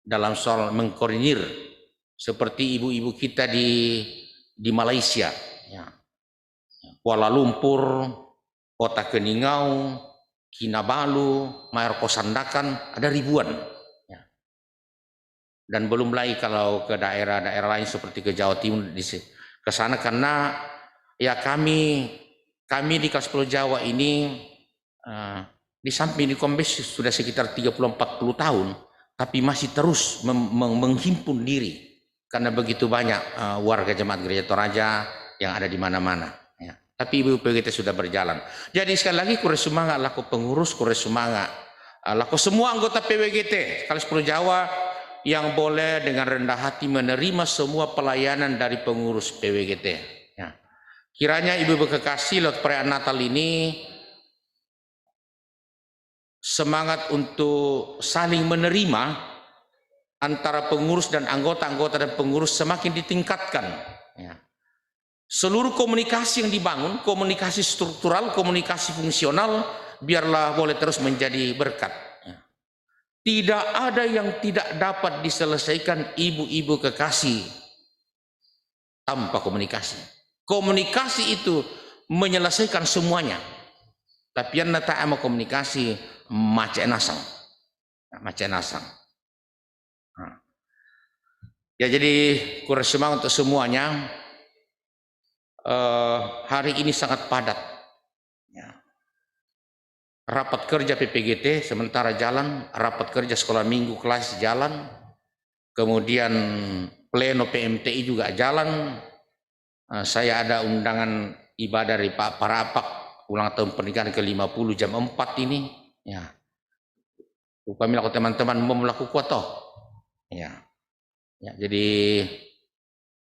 dalam soal mengkoordinir, seperti ibu-ibu kita di Malaysia, ya. Kuala Lumpur, Kota Keningau, Kinabalu, Mayor Kosandakan, ada ribuan. Ya. Dan belum lagi kalau ke daerah-daerah lain seperti ke Jawa Timur, ke sana, karena ya kami di kelas 10 Jawa ini di samping di Kombes sudah sekitar 30-40 tahun, tapi masih terus menghimpun diri karena begitu banyak warga jemaat Gereja Toraja yang ada di mana-mana. Tapi ibu PWGT sudah berjalan. Jadi sekali lagi kures semangat laku pengurus, kures semangat laku semua anggota PWGT kelas 10 Jawa yang boleh dengan rendah hati menerima semua pelayanan dari pengurus PWGT. Ya. Kiranya ibu-ibu kekasih lewat perayaan Natal ini semangat untuk saling menerima antara pengurus dan anggota dan pengurus semakin ditingkatkan. Ya. Seluruh komunikasi yang dibangun, komunikasi struktural, komunikasi fungsional, biarlah boleh terus menjadi berkat. Ya. Tidak ada yang tidak dapat diselesaikan ibu-ibu kekasih tanpa komunikasi. Komunikasi itu menyelesaikan semuanya. Tapi yang tak ama komunikasi macet nasang. Macet nasang. Ya, jadi kurang semangat untuk semuanya. Hari ini sangat padat. Ya. Rapat kerja PPGT sementara jalan, rapat kerja sekolah minggu kelas jalan, kemudian pleno PMTI juga jalan. Saya ada undangan ibadah dari Pak Parapak ulang tahun pernikahan ke-50 jam 4 ini. Ya. Upamila teman-teman mau melakukan kuat. Ya. Ya, jadi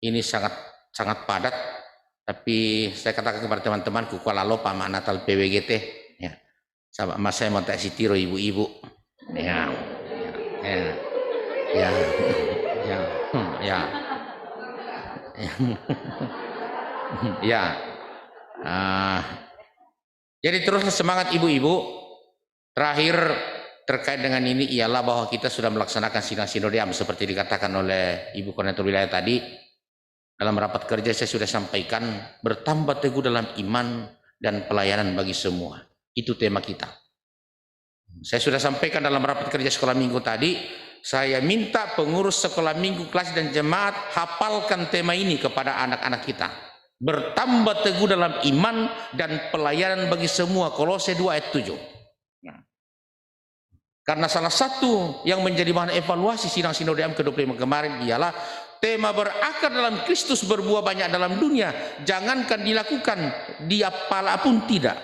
ini sangat padat. Tapi saya katakan kepada teman-teman Kuala Lumpur Pak Natal PWGT. Ya. Sama saya mau tak sitiro ibu-ibu. Ya. Ya. Ya. Ya. Ya. Ya. Jadi terus semangat ibu-ibu. Terakhir terkait dengan ini ialah bahwa kita sudah melaksanakan sidang sinodiam seperti dikatakan oleh Ibu Koordinator Wilayah tadi. Dalam rapat kerja saya sudah sampaikan bertambah teguh dalam iman dan pelayanan bagi semua. Itu tema kita. Saya sudah sampaikan dalam rapat kerja sekolah minggu tadi, saya minta pengurus sekolah minggu, kelas dan jemaat hafalkan tema ini kepada anak-anak kita. Bertambah teguh dalam iman dan pelayanan bagi semua. Kolose 2 ayat 7. Karena salah satu yang menjadi bahan evaluasi sidang sinodiam ke-25 kemarin ialah tema berakar dalam Kristus berbuah banyak dalam dunia. Jangankan dilakukan, diapalah pun tidak.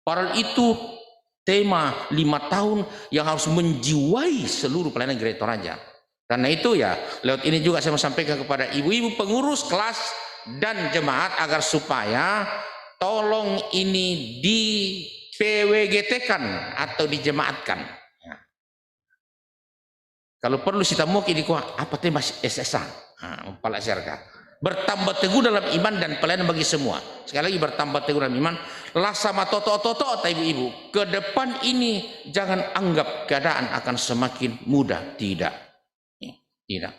Padahal itu tema 5 tahun yang harus menjiwai seluruh pelayanan Gereja Toraja. Karena itu ya, lewat ini juga saya mau sampaikan kepada ibu-ibu pengurus kelas dan jemaat agar supaya tolong ini di PWGT-kan atau dijemaatkan. Ya. Kalau perlu kita mau ini apa tema SSA? Pala SRK. Bertambah teguh dalam iman dan pelayanan bagi semua. Sekali lagi bertambah teguh dalam iman. Lah sama toto-toto ibu-ibu. Ke depan ini jangan anggap keadaan akan semakin mudah. Tidak. Tidak.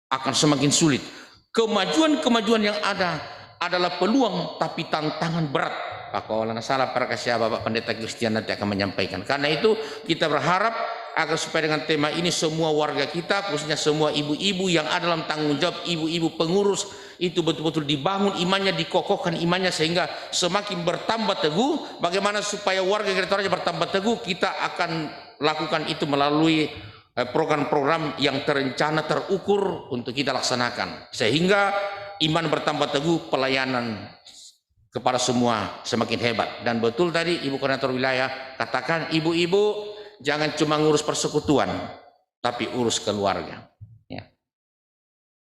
Akan semakin sulit. Kemajuan-kemajuan yang ada adalah peluang tapi tantangan berat. Pak Kaulana salah para kasih Bapak Pendeta Kristian nanti akan menyampaikan. Karena itu kita berharap agar supaya dengan tema ini semua warga kita, khususnya semua ibu-ibu yang ada dalam tanggung jawab ibu-ibu pengurus itu betul-betul dibangun imannya, dikokohkan imannya sehingga semakin bertambah teguh. Bagaimana supaya warga Gereja Toraja bertambah teguh, kita akan lakukan itu melalui program-program yang terencana, terukur untuk kita laksanakan sehingga iman bertambah teguh, pelayanan kepada semua semakin hebat. Dan betul tadi Ibu Koordinator Wilayah katakan, ibu-ibu jangan cuma ngurus persekutuan tapi urus keluarga. Ya.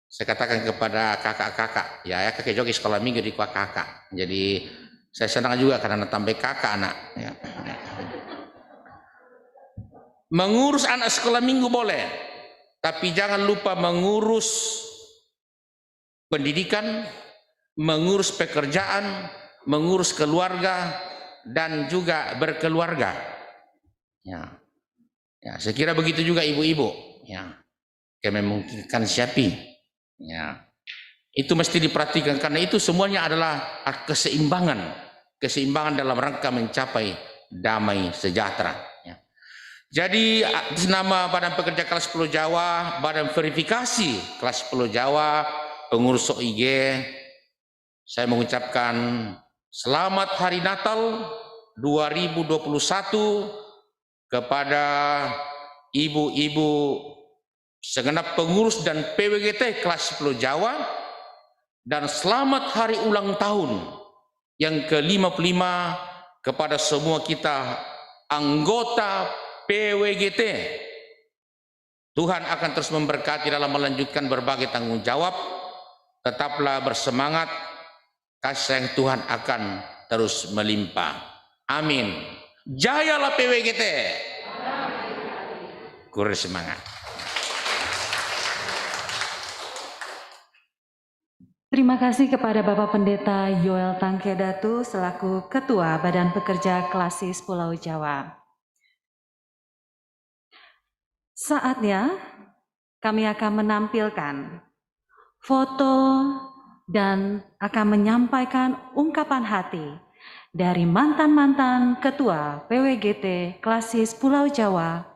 Saya katakan kepada kakak-kakak, ya kakek joki sekolah minggu di kakak. Jadi saya senang juga karena tambah kakak anak. Ya. Mengurus anak sekolah minggu boleh, tapi jangan lupa mengurus pendidikan, mengurus pekerjaan, mengurus keluarga, dan juga berkeluarga. Ya, ya saya kira begitu juga ibu-ibu. Ya, memungkinkan siapi. Ya, itu mesti diperhatikan karena itu semuanya adalah keseimbangan, keseimbangan dalam rangka mencapai damai sejahtera. Ya. Jadi atas nama Badan Pekerja Kelas 10 Jawa, Badan Verifikasi Kelas 10 Jawa, pengurus OIG, saya mengucapkan selamat Hari Natal 2021 kepada ibu-ibu segenap pengurus dan PWGT kelas 10 Jawa, dan selamat hari ulang tahun yang ke-55 kepada semua kita anggota PWGT. Tuhan akan terus memberkati dalam melanjutkan berbagai tanggung jawab Tetaplah bersemangat, kasih sayang Tuhan akan terus melimpah. Amin. Jayalah PWGT. Kurir semangat. Terima kasih kepada Bapak Pendeta Yoel Tangkedatu selaku Ketua Badan Pekerja Klasis Pulau Jawa. Saatnya kami akan menampilkan foto dan akan menyampaikan ungkapan hati dari mantan-mantan Ketua PWGT Klasis Pulau Jawa.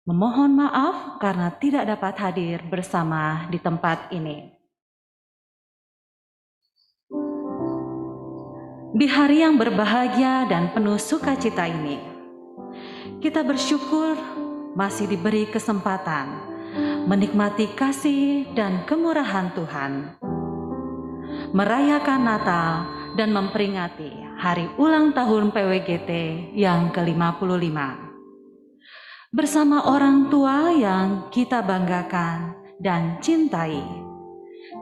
Memohon maaf karena tidak dapat hadir bersama di tempat ini. Di hari yang berbahagia dan penuh sukacita ini, kita bersyukur masih diberi kesempatan menikmati kasih dan kemurahan Tuhan, merayakan Natal dan memperingati hari ulang tahun PWGT yang ke-55. Bersama orang tua yang kita banggakan dan cintai,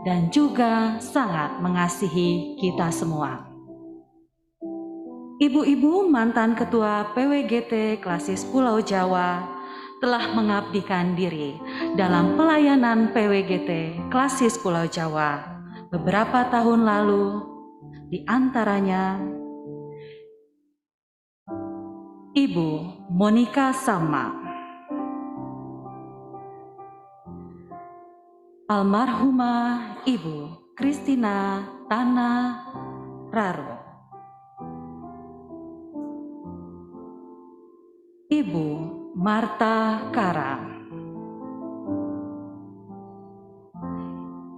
dan juga sangat mengasihi kita semua. Ibu-ibu mantan Ketua PWGT Klasis Pulau Jawa telah mengabdikan diri dalam pelayanan PWGT Klasis Pulau Jawa beberapa tahun lalu, di antaranya Ibu Monika Sama, almarhumah Ibu Kristina Tana Raro, Ibu Marta Kara,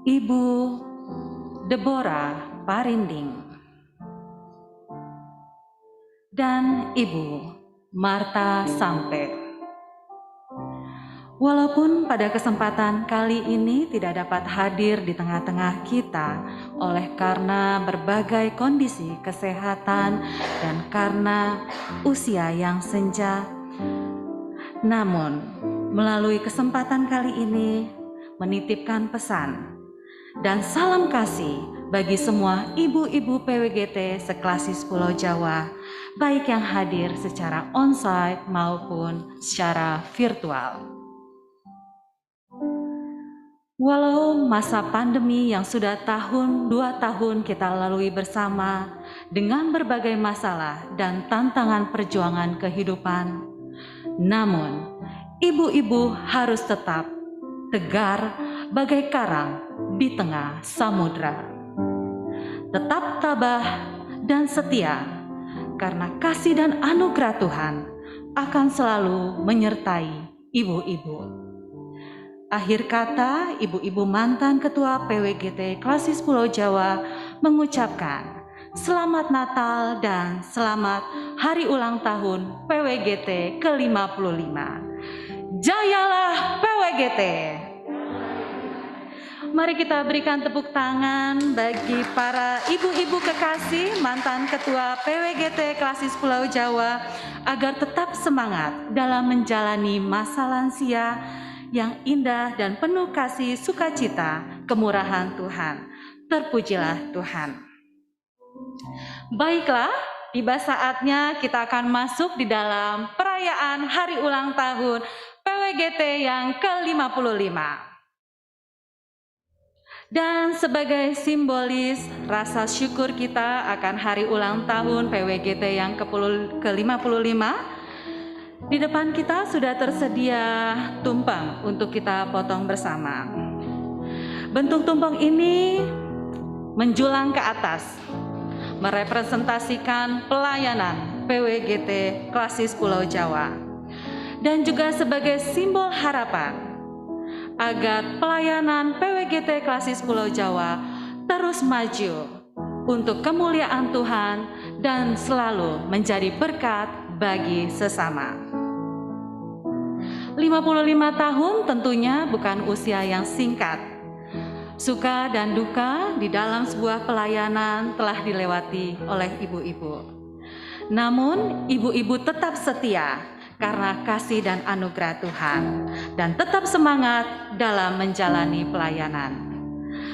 Ibu Deborah Parinding, dan Ibu Marta Sampe. Walaupun pada kesempatan kali ini tidak dapat hadir di tengah-tengah kita oleh karena berbagai kondisi kesehatan dan karena usia yang senja, namun melalui kesempatan kali ini menitipkan pesan dan salam kasih bagi semua ibu-ibu PWGT seklasis Pulau Jawa, baik yang hadir secara onsite maupun secara virtual. Walau masa pandemi yang sudah 2 tahun kita lalui bersama dengan berbagai masalah dan tantangan perjuangan kehidupan, namun ibu-ibu harus tetap tegar bagai karang di tengah samudra. Tetap tabah dan setia, karena kasih dan anugerah Tuhan akan selalu menyertai ibu-ibu. Akhir kata, ibu-ibu mantan Ketua PWGT Klasis Pulau Jawa mengucapkan Selamat Natal dan selamat Hari Ulang Tahun PWGT ke-55. Jayalah PWGT! Mari kita berikan tepuk tangan bagi para ibu-ibu kekasih mantan Ketua PWGT Klasis Pulau Jawa agar tetap semangat dalam menjalani masa lansia yang indah dan penuh kasih sukacita kemurahan Tuhan. Terpujilah Tuhan. Baiklah, tiba saatnya kita akan masuk di dalam perayaan Hari Ulang Tahun PWGT yang ke-55. Dan sebagai simbolis rasa syukur kita akan Hari Ulang Tahun PWGT yang ke-55, di depan kita sudah tersedia tumpeng untuk kita potong bersama. Bentuk tumpeng ini menjulang ke atas, merepresentasikan pelayanan PWGT Klasis Pulau Jawa, dan juga sebagai simbol harapan agar pelayanan PWGT Klasis Pulau Jawa terus maju untuk kemuliaan Tuhan dan selalu menjadi berkat bagi sesama. 55 tahun tentunya bukan usia yang singkat. Suka dan duka di dalam sebuah pelayanan telah dilewati oleh ibu-ibu. Namun ibu-ibu tetap setia karena kasih dan anugerah Tuhan dan tetap semangat dalam menjalani pelayanan.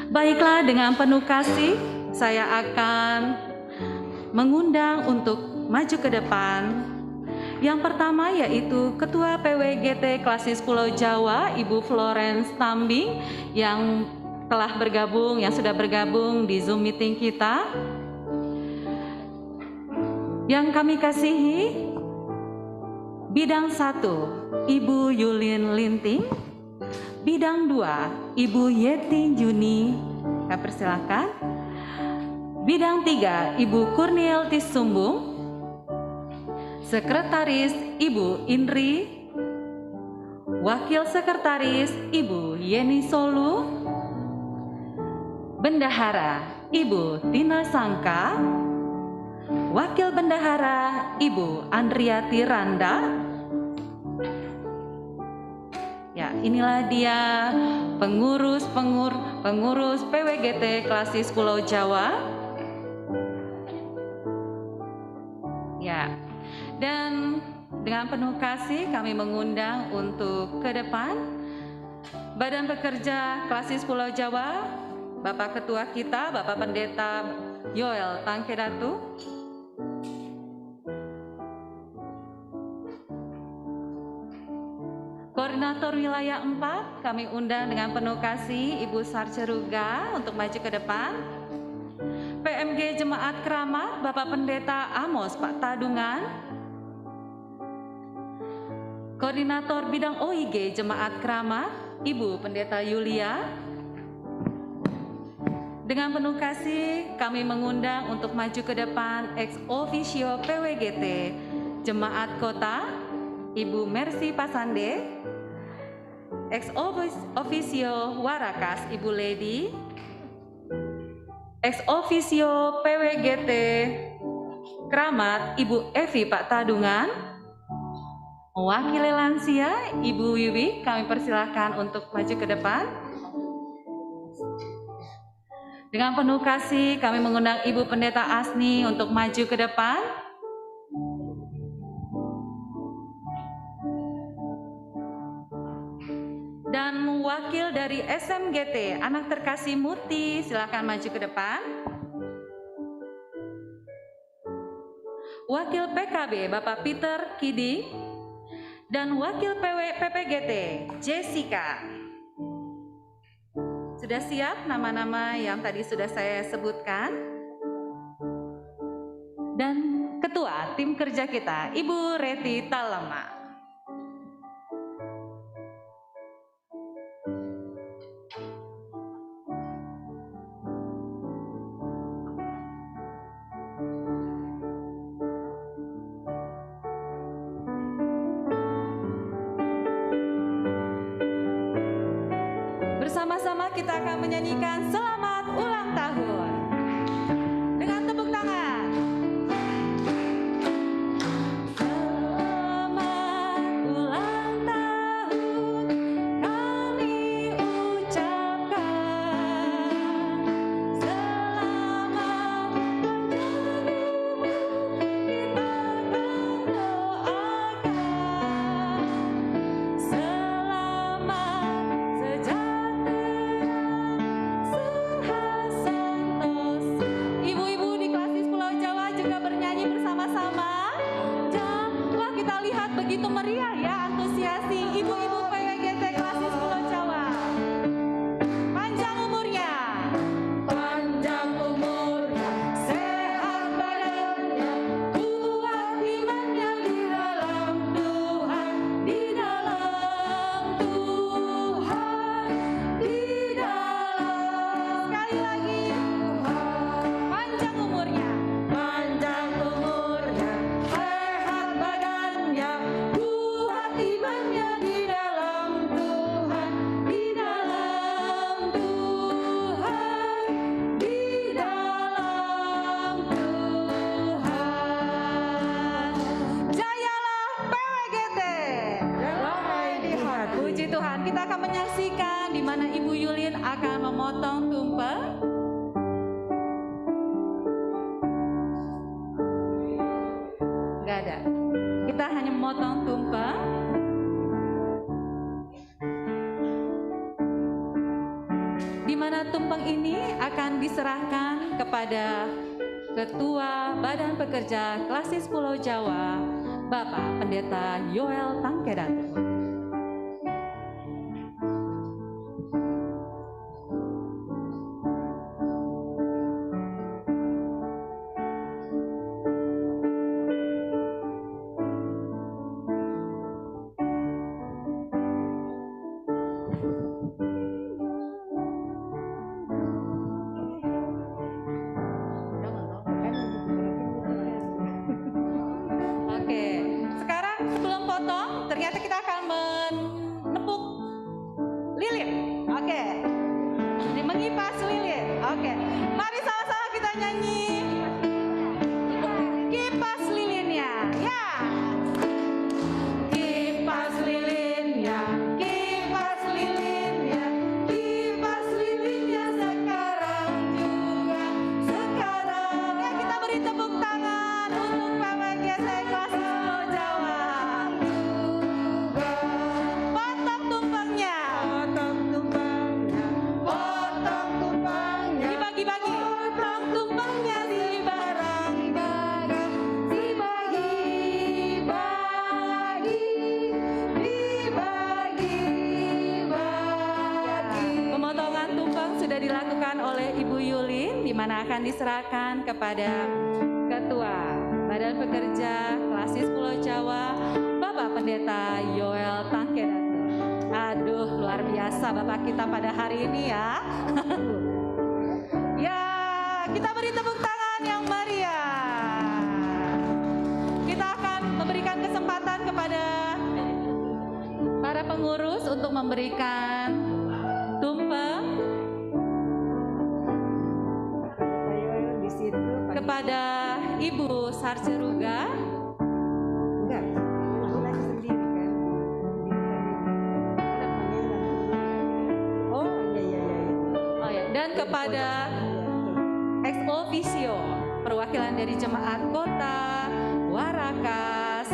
Baiklah, dengan penuh kasih saya akan mengundang untuk maju ke depan. Yang pertama yaitu Ketua PWGT Klasis Pulau Jawa, Ibu Florence Tambing yang telah bergabung, yang sudah bergabung di Zoom meeting kita. Yang kami kasihi, Bidang 1, Ibu Yulin Linting. Bidang 2, Ibu Yeti Juni. Kami persilakan. Bidang 3, Ibu Kurnielti Sumbung. Sekretaris, Ibu Indri. Wakil Sekretaris, Ibu Yeni Solu. Bendahara, Ibu Tina Sangka. Wakil Bendahara, Ibu Andriati Randa. Ya, inilah dia pengurus PWGT Klasis Pulau Jawa. Ya, dan dengan penuh kasih kami mengundang untuk ke depan Badan Pekerja Klasis Pulau Jawa, Bapak Ketua kita, Bapak Pendeta Yoel Tangkedatu. Koordinator Wilayah 4, kami undang dengan penuh kasih Ibu Sarceruga untuk maju ke depan. PMG Jemaat Keramat, Bapak Pendeta Amos Pak Tadungan. Koordinator Bidang OIG Jemaat Keramat, Ibu Pendeta Yulia. Dengan penuh kasih kami mengundang untuk maju ke depan ex officio PWGT Jemaat Kota, Ibu Mercy Pasande. Ex officio Warakas, Ibu Lady. Ex officio PWGT Keramat, Ibu Evi Pak Tadungan. Mewakili lansia, Ibu Wiwi, kami persilahkan untuk maju ke depan. Dengan penuh kasih kami mengundang Ibu Pendeta Asni untuk maju ke depan. Dan wakil dari SMGT Anak Terkasih Muti, silakan maju ke depan. Wakil PKB Bapak Peter Kidi dan wakil PPGT Jessica. Sudah siap nama-nama yang tadi sudah saya sebutkan? Dan ketua tim kerja kita, Ibu Reti Talema. Bersama-sama kita akan menyanyikan Selamat Ulang Tahun dengan tepuk tangan. Selamat ulang tahun kami ucapkan. Selamat bertemu kita akan doakan. Selamat sejahtera. Ibu-ibu di Klasis Pulau Jawa juga bernyanyi bersama-sama. Dan wah, kita lihat begitu meriah ya antusiasi ibu-ibu PWGT Klasis Pulau Jawa. Panjang umurnya, panjang umurnya, sehat badannya, kuat imannya di dalam Tuhan, di dalam Tuhan, di dalam. Sekali lagi. Panjang umurnya, sehat badannya, kuat imannya di dalam Tuhan, di dalam Tuhan, di dalam Tuhan. Jayalah PWGT. Puji Tuhan, kita akan menyaksikan di mana Ibu Yulin akan memotong tumpeng. Gak ada. Kita hanya memotong tumpeng. Di mana tumpeng ini diserahkan kepada Ketua Badan Pekerja Klasis Pulau Jawa, Bapak Pendeta Yoel Tangkedato. Ternyata kita akan menepuk lilin. Oke. Ini mengipas lilin. Oke. Mari sama-sama kita nyanyi. Kipas lilinnya. Ya. Kipas lilinnya. Kipas lilinnya. Kipas lilinnya sekarang juga. Sekarang. Ya, kita beri tepuk tangan untuk PWGT Klasis Pulau Jawa. Dilakukan oleh Ibu Yulin, di mana akan diserahkan kepada Ketua Badan Pekerja Klasis Pulau Jawa, Bapak Pendeta Yoel Tangkedato. Aduh, luar biasa Bapak kita pada hari ini ya. Ya, kita beri tepuk tangan yang meriah. Kita akan memberikan kesempatan kepada para pengurus untuk memberikan tumpeng kepada Ibu Sarce Ruga. Dan kepada ex officio perwakilan dari Jemaat Kota Warakas,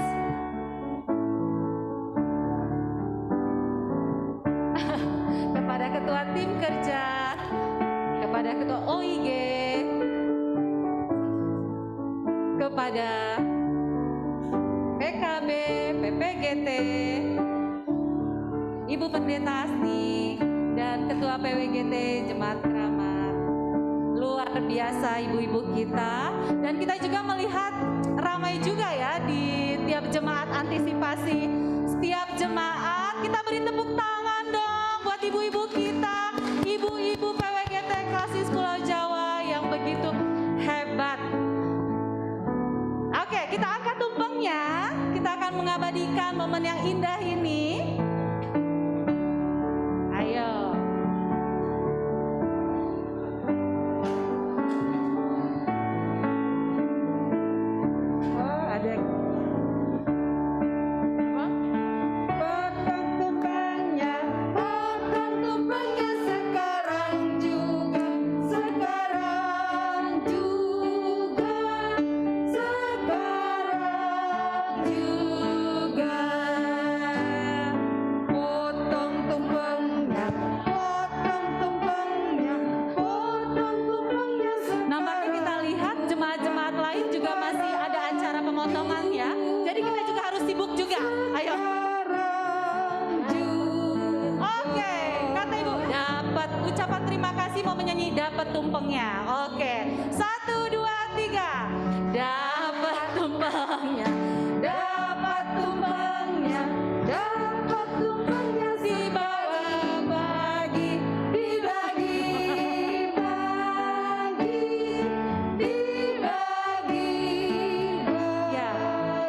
kepada Ketua Tim Kerja, kepada Ketua OIG, kepada PKB, PPGT, Ibu Pendeta Asni, dan Ketua PWGT Jemaat Keramat. Luar biasa ibu-ibu kita, dan kita juga melihat ramai juga ya di tiap jemaat antisipasi. Setiap jemaat kita beri tepuk tangan dong buat ibu-ibu kita, ibu-ibu PWGT Klasis Pulau Jawa yang begitu hebat. Oke, kita angkat tumpengnya. Kita akan mengabadikan momen yang indah ini. Ayo. Oh, ada. Potong tumpengnya sekarang juga, sekarang juga, sekarang juga. Potong tumpengnya, potong tumpengnya, potong tumpengnya. Nampaknya kita lihat jemaat-jemaat lain juga masih ada acara pemotongan ya. Jadi kita juga harus sibuk juga. Ayo. Oke, kata Ibu dapat ucapan terima kasih, mau menyanyi dapat tumpengnya. Oke, 1, 2, 3. Dapat tumpengnya, dapat tumpengnya, dapat tumpengnya, dibawa bagi, dibagi, dibagi. Ya,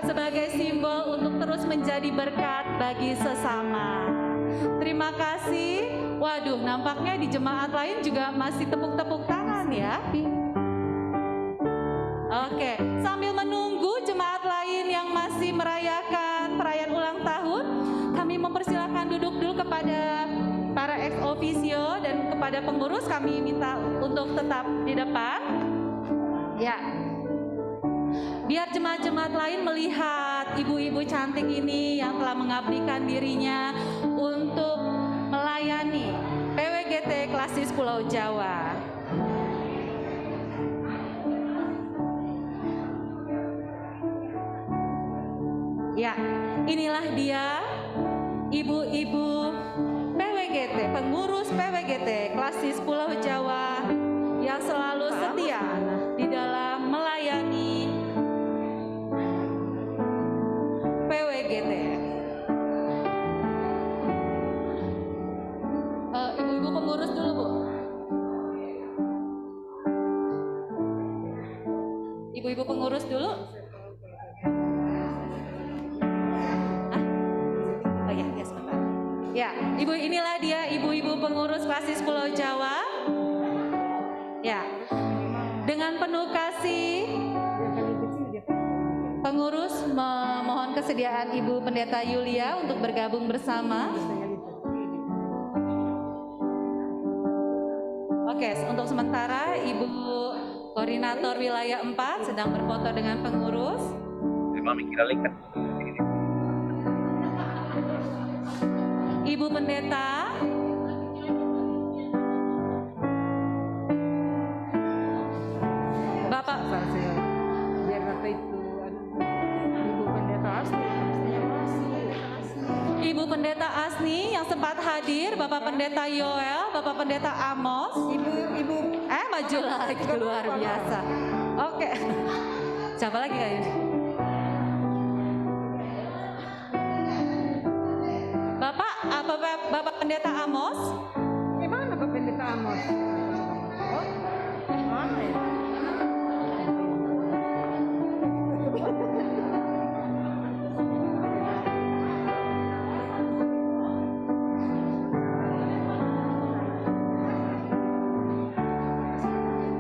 sebagai simbol untuk terus menjadi berkat bagi sesama. Terima kasih. Waduh, nampaknya di jemaat lain juga masih tepuk-tepuk tangan ya. Oke, sambil menunggu jemaat lain yang masih merayakan perayaan ulang tahun, kami mempersilahkan duduk dulu kepada para ex officio dan kepada pengurus kami minta untuk tetap di depan. Ya. Biar jemaat-jemaat lain melihat ibu-ibu cantik ini yang telah mengabdikan dirinya untuk melayani PWGT Klasis Pulau Jawa. Ya, inilah dia ibu-ibu PWGT, pengurus PWGT Klasis Pulau Jawa yang selalu setia di dalam melayani PWGT. Ibu-ibu pengurus dulu, Bu. Ibu-ibu pengurus dulu. Oh ya, ya sebentar. Ya, Ibu, inilah dia ibu-ibu pengurus Klasis Pulau Jawa. Ya, dengan penuh kasih pengurus memohon kesediaan Ibu Pendeta Yulia untuk bergabung bersama. Oke, untuk sementara Ibu Koordinator Wilayah 4 sedang berfoto dengan pengurus. Ibu Pendeta, Bapak Ibu Pendeta Asni yang sempat hadir, Bapak Pendeta Yoel, Bapak Pendeta Amos, maju lagi, luar biasa. Oke, siapa lagi kayaknya? Bapak Pendeta Amos? Gimana Bapak Pendeta Amos? Oh, mana ya?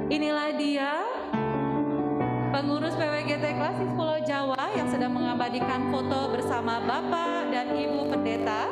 Inilah dia pengurus PWGT Klasis Pulau Jawa yang sedang mengabadikan foto bersama Bapak dan Ibu Pendeta.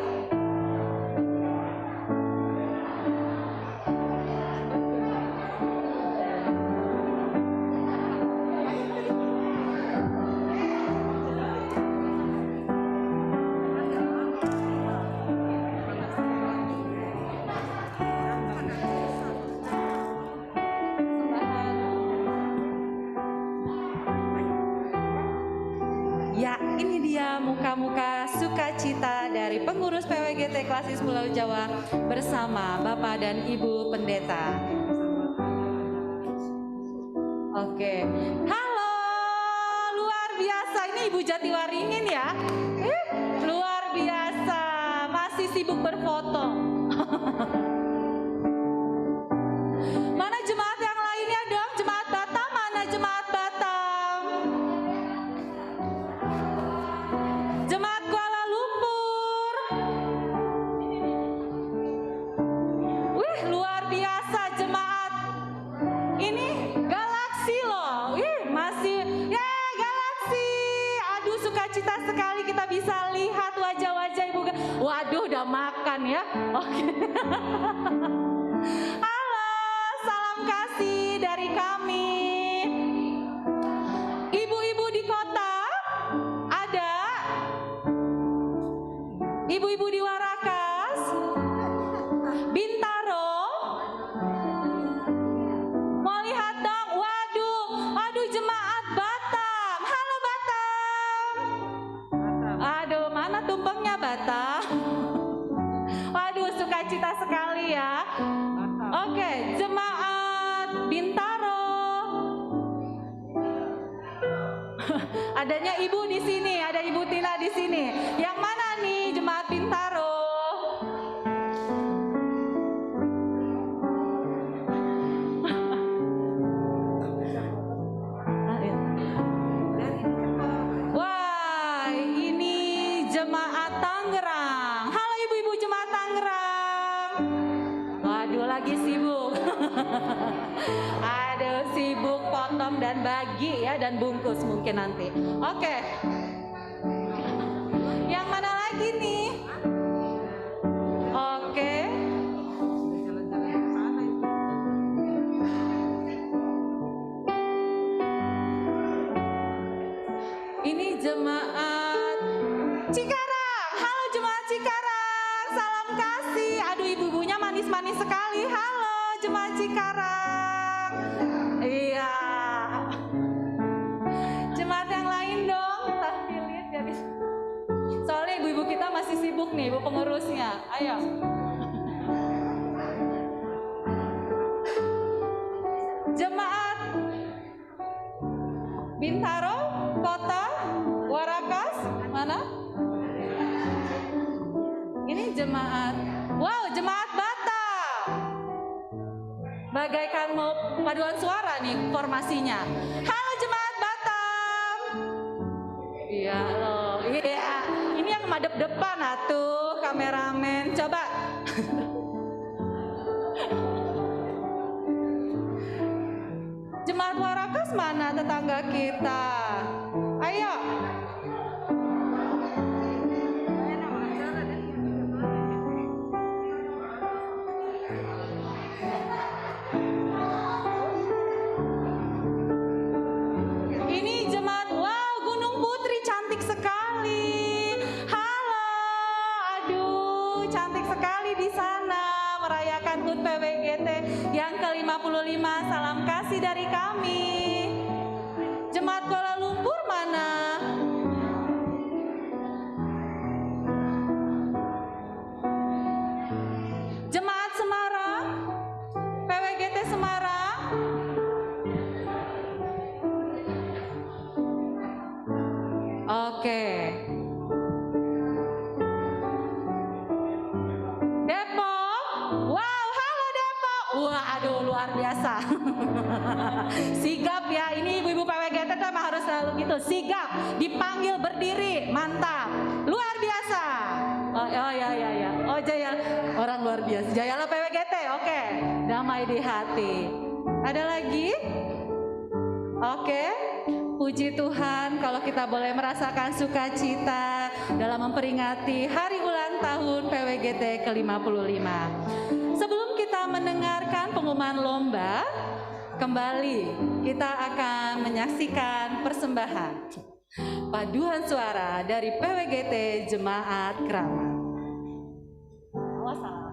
Ya, ini dia muka-muka sukacita dari pengurus PWGT Klasis Pulau Jawa bersama Bapak dan Ibu Pendeta. Oke, halo, luar biasa. Ini Ibu Jatiwaringin ya, luar biasa, masih sibuk berfoto. Mana jemaat yang lainnya dong? Jemaat Batam, mana jemaat Batam? Jemaat Kuala Lumpur. Wih, luar biasa jemaat. Ini Galaksi loh. Wih, masih Galaksi. Aduh, sukacita sekali kita bisa lihat wajah-wajah Ibu. Waduh, udah makan ya. Oke. Halo, salam kasih dari kami. Ibu-ibu di kota ada, ibu-ibu di Warakas, Bintaro, mau lihat dong. Waduh, jemaat Batam. Halo Batam. Aduh, mana tumpengnya Batam? Waduh, sukacita sekali ya. Oke, jemaat Bintaro. Adanya Ibu di sini, ada Ibu Tina di sini. Yang mana nih jemaat Bintaro? Wah, ini jemaat Tangerang. Halo ibu-ibu jemaat Tangerang. Waduh, lagi sibuk. Aduh, sibuk potong dan bagi ya, dan bungkus mungkin nanti. Oke. Yang mana lagi nih? Oke. Ini jemaat Cikarang. Halo jemaat Cikarang. Salam kasih. Aduh, ibu-ibunya manis-manis sekali. Halo jemaat Cikarang. Iya. Jemaat yang lain dong, tampilin gak bisa. masih sibuk nih, Ibu pengurusnya. Ayo. Jemaat Bintaro, Kota, Warakas, mana? Ini jemaat, wow, jemaat Batam. Bagaikan mau paduan suara nih formasinya. Halo jemaat Batam. Iya loh, iya. Ini yang madep depan atuh, kameramen. Coba. Jemaat Warakas mana tetangga kita? Ayo. Ini jemaat, wow, Gunung Putri cantik sekali. Halo, aduh, cantik sekali di sana merayakan HUT PWGT yang ke-55. Salam kasih dari kami. Jemaat Kuala Lumpur mana? Jemaat Semarang, PWGT Semarang. Oke. Depok, wow, halo Depok. Wah, aduh, luar biasa. Sigap ya, ini ibu-ibu PWGT memang harus selalu gitu. Sigap, dipanggil berdiri, mantap, luar biasa. Oh ya. Oh Jaya, orang luar biasa. Jayalah PWGT, oke. Damai di hati. Ada lagi? Oke. Puji Tuhan kalau kita boleh merasakan sukacita dalam memperingati hari ulang tahun PWGT ke-55. Sebelum kita mendengarkan pengumuman lomba, kembali kita akan menyaksikan persembahan paduan suara dari PWGT Jemaat Kramat. Awas salah.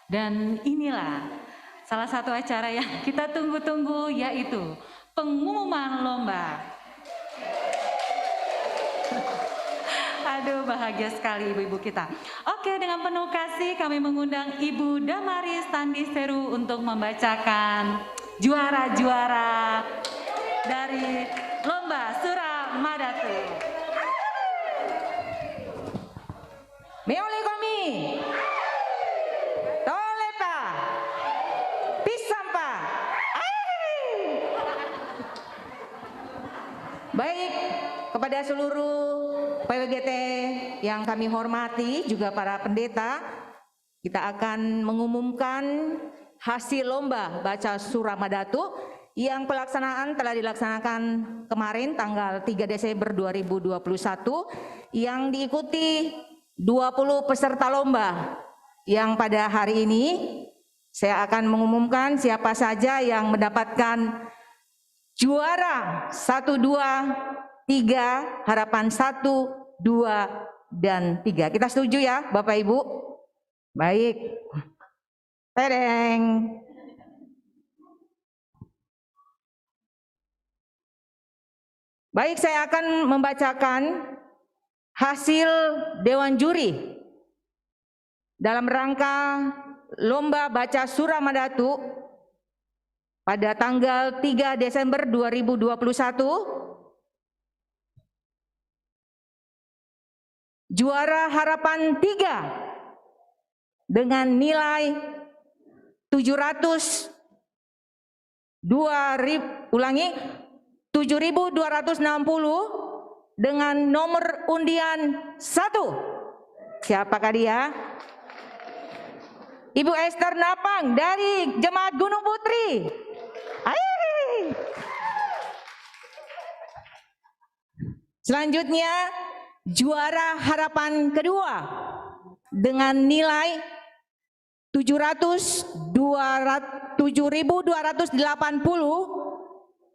Dan inilah salah satu acara yang kita tunggu-tunggu, yaitu pengumuman lomba. Aduh, bahagia sekali ibu-ibu kita. Oke, dengan penuh kasih kami mengundang Ibu Damaris Tandi Seru untuk membacakan juara-juara dari lomba Suramadatu. Meole kami. Tolepa. Pisampa. Baik, kepada seluruh PWGT yang kami hormati, juga para pendeta, kita akan mengumumkan hasil lomba baca Suramadatu yang pelaksanaan telah dilaksanakan kemarin tanggal 3 Desember 2021 yang diikuti 20 peserta lomba, yang pada hari ini saya akan mengumumkan siapa saja yang mendapatkan juara 1, 2, 3, harapan 1, 2, dan 3. Kita setuju ya Bapak Ibu? Baik. Tereng. Baik, saya akan membacakan hasil Dewan Juri dalam rangka lomba baca Suramadatu pada tanggal 3 Desember 2021. Juara harapan 3 dengan nilai 7.260 dengan nomor undian 1. Siapakah dia? Ibu Esther Napang dari Jemaat Gunung Putri. Ayo. Selanjutnya juara harapan kedua dengan nilai 7.280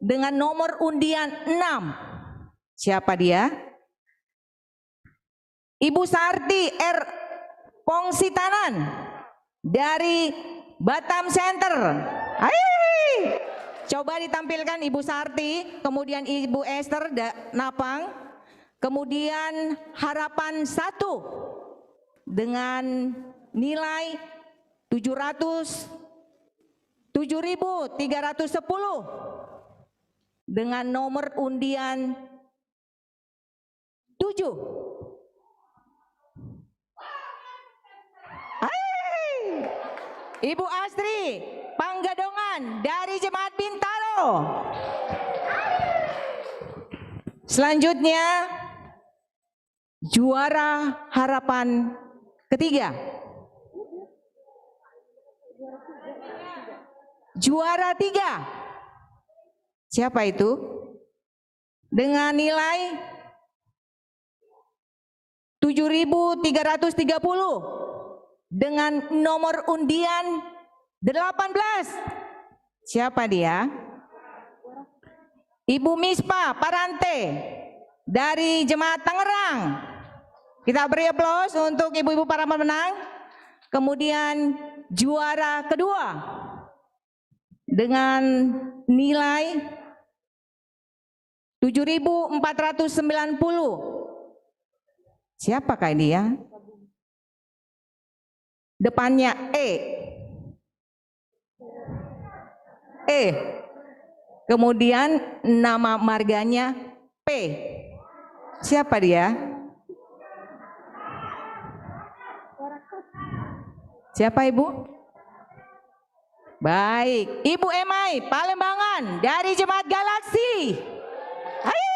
dengan nomor undian 6. Siapa dia? Ibu Sarti R. Pongsitanan dari Batam Center. Hai. Coba ditampilkan Ibu Sarti, kemudian Ibu Esther Napang, kemudian harapan 1 dengan nilai 7.310 dengan nomor undian 7. Hai. Ibu Astri Panggadongan dari Jemaat Bintaro. Selanjutnya juara harapan ketiga. Juara 3. Siapa itu? Dengan nilai 7.330 dengan nomor undian 18. Siapa dia? Ibu Mispa Parante dari Jemaat Tangerang. Kita beri aplaus untuk ibu-ibu para pemenang. Kemudian juara kedua dengan nilai 7.490. Siapakah ini ya? Depannya E. Kemudian nama marganya P. Siapa dia? Siapa Ibu? Baik, Ibu Emai Palembangan dari Jemaat Galaksi. Hai.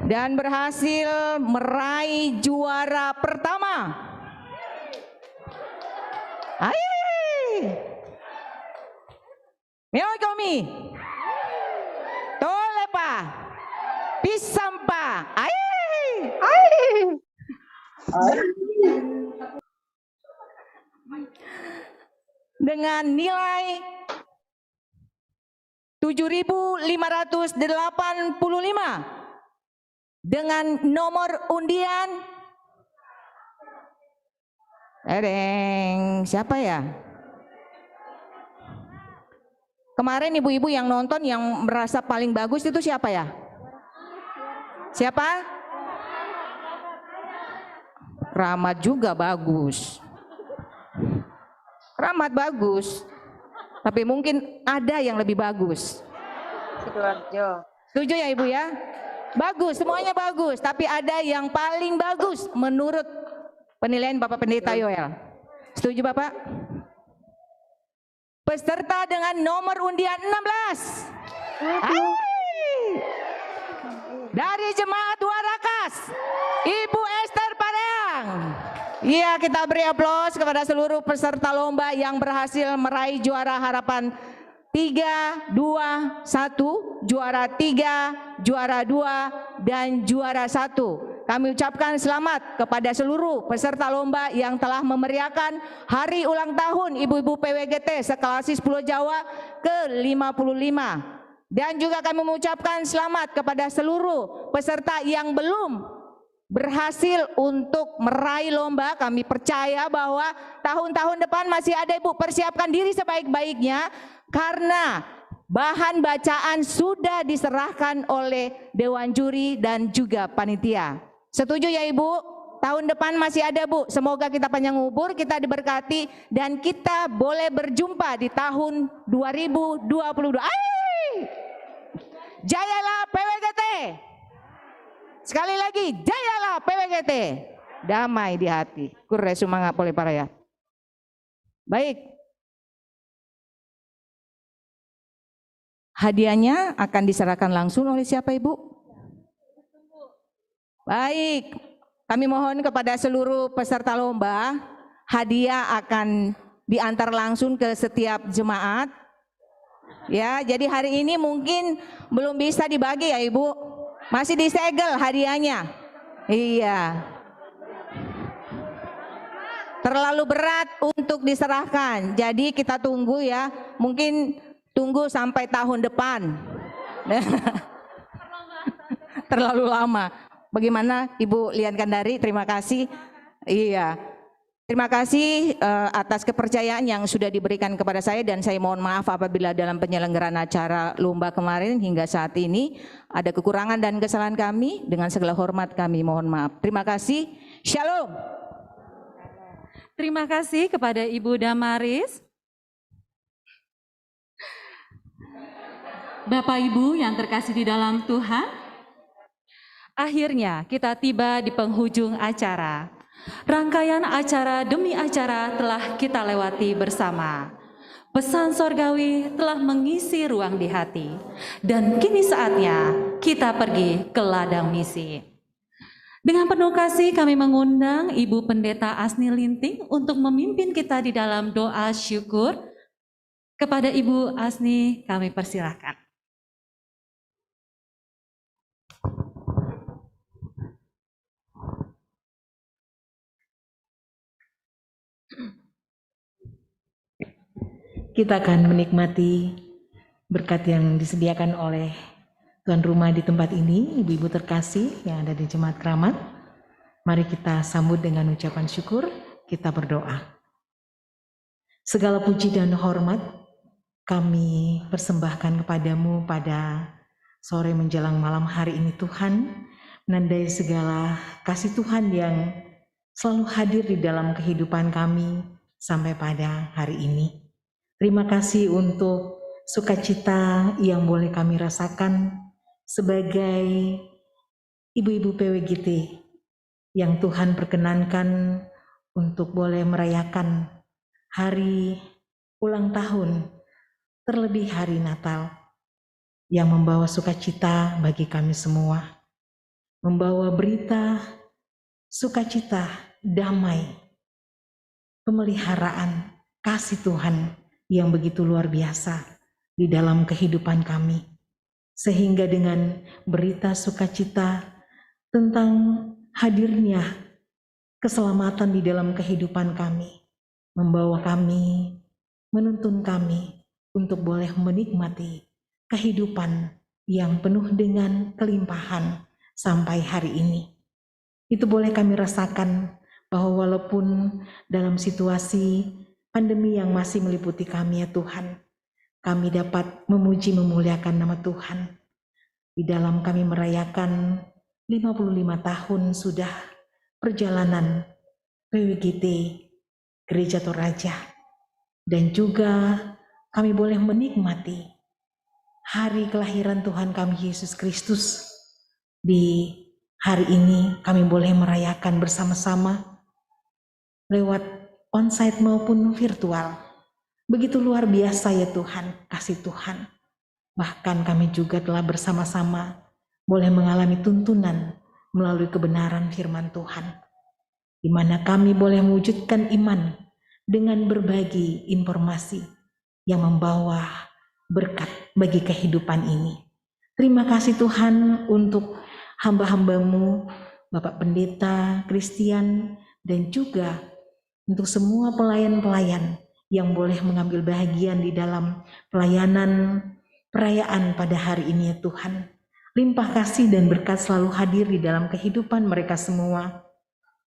Dan berhasil meraih juara pertama. Hai. Meoi kami. Tolepa. Pisampa. Hai. Hai. Dengan nilai 7.585 dengan nomor undian Siapa ya? Kemarin ibu-ibu yang nonton yang merasa paling bagus itu siapa ya? Siapa? Rahmat juga bagus. Rahmat bagus. Tapi mungkin ada yang lebih bagus. Sidoarjo. Setuju ya Ibu ya? Bagus, semuanya bagus. Tapi ada yang paling bagus menurut penilaian Bapak Pendeta Yoel. Setuju Bapak? Peserta dengan nomor undian 16. Dari Jemaat Warakas, Ibu Esther Pareang. Iya, kita beri aplaus kepada seluruh peserta lomba yang berhasil meraih juara harapan 3, 2, 1, juara 3, juara 2, dan juara 1. Kami ucapkan selamat kepada seluruh peserta lomba yang telah memeriahkan hari ulang tahun Ibu-Ibu PWGT seklasis Pulau Jawa ke-55. Dan juga kami mengucapkan selamat kepada seluruh peserta yang belum berhasil untuk meraih lomba. Kami percaya bahwa tahun-tahun depan masih ada Ibu. Persiapkan diri sebaik-baiknya karena bahan bacaan sudah diserahkan oleh Dewan Juri dan juga panitia. Setuju ya Ibu? Tahun depan masih ada Bu. Semoga kita panjang umur, kita diberkati dan kita boleh berjumpa di tahun 2022. Jayalah PWGT. Sekali lagi, jayalah PWGT. Damai di hati. Kurre semangat boleh para ya. Baik. Hadiahnya akan diserahkan langsung oleh siapa Ibu? Baik. Kami mohon kepada seluruh peserta lomba, hadiah akan diantar langsung ke setiap jemaat. Ya, jadi hari ini mungkin belum bisa dibagi ya Ibu. Masih disegel hadiahnya. Iya. Terlalu berat untuk diserahkan. Jadi kita tunggu ya. Mungkin tunggu sampai tahun depan. Terlalu lama. Bagaimana Ibu Lian Kandari? Terima kasih. Iya. Terima kasih atas kepercayaan yang sudah diberikan kepada saya dan saya mohon maaf apabila dalam penyelenggaraan acara lomba kemarin hingga saat ini ada kekurangan dan kesalahan kami. Dengan segala hormat kami mohon maaf. Terima kasih. Shalom. Terima kasih kepada Ibu Damaris. Bapak Ibu yang terkasih di dalam Tuhan, akhirnya kita tiba di penghujung acara. Rangkaian acara demi acara telah kita lewati bersama. Pesan sorgawi telah mengisi ruang di hati. Dan kini saatnya kita pergi ke ladang misi. Dengan penuh kasih kami mengundang Ibu Pendeta Asni Linting untuk memimpin kita di dalam doa syukur. Kepada Ibu Asni kami persilahkan. Kita akan menikmati berkat yang disediakan oleh tuan rumah di tempat ini, ibu-ibu terkasih yang ada di Jemaat Keramat. Mari kita sambut dengan ucapan syukur, kita berdoa. Segala puji dan hormat kami persembahkan kepadamu pada sore menjelang malam hari ini Tuhan, menandai segala kasih Tuhan yang selalu hadir di dalam kehidupan kami sampai pada hari ini. Terima kasih untuk sukacita yang boleh kami rasakan sebagai ibu-ibu PWGT yang Tuhan perkenankan untuk boleh merayakan hari ulang tahun, terlebih hari Natal, yang membawa sukacita bagi kami semua, membawa berita sukacita, damai, pemeliharaan, kasih Tuhan yang begitu luar biasa di dalam kehidupan kami. Sehingga dengan berita sukacita tentang hadirnya keselamatan di dalam kehidupan kami, membawa kami, menuntun kami untuk boleh menikmati kehidupan yang penuh dengan kelimpahan sampai hari ini. Itu boleh kami rasakan bahwa walaupun dalam situasi pandemi yang masih meliputi kami ya Tuhan, kami dapat memuji memuliakan nama Tuhan. Di dalam kami merayakan 55 tahun sudah perjalanan PWGT Gereja Toraja. Dan juga kami boleh menikmati hari kelahiran Tuhan kami Yesus Kristus. Di hari ini kami boleh merayakan bersama-sama lewat onsite maupun virtual. Begitu luar biasa ya Tuhan, kasih Tuhan. Bahkan kami juga telah bersama-sama boleh mengalami tuntunan melalui kebenaran firman Tuhan, di mana kami boleh mewujudkan iman dengan berbagi informasi yang membawa berkat bagi kehidupan ini. Terima kasih Tuhan untuk hamba-hambamu, Bapak Pendeta, Christian, dan juga untuk semua pelayan-pelayan yang boleh mengambil bahagian di dalam pelayanan perayaan pada hari ini ya Tuhan. Limpah kasih dan berkat selalu hadir di dalam kehidupan mereka semua.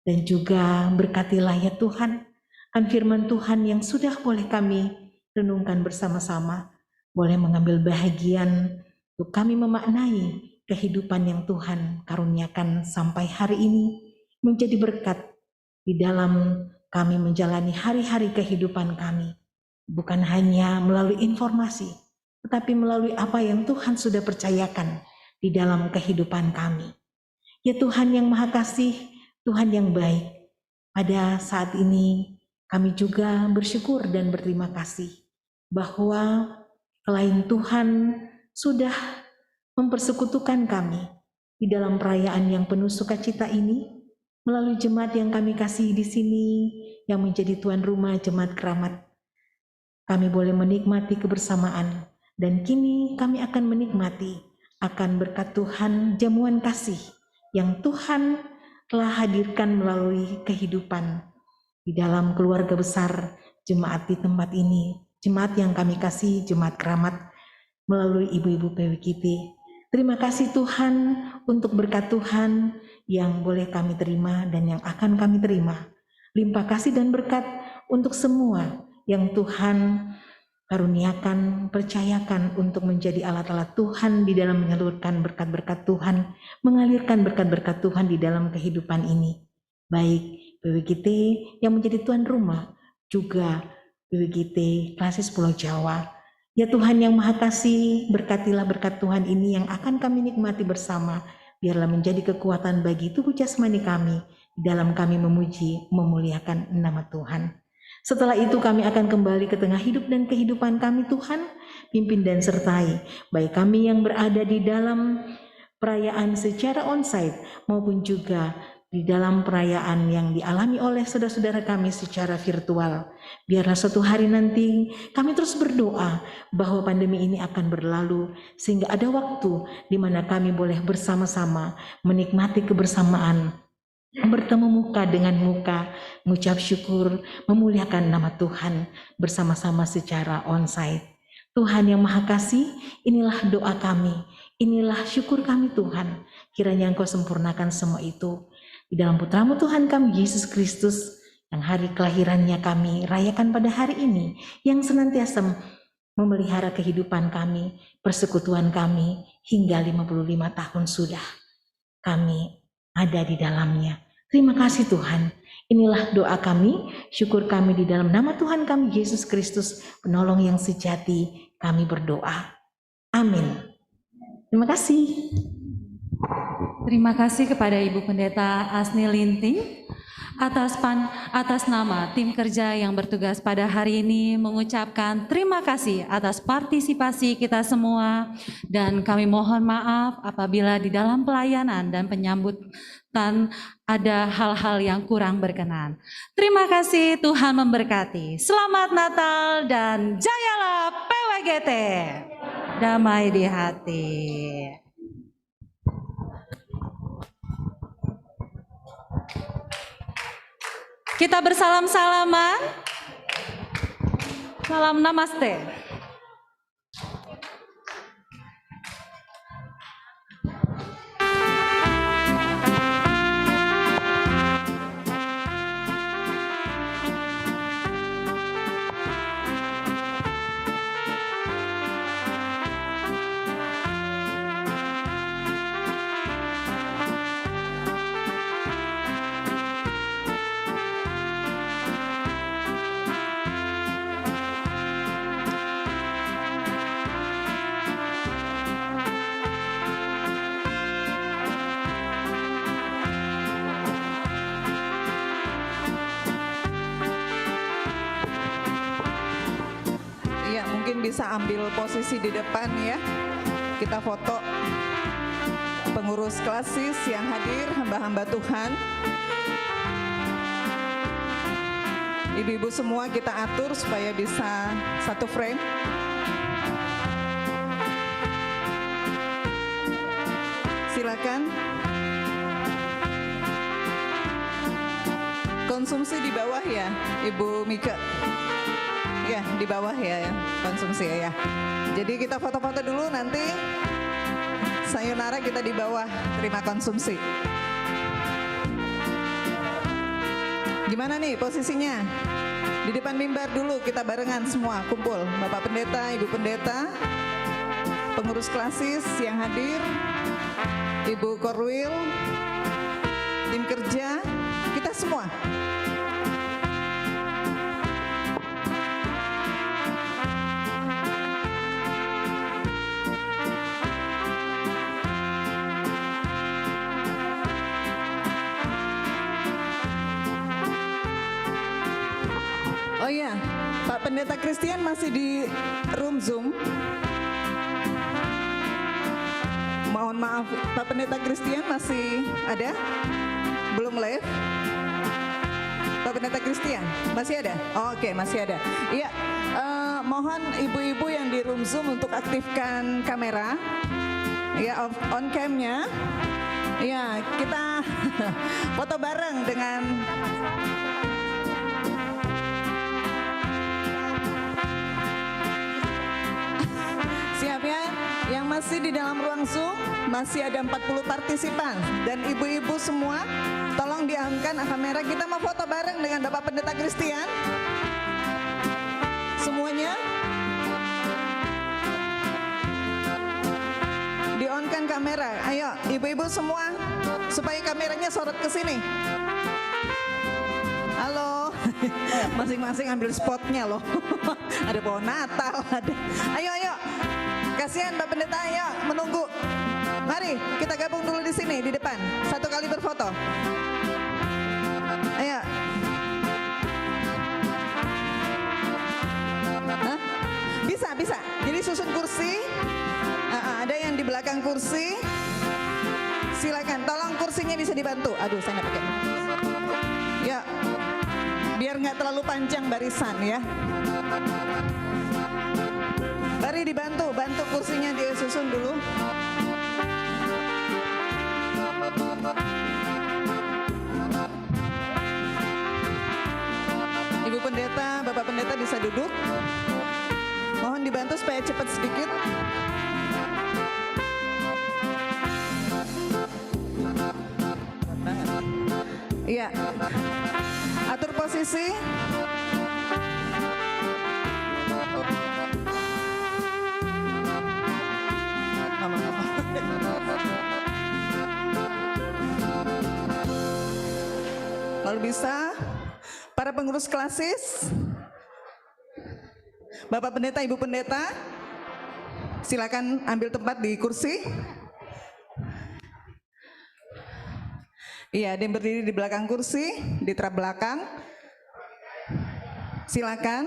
Dan juga berkatilah ya Tuhan, kan firman Tuhan yang sudah boleh kami renungkan bersama-sama, boleh mengambil bahagian untuk kami memaknai kehidupan yang Tuhan karuniakan sampai hari ini menjadi berkat di dalam kami menjalani hari-hari kehidupan kami. Bukan hanya melalui informasi, tetapi melalui apa yang Tuhan sudah percayakan di dalam kehidupan kami. Ya Tuhan yang Maha Kasih, Tuhan yang baik, pada saat ini kami juga bersyukur dan berterima kasih bahwa selain Tuhan sudah mempersekutukan kami di dalam perayaan yang penuh sukacita ini, melalui jemaat yang kami kasihi di sini, yang menjadi tuan rumah Jemaat Keramat, kami boleh menikmati kebersamaan, dan kini kami akan menikmati akan berkat Tuhan, jamuan kasih yang Tuhan telah hadirkan melalui kehidupan di dalam keluarga besar jemaat di tempat ini, jemaat yang kami kasih, Jemaat Keramat, melalui ibu-ibu PWGT. Terima kasih Tuhan untuk berkat Tuhan yang boleh kami terima dan yang akan kami terima. Limpah kasih dan berkat untuk semua yang Tuhan karuniakan, percayakan untuk menjadi alat-alat Tuhan di dalam menyalurkan berkat-berkat Tuhan, mengalirkan berkat-berkat Tuhan di dalam kehidupan ini. Baik PWGT yang menjadi tuan rumah, juga PWGT Klasis Pulau Jawa. Ya Tuhan yang Maha Kasih, berkatilah berkat Tuhan ini yang akan kami nikmati bersama, biarlah menjadi kekuatan bagi tubuh jasmani kami, di dalam kami memuji, memuliakan nama Tuhan. Setelah itu kami akan kembali ke tengah hidup dan kehidupan kami Tuhan, pimpin dan sertai, baik kami yang berada di dalam perayaan secara onsite maupun juga di dalam perayaan yang dialami oleh saudara-saudara kami secara virtual. Biarlah suatu hari nanti kami terus berdoa bahwa pandemi ini akan berlalu, sehingga ada waktu di mana kami boleh bersama-sama menikmati kebersamaan, bertemu muka dengan muka, mengucap syukur, memuliakan nama Tuhan bersama-sama secara onsite. Tuhan yang Maha Kasih, inilah doa kami, inilah syukur kami Tuhan. Kiranya Engkau sempurnakan semua itu di dalam Putramu Tuhan kami Yesus Kristus, yang hari kelahirannya kami rayakan pada hari ini, yang senantiasa memelihara kehidupan kami, persekutuan kami hingga 55 tahun sudah kami ada di dalamnya. Terima kasih Tuhan. Inilah doa kami, syukur kami di dalam nama Tuhan kami Yesus Kristus, penolong yang sejati, kami berdoa. Amin. Terima kasih. Terima kasih kepada Ibu Pendeta Asni Linting atas nama tim kerja yang bertugas pada hari ini, mengucapkan terima kasih atas partisipasi kita semua, dan kami mohon maaf apabila di dalam pelayanan dan penyambutan ada hal-hal yang kurang berkenan. Terima kasih, Tuhan memberkati. Selamat Natal dan jayalah PWGT. Damai di hati. Kita bersalam-salaman. Salam namaste. mungkin bisa ambil posisi di depan ya. Kita foto pengurus klasis yang hadir, hamba-hamba Tuhan. Ibu-ibu semua kita atur supaya bisa satu frame. Silakan. Konsumsi di bawah ya, Ibu Mika. Ya, di bawah ya, konsumsi ya. Jadi kita foto-foto dulu, nanti sayonara kita di bawah terima konsumsi. Gimana nih posisinya? Di depan mimbar dulu kita barengan semua kumpul. Bapak Pendeta, Ibu Pendeta, pengurus klasis yang hadir, Ibu Korwil, tim kerja, kita semua. Oh iya, Pak Pendeta Christian masih di room Zoom. Mohon maaf, Pak Pendeta Christian masih ada? Belum live? Pak Pendeta Christian masih ada? Oh, oke, masih ada. Iya, mohon ibu-ibu yang di room Zoom untuk aktifkan kamera. Ya, on cam-nya. Ya, kita foto bareng dengan siap ya, yang masih di dalam ruang Zoom masih ada 40 partisipan dan ibu-ibu semua tolong diangkat kamera, kita mau foto bareng dengan Bapak Pendeta Christian semuanya. Di-on-kan kamera, ayo ibu-ibu semua supaya kameranya sorot ke sini. Halo, masing-masing ambil spotnya loh. Ada pohon Natal, ada. Ayo, kasihan Pak Pendeta, ayo menunggu. Mari kita gabung dulu di sini di depan. Satu kali berfoto. Ayo. Hah? Bisa. Jadi susun kursi. Ada yang di belakang kursi. Silakan, tolong kursinya bisa dibantu. Aduh, saya nggak pakai. Ya, biar nggak terlalu panjang barisan ya. Mari dibantu, bantu kursinya disusun dulu. Ibu Pendeta, Bapak Pendeta bisa duduk. Mohon dibantu supaya cepat sedikit. Iya, atur posisi. Kalau bisa, para pengurus klasis, Bapak Pendeta, Ibu Pendeta, silakan ambil tempat di kursi. Iya, ada yang berdiri di belakang kursi, di trap belakang. Silakan.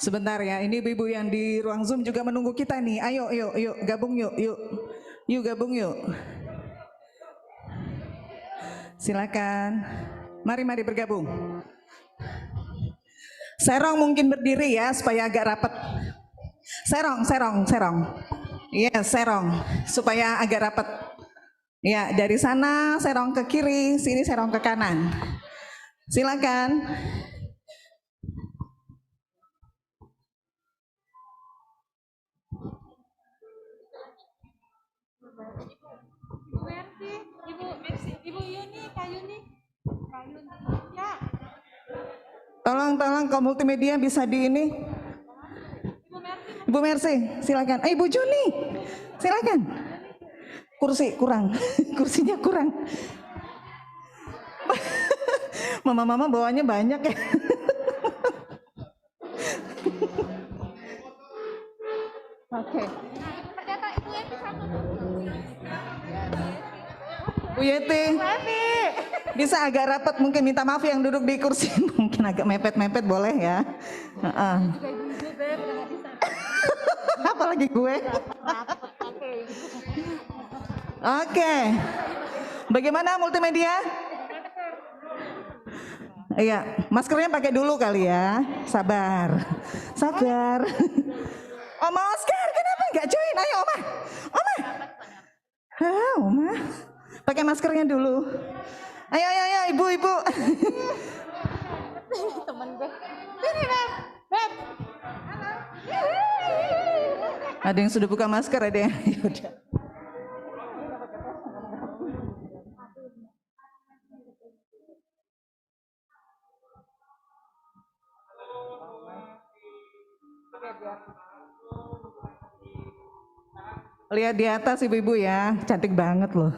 Sebentar ya, ini ibu-ibu yang di ruang Zoom juga menunggu kita nih. Ayo, yuk, gabung yuk. Yuk gabung yuk. Silakan. Mari bergabung. Serong mungkin berdiri ya supaya agak rapat. Serong. Iya, serong supaya agak rapat. Ya, dari sana serong ke kiri, sini serong ke kanan. Silakan. Ibu Yuni, Kak Yuni. Ya. Tolong kaum multimedia bisa di ini. Ibu Mercy, silakan. Ibu Juni, silakan. Kursi kurang, kursinya kurang. Mama bawanya banyak ya. Oke. Bu Yeti, bisa agak rapat mungkin, minta maaf yang duduk di kursi. mungkin agak mepet-mepet boleh ya. Apalagi gue. Oke. Bagaimana multimedia? Iya, maskernya pakai dulu kali ya. Sabar. Sabar. Oma Oscar, kenapa nggak join? Ayo Oma. Oma. Oma. Pakai maskernya dulu. Ayo, ayo, ayo, ibu-ibu. Temen gue. Sini, Beb. Beb. Ada yang sudah buka masker, ada yang yaudah. Lihat di atas ibu-ibu ya, cantik banget loh.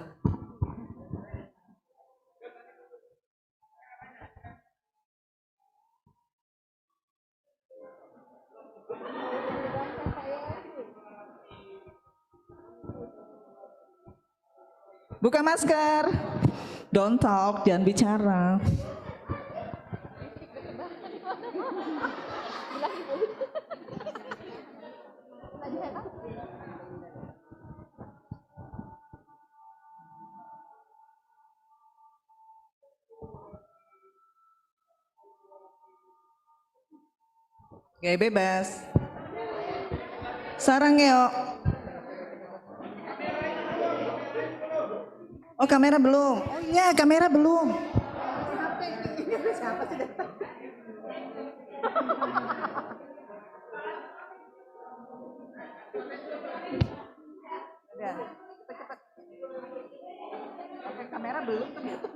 Buka masker. Don't talk, jangan bicara. Oke, bebas. Sarang yuk. Oh, kamera belum. Oh iya, kamera belum. Siapa sih datang? Udah, cepet-cepet. Oke, kamera belum ternyata.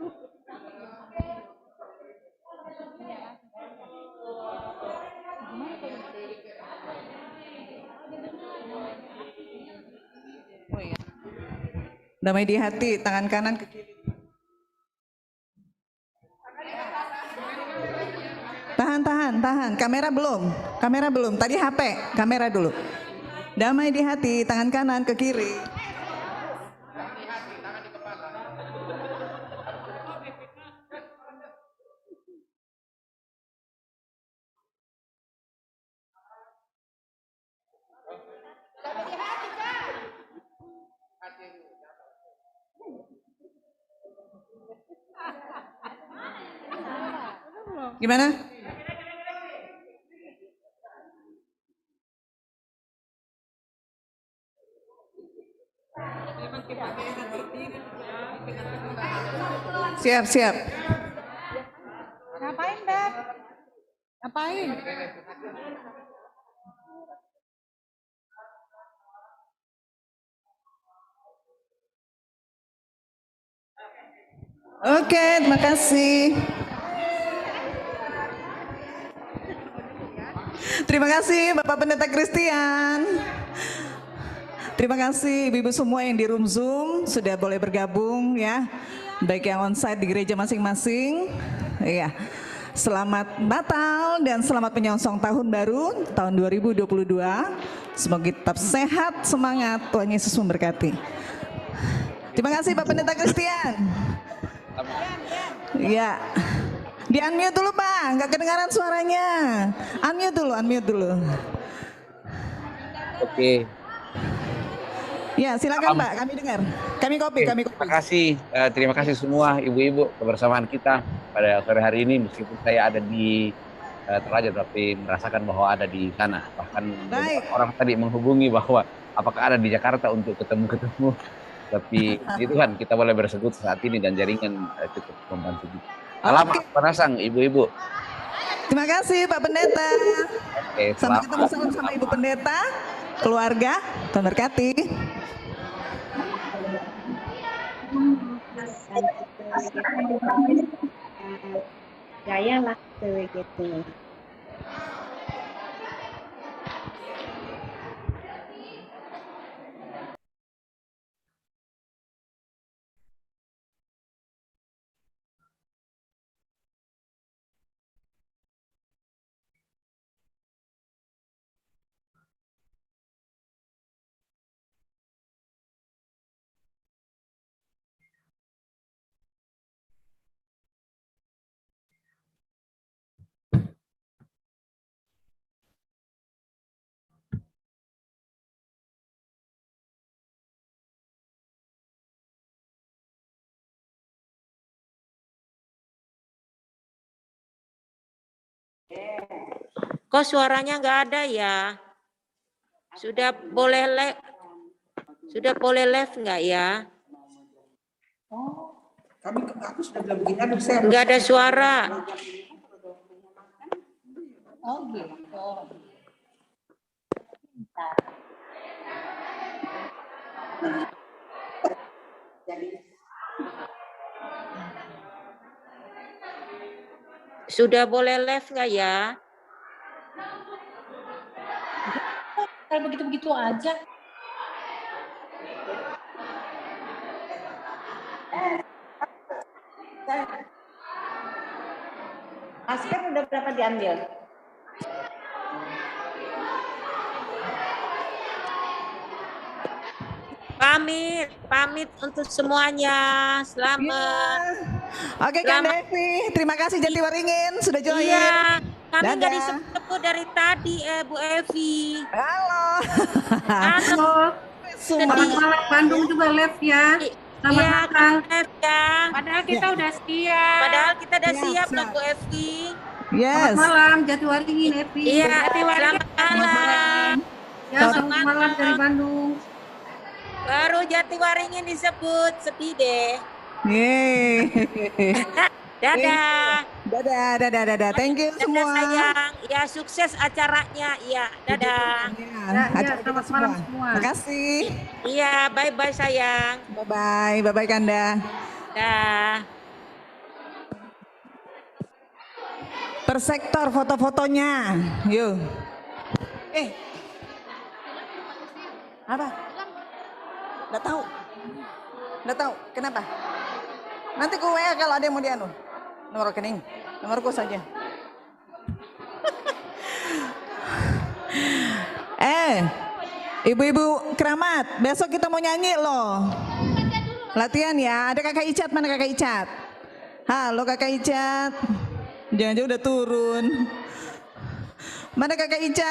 Oh iya. Damai di hati, tangan kanan ke kiri. Tahan, tahan, tahan. Kamera belum. Kamera belum. Tadi HP, kamera dulu. Damai di hati, tangan kanan ke kiri. Gimana? Siap, siap. Ngapain, Beb? Ngapain? Oke, terima kasih. Terima kasih Bapak Pendeta Christian. Terima kasih ibu-ibu semua yang di room Zoom sudah boleh bergabung ya. Baik yang onsite di gereja masing-masing. Iya. Selamat Natal dan selamat menyongsong tahun baru tahun 2022. Semoga tetap sehat, semangat, Tuhan Yesus memberkati. Terima kasih Bapak Pendeta Christian. Iya. Di unmute dulu Pak, nggak kedengaran suaranya. Unmute dulu, unmute dulu. Oke. Ya silakan Pak, kami dengar. Kami kopi, kami kopi. Terima kasih semua ibu-ibu kebersamaan kita pada sore hari ini. Meskipun saya ada di Toraja, tapi merasakan bahwa ada di sana. Bahkan orang tadi menghubungi bahwa apakah ada di Jakarta untuk ketemu-ketemu. Tapi itu kan kita boleh bersekutu saat ini dan jaringan cukup membantu. Selamat penasang ibu-ibu. Terima kasih Pak Pendeta. Oke, sampai ketemu sama Ibu Pendeta, keluarga, Tuhan berkati. Gaya lah gitu. Kok suaranya nggak ada ya? Sudah boleh live nggak ya? Aku sudah bilang begini, aduh saya Nggak ada suara. Oh gitu. Sudah boleh live nggak ya? Kayak begitu-begitu aja. Masker udah berapa diambil? Pamit untuk semuanya. Selamat. Oke, Kak Devi, terima kasih Jatiwaringin sudah join. Iya, kami nggak Dadah. disebut dari tadi, Bu Evi. Halo. Halo. Selamat malam Bandung juga live ya. Selamat malam. Ya. Padahal kita udah siap. Padahal kita udah siap loh Bu Evi. Yes. Selamat malam Jatiwaringin Evi. Iya, selamat malam. Ya, selamat malam dari Bandung. Baru Jatiwaringin disebut, sedih deh. Yeay. Dadah. Dadah. Thank you semua. Sayang. Ya, sukses acaranya. Iya, dadah. Selamat malam semua. Makasih. Iya, bye-bye sayang. Bye-bye Kanda. Dah. Per sektor foto-fotonya. Yuk. Apa? Nggak tahu. Kenapa? Nanti ku WA kalau ada yang mau dianu. Nomor rekening. Nomorku saja. Ibu-ibu keramat, besok kita mau nyanyi loh. Latihan ya. Ada Kakak Icat, mana Kakak Icat? Halo Kakak Icat. Jangan-jangan udah turun. Mana Kakak Icat?